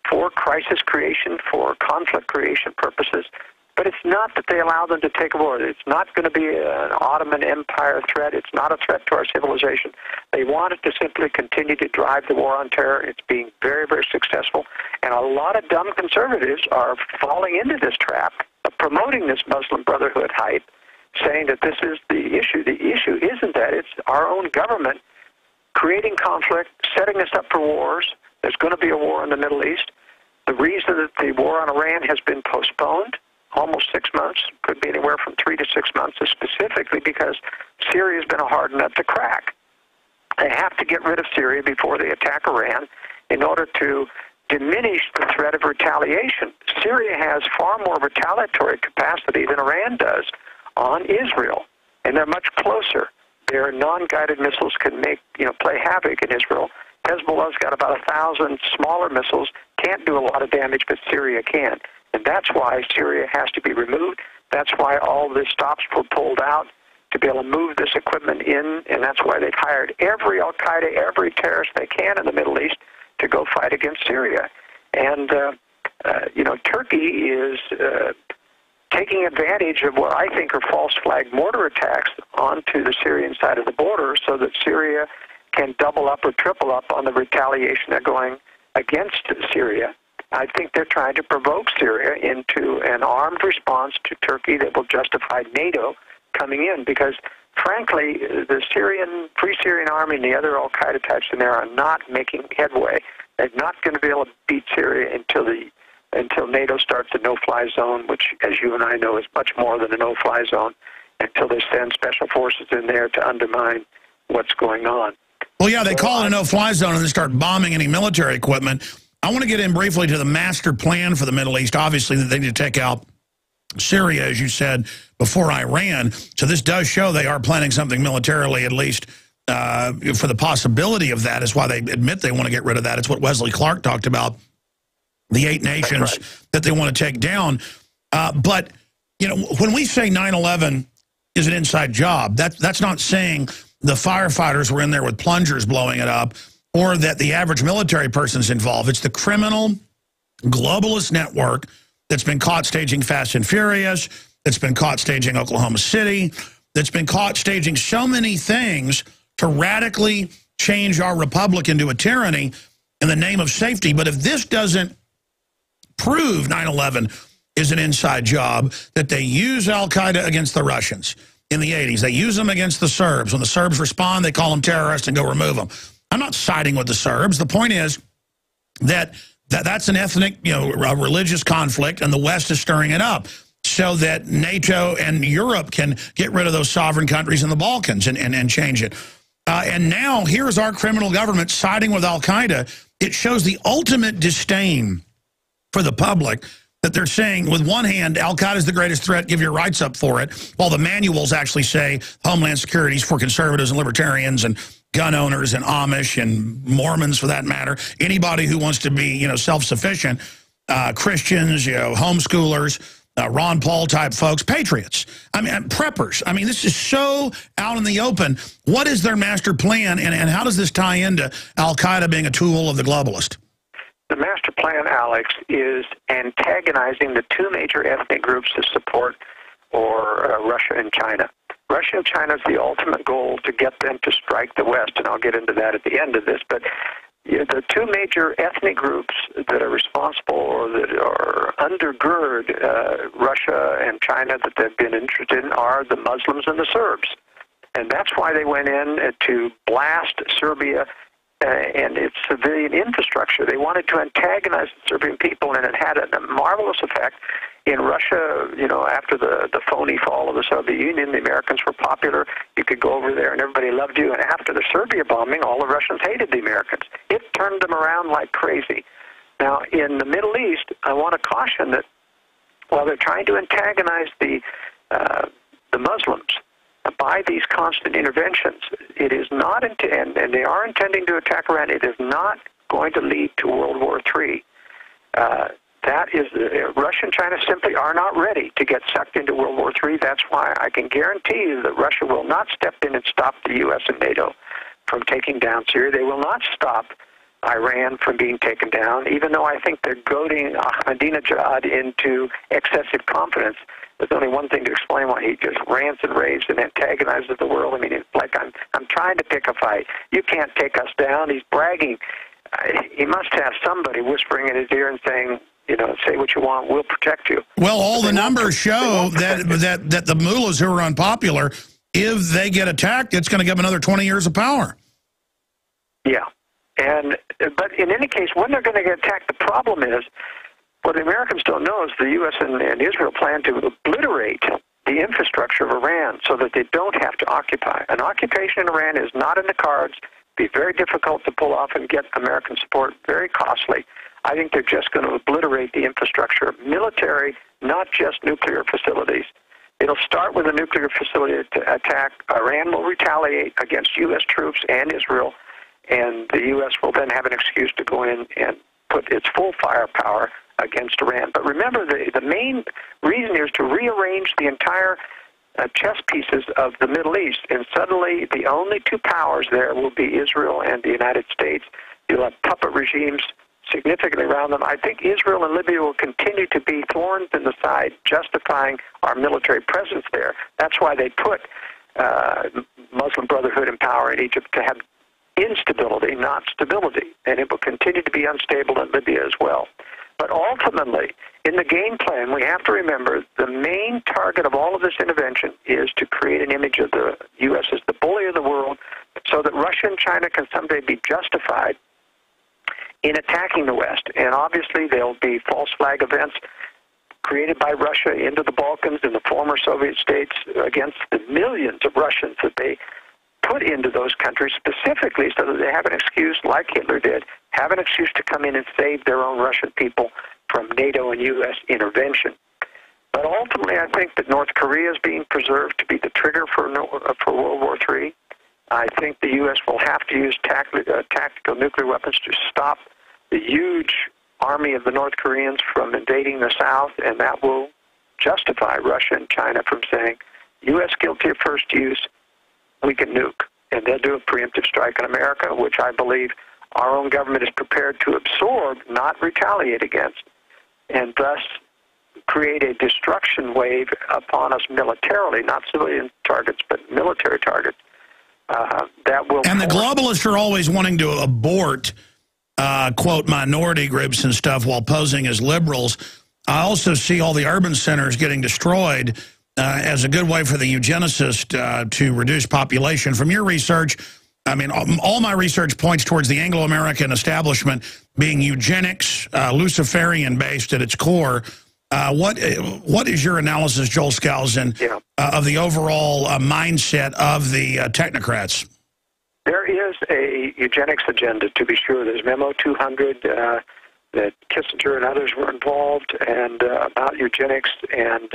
for crisis creation, for conflict creation purposes. But it's not that they allow them to take over. It's not going to be an Ottoman Empire threat. It's not a threat to our civilization. They want it to simply continue to drive the war on terror. It's being very, very successful. And a lot of dumb conservatives are falling into this trap of promoting this Muslim Brotherhood hype, saying that this is the issue. The issue isn't that. It's our own government creating conflict, setting us up for wars. There's going to be a war in the Middle East. The reason that the war on Iran has been postponed almost 6 months, could be anywhere from 3 to 6 months, is specifically because Syria has been a hard nut to crack. They have to get rid of Syria before they attack Iran in order to diminish the threat of retaliation. Syria has far more retaliatory capacity than Iran does on Israel, and they're much closer. Their non-guided missiles can play havoc in Israel. Hezbollah's got about 1,000 smaller missiles, can't do a lot of damage, but Syria can. And that's why Syria has to be removed. That's why all the stops were pulled out to be able to move this equipment in, and that's why they've hired every al-Qaeda, every terrorist they can in the Middle East to go fight against Syria. And, Turkey is taking advantage of what I think are false flag mortar attacks onto the Syrian side of the border so that Syria can double up or triple up on the retaliation they're going against Syria. I think they're trying to provoke Syria into an armed response to Turkey that will justify NATO coming in because, frankly, the Free Syrian Army and the other al-Qaeda types in there are not making headway. They're not going to be able to beat Syria until NATO starts a no-fly zone, which, as you and I know, is much more than a no-fly zone, until they send special forces in there to undermine what's going on. Well, yeah, they call it a no-fly zone and then start bombing any military equipment. I want to get in briefly to the master plan for the Middle East. Obviously, that they need to take out Syria, as you said, before Iran. So this does show they are planning something militarily, at least for the possibility of that. Is why they admit they want to get rid of that. It's what Wesley Clark talked about, the 8 nations that they want to take down. But, when we say 9/11 is an inside job, that's not saying the firefighters were in there with plungers blowing it up, or that the average military person's involved. It's the criminal globalist network that's been caught staging Fast and Furious, that's been caught staging Oklahoma City, that's been caught staging so many things to radically change our republic into a tyranny in the name of safety. But if this doesn't prove 9/11 is an inside job, that they use al-Qaeda against the Russians in the 80s, they use them against the Serbs. When the Serbs respond, they call them terrorists and go remove them. I'm not siding with the Serbs. The point is that's an ethnic, a religious conflict, and the West is stirring it up so that NATO and Europe can get rid of those sovereign countries in the Balkans and change it. And now here's our criminal government siding with al-Qaeda. It shows the ultimate disdain for the public that they're saying, with one hand, al-Qaeda is the greatest threat, give your rights up for it, while the manuals actually say Homeland Security is for conservatives and libertarians and gun owners and Amish and Mormons, for that matter, anybody who wants to be, self-sufficient, Christians, homeschoolers, Ron Paul type folks, patriots, preppers. This is so out in the open. What is their master plan, and how does this tie into al-Qaeda being a tool of the globalist? The master plan, Alex, is antagonizing the two major ethnic groups that support Russia and China. Russia and China is the ultimate goal to get them to strike the West, and I'll get into that at the end of this. But the two major ethnic groups that are responsible or that are undergird Russia and China that they've been interested in are the Muslims and the Serbs. And that's why they went in to blast Serbia and its civilian infrastructure. They wanted to antagonize the Serbian people, and it had a marvelous effect. In Russia, after the phony fall of the Soviet Union, the Americans were popular. You could go over there and everybody loved you. And after the Serbia bombing, all the Russians hated the Americans. It turned them around like crazy. Now, in the Middle East, I want to caution that while they're trying to antagonize the Muslims by these constant interventions, it is not, and they are intending to attack Iran, it is not going to lead to World War III. that is, Russia and China simply are not ready to get sucked into World War III. That's why I can guarantee you that Russia will not step in and stop the U.S. and NATO from taking down Syria. They will not stop Iran from being taken down, even though I think they're goading Ahmadinejad into excessive confidence. There's only one thing to explain why he just rants and raves and antagonizes the world. I mean, it's like I'm trying to pick a fight. You can't take us down. He's bragging. He must have somebody whispering in his ear and saying, you know, say what you want, we'll protect you. Well, all the numbers show that the mullahs who are unpopular, if they get attacked, it's going to give them another 20 years of power. Yeah. But in any case, when they're going to get attacked, the problem is, what the Americans don't know is the U.S. and Israel plan to obliterate the infrastructure of Iran so that they don't have to occupy. An occupation in Iran is not in the cards, be very difficult to pull off and get American support, very costly. I think they're just going to obliterate the infrastructure, military, not just nuclear facilities. It'll start with a nuclear facility attack. Iran will retaliate against U.S. troops and Israel, and the U.S. will then have an excuse to go in and put its full firepower against Iran. But remember, the main reason here is to rearrange the entire chess pieces of the Middle East, and suddenly the only two powers there will be Israel and the United States. You'll have puppet regimes significantly around them. I think Israel and Libya will continue to be thorns in the side, justifying our military presence there. That's why they put Muslim Brotherhood in power in Egypt, to have instability, not stability. And it will continue to be unstable in Libya as well. But ultimately, in the game plan, we have to remember the main target of all of this intervention is to create an image of the U.S. as the bully of the world, so that Russia and China can someday be justified in attacking the West. And obviously, there'll be false flag events created by Russia into the Balkans and the former Soviet states against the millions of Russians that they put into those countries specifically so that they have an excuse, like Hitler did, have an excuse to come in and save their own Russian people from NATO and U.S. intervention. But ultimately, I think that North Korea is being preserved to be the trigger for World War III. I think the U.S. will have to use tactical nuclear weapons to stop the huge army of the North Koreans from invading the South, and that will justify Russia and China from saying, U.S. guilty of first use, we can nuke. And they'll do a preemptive strike on America, which I believe our own government is prepared to absorb, not retaliate against, and thus create a destruction wave upon us militarily, not civilian targets, but military targets. That will. And the globalists are always wanting to abort, quote, minority groups and stuff while posing as liberals. I also see all the urban centers getting destroyed as a good way for the eugenicist to reduce population. From your research, I mean, all my research points towards the Anglo-American establishment being eugenics, Luciferian-based at its core. What is your analysis, Joel Skousen, of the overall mindset of the technocrats? There is a eugenics agenda, to be sure. There's Memo 200 that Kissinger and others were involved, and about eugenics, and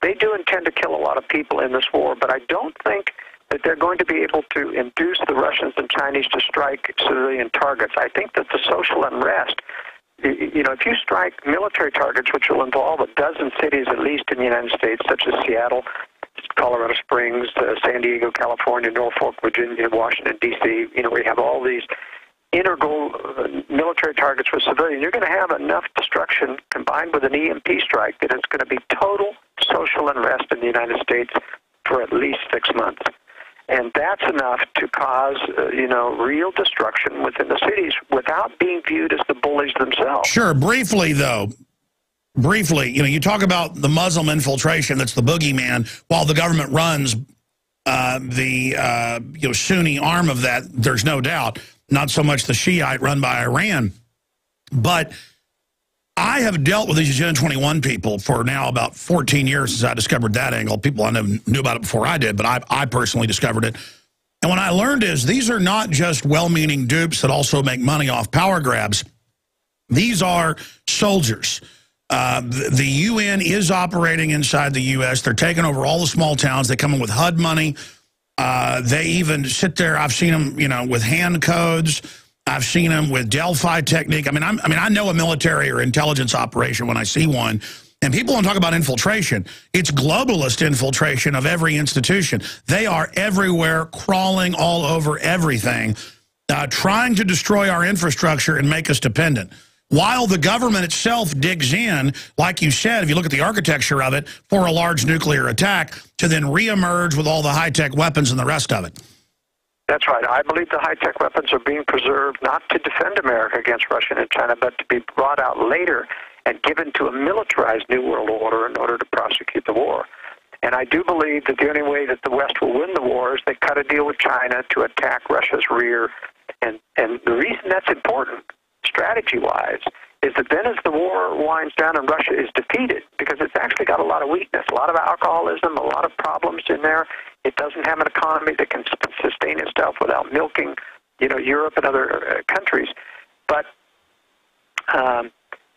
they do intend to kill a lot of people in this war, but I don't think that they're going to be able to induce the Russians and Chinese to strike civilian targets. I think that the social unrest, you know, if you strike military targets, which will involve a dozen cities at least in the United States, such as Seattle, Colorado Springs, San Diego, California, Norfolk, Virginia, Washington, D.C., you know, we have all these integral military targets for civilians, you're going to have enough destruction combined with an EMP strike that it's going to be total social unrest in the United States for at least 6 months. And that's enough to cause, you know, real destruction within the cities without being viewed as the bullies themselves. Sure. Briefly, though, you know, you talk about the Muslim infiltration, that's the boogeyman, while the government runs the you know, Sunni arm of that, there's no doubt. Not so much the Shiite run by Iran. But I have dealt with these Agenda 21 people for now about 14 years since I discovered that angle. People I knew about it before I did, but I personally discovered it. And what I learned is these are not just well-meaning dupes that also make money off power grabs. These are soldiers. The UN is operating inside the U.S. They're taking over all the small towns. They come in with HUD money. They even sit there. I've seen them, you know, with hand codes. I've seen them with Delphi technique. I know a military or intelligence operation when I see one. And people don't talk about infiltration. It's globalist infiltration of every institution. They are everywhere, crawling all over everything, trying to destroy our infrastructure and make us dependent. While the government itself digs in, like you said, if you look at the architecture of it, for a large nuclear attack, to then reemerge with all the high-tech weapons and the rest of it. That's right. I believe the high-tech weapons are being preserved not to defend America against Russia and China, but to be brought out later and given to a militarized New World Order in order to prosecute the war. And I do believe that the only way that the West will win the war is they cut a deal with China to attack Russia's rear. And the reason that's important, strategy-wise, is that then as the war winds down and Russia is defeated, because it's actually got a lot of weakness, a lot of alcoholism, a lot of problems in there. It doesn't have an economy that can sustain itself without milking, Europe and other countries. But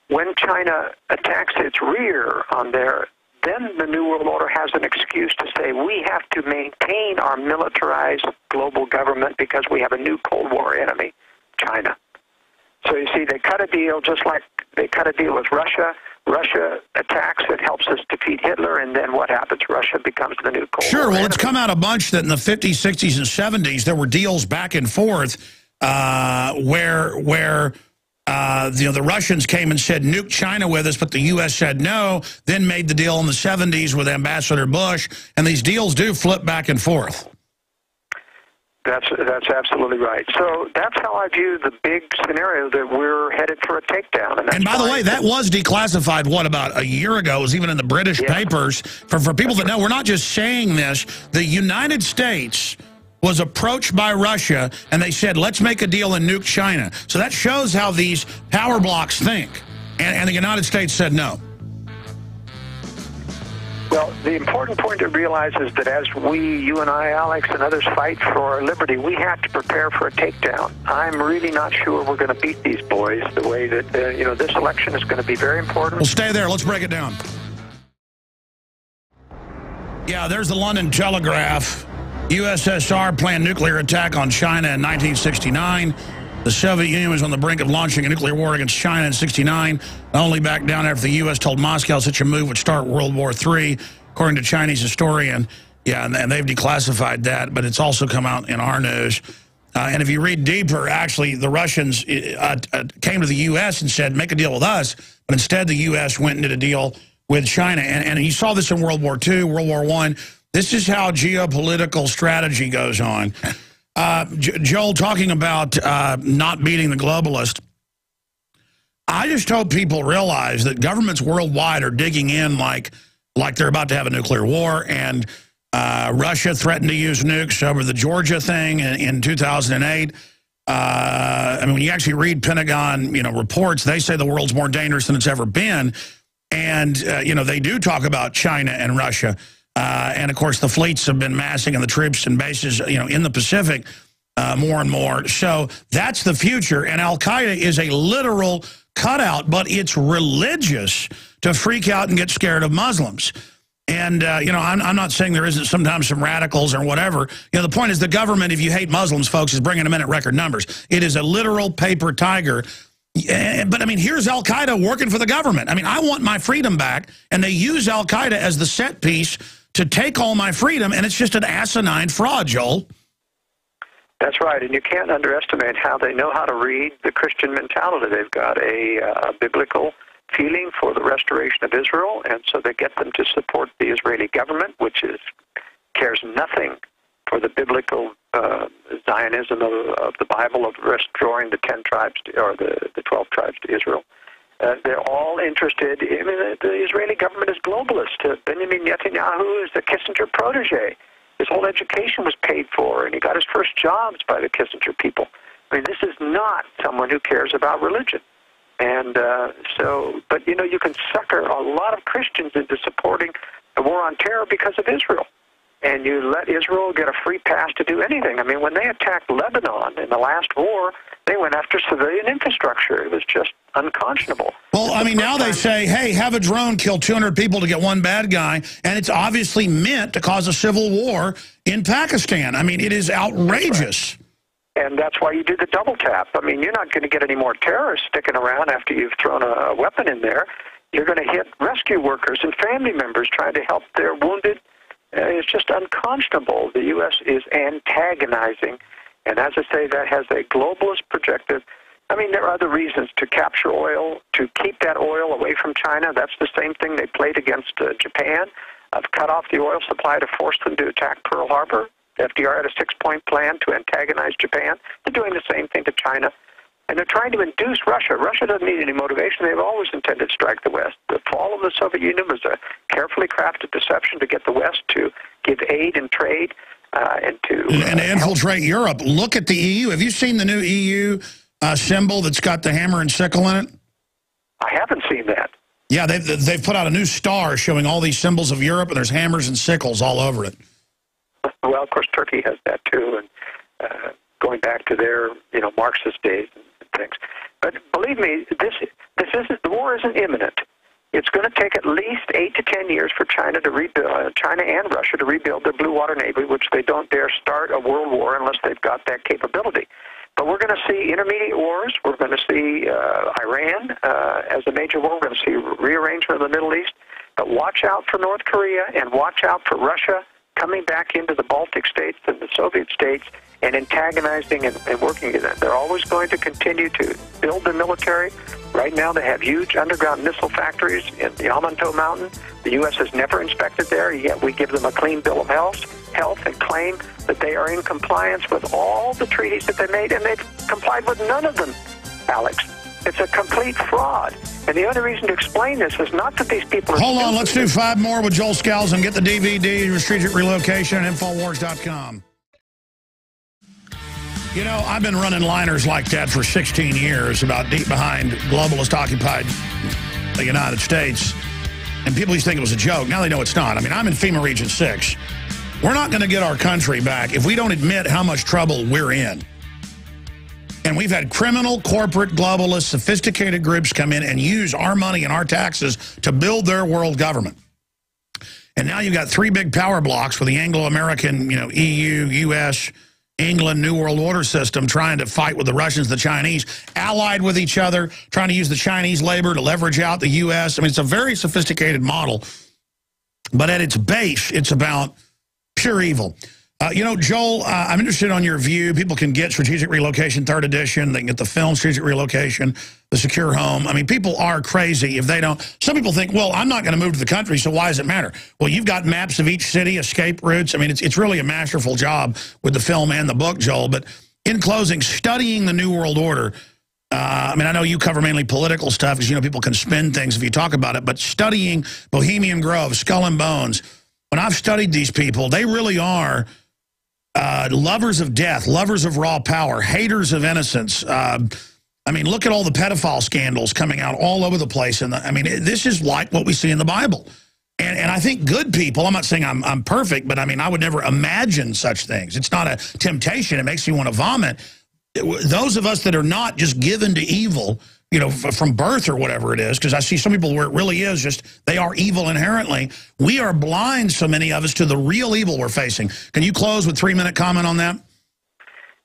when China attacks its rear on there, then the New World Order has an excuse to say we have to maintain our militarized global government because we have a new Cold War enemy, China. So you see, they cut a deal just like they cut a deal with Russia. Russia attacks, it helps us defeat Hitler, and then what happens? Russia becomes the new Cold War Sure, well, enemy. it's come out a bunch that in the 50s, 60s, and 70s, there were deals back and forth where the Russians came and said, nuke China with us, but the U.S. said no, then made the deal in the 70s with Ambassador Bush, and these deals do flip back and forth. That's absolutely right. So that's how I view the big scenario that we're headed for a takedown. And by the way, that was declassified, about a year ago? It was even in the British papers. For people that know, we're not just saying this. The United States was approached by Russia, and they said, let's make a deal and nuke China. So that shows how these power blocks think. And the United States said no. Well, the important point to realize is that as you and I, Alex, and others fight for our liberty, we have to prepare for a takedown. I'm really not sure we're going to beat these boys the way that, this election is going to be very important. Well, stay there. Let's break it down. Yeah, there's the London Telegraph. USSR planned nuclear attack on China in 1969. The Soviet Union was on the brink of launching a nuclear war against China in 1969, only backed down after the U.S. told Moscow such a move would start World War III, according to Chinese historian. Yeah, and they've declassified that, but it's also come out in our news. And if you read deeper, actually, the Russians came to the U.S. and said, make a deal with us, but instead the U.S. went and did a deal with China. And you saw this in World War II, World War I. This is how geopolitical strategy goes on. Joel, talking about not beating the globalist, I just hope people realize that governments worldwide are digging in like they're about to have a nuclear war, and Russia threatened to use nukes over the Georgia thing in 2008. When you actually read Pentagon, reports, they say the world's more dangerous than it's ever been, and they do talk about China and Russia. And, of course, the fleets have been massing and the troops and bases, in the Pacific more and more. So that's the future. And al-Qaeda is a literal cutout, but it's religious to freak out and get scared of Muslims. And, I'm not saying there isn't sometimes some radicals or whatever. The point is the government, if you hate Muslims, folks, is bringing them in at record numbers. It is a literal paper tiger. But, here's al-Qaeda working for the government. I want my freedom back, and they use al-Qaeda as the set piece to take all my freedom, and it's just an asinine fraud, Joel. That's right, and you can't underestimate how they know how to read the Christian mentality. They've got a biblical feeling for the restoration of Israel, and so they get them to support the Israeli government, which cares nothing for the biblical Zionism of the Bible of restoring the 10 tribes or the 12 tribes to Israel. They're all interested. The Israeli government is globalist. Benjamin Netanyahu is the Kissinger protege. His whole education was paid for, and he got his first jobs by the Kissinger people. This is not someone who cares about religion. And but you can sucker a lot of Christians into supporting the war on terror because of Israel. And you let Israel get a free pass to do anything. When they attacked Lebanon in the last war, they went after civilian infrastructure. It was just unconscionable. Well, now they say, hey, have a drone kill 200 people to get one bad guy, and it's obviously meant to cause a civil war in Pakistan. It is outrageous. And that's why you do the double tap. I mean, you're not going to get any more terrorists sticking around after you've thrown a weapon in there. You're going to hit rescue workers and family members trying to help their wounded. It's just unconscionable. The U.S. is antagonizing. And as I say, that has a globalist projective. I mean, there are other reasons to capture oil, to keep that oil away from China. That's the same thing they played against Japan. Cut off the oil supply to force them to attack Pearl Harbor. FDR had a 6-point plan to antagonize Japan. They're doing the same thing to China. And they're trying to induce Russia. Russia doesn't need any motivation. They've always intended to strike the West. The fall of the Soviet Union was a carefully crafted deception to get the West to give aid and trade and to infiltrate Europe. Look at the EU. Have you seen the new EU symbol that's got the hammer and sickle in it? I haven't seen that. Yeah, they've put out a new star showing all these symbols of Europe, and there's hammers and sickles all over it. Well, of course, Turkey has that too, and going back to their Marxist days and things. But believe me, the war isn't imminent. It's going to take at least 8 to 10 years for China to rebuild, China and Russia to rebuild their blue water navy, which they don't dare start a world war unless they've got that capability. But we're going to see intermediate wars. We're going to see Iran as a major war. We're going to see rearrangement of the Middle East. But watch out for North Korea and watch out for Russia coming back into the Baltic states and the Soviet states and antagonizing and working with them. They're always going to continue to build their military. Right now they have huge underground missile factories in the Yamato Mountain. The U.S. has never inspected there, yet we give them a clean bill of health and claim that they are in compliance with all the treaties that they made, and they've complied with none of them, Alex. It's a complete fraud. And the only reason to explain this is not that these people are... Hold on, let's do 5 more with Joel Skousen. Get the DVD, Strategic Relocation, at Infowars.com. You know, I've been running liners like that for 16 years, about deep behind globalist-occupied the United States. And people used to think it was a joke. Now they know it's not. I mean, I'm in FEMA Region 6. We're not going to get our country back if we don't admit how much trouble we're in. And we've had criminal, corporate, globalist, sophisticated groups come in and use our money and our taxes to build their world government. And now you've got 3 big power blocks with the Anglo-American, EU, U.S., England, New World Order system trying to fight with the Russians, the Chinese, allied with each other, trying to use the Chinese labor to leverage out the U.S. I mean, it's a very sophisticated model. But at its base, it's about pure evil. Joel, I'm interested on your view. People can get Strategic Relocation 3rd edition. They can get the film Strategic Relocation, The Secure Home. I mean, people are crazy if they don't. Some people think, well, I'm not going to move to the country, so why does it matter? Well, you've got maps of each city, escape routes. I mean, it's really a masterful job with the film and the book, Joel. But in closing, studying the New World Order, I mean, I know you cover mainly political stuff because, people can spin things if you talk about it. But studying Bohemian Grove, Skull and Bones, when I've studied these people, they really are... lovers of death, lovers of raw power, haters of innocence. I mean, look at all the pedophile scandals coming out all over the place. And I mean, this is like what we see in the Bible. And I think good people, I'm not saying I'm perfect, but I mean, I would never imagine such things. It's not a temptation. It makes you want to vomit. Those of us that are not just given to evil, from birth or whatever it is, because I see some people where it really is just they are evil inherently. We are blind, so many of us, to the real evil we're facing. Can you close with a 3-minute comment on that?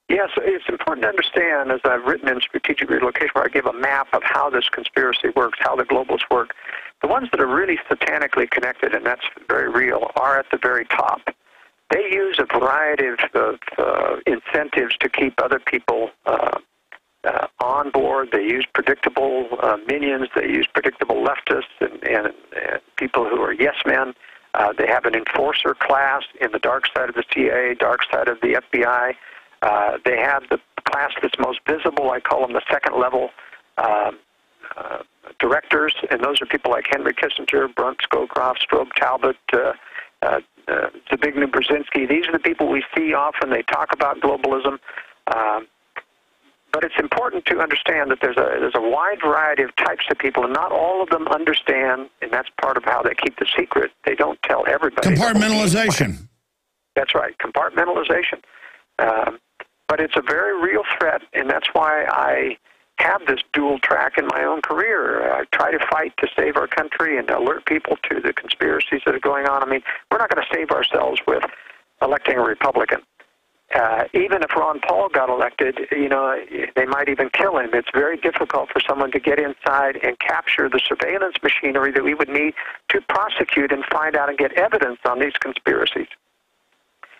Yes, it's important to understand, as I've written in Strategic Relocation, where I give a map of how this conspiracy works, how the globalists work. The ones that are really satanically connected, and that's very real, are at the very top. They use a variety of incentives to keep other people on board. They use predictable minions. They use predictable leftists and people who are yes men. They have an enforcer class in the dark side of the CIA, dark side of the FBI. They have the class that's most visible. I call them the second level directors, and those are people like Henry Kissinger, Brunt Scowcroft, Strobe Talbot, Zbigniew Brzezinski. These are the people we see often. They talk about globalism. But it's important to understand that there's a wide variety of types of people, and not all of them understand, and that's part of how they keep the secret. They don't tell everybody. Compartmentalization. That's right, compartmentalization. But it's a very real threat, and that's why I have this dual track in my own career. I try to fight to save our country and alert people to the conspiracies that are going on. I mean, we're not going to save ourselves with electing a Republican. Even if Ron Paul got elected, they might even kill him. It's very difficult for someone to get inside and capture the surveillance machinery that we would need to prosecute and find out and get evidence on these conspiracies.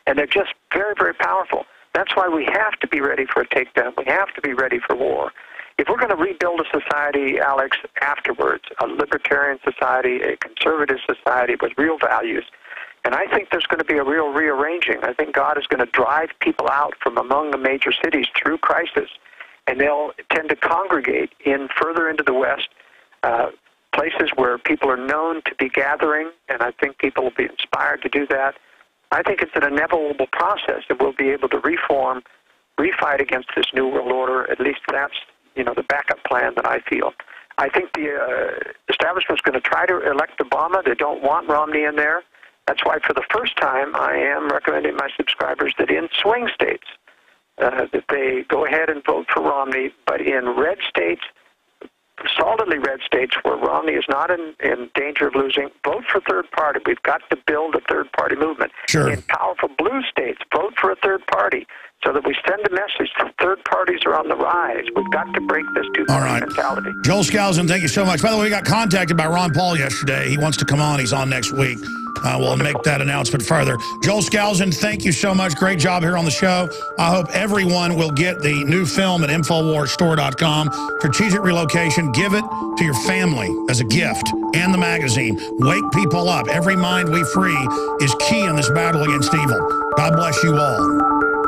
And they're just very, very powerful. That's why we have to be ready for a takedown. We have to be ready for war. If we're going to rebuild a society, Alex, afterwards, a libertarian society, a conservative society with real values, and I think there's going to be a real rearranging. I think God is going to drive people out from among the major cities through crisis, and they'll tend to congregate in further into the West, places where people are known to be gathering, and I think people will be inspired to do that. I think it's an inevitable process, and we'll be able to reform, refight against this New World Order. At least that's, the backup plan that I feel. I think the establishment's going to try to elect Obama. They don't want Romney in there. That's why for the first time I am recommending my subscribers that in swing states that they go ahead and vote for Romney, but in red states, solidly red states where Romney is not in danger of losing, vote for third party. We've got to build a third party movement. Sure. In powerful blue states, vote for a third party so that we send a message that third parties are on the rise. We've got to break this two-party mentality. Joel Skousen, thank you so much. By the way, we got contacted by Ron Paul yesterday. He wants to come on. He's on next week. We'll make that announcement further. Joel Skousen, thank you so much. Great job here on the show. I hope everyone will get the new film at InfoWarsStore.com. Strategic Relocation. Give it to your family as a gift, and the magazine. Wake people up. Every mind we free is key in this battle against evil. God bless you all.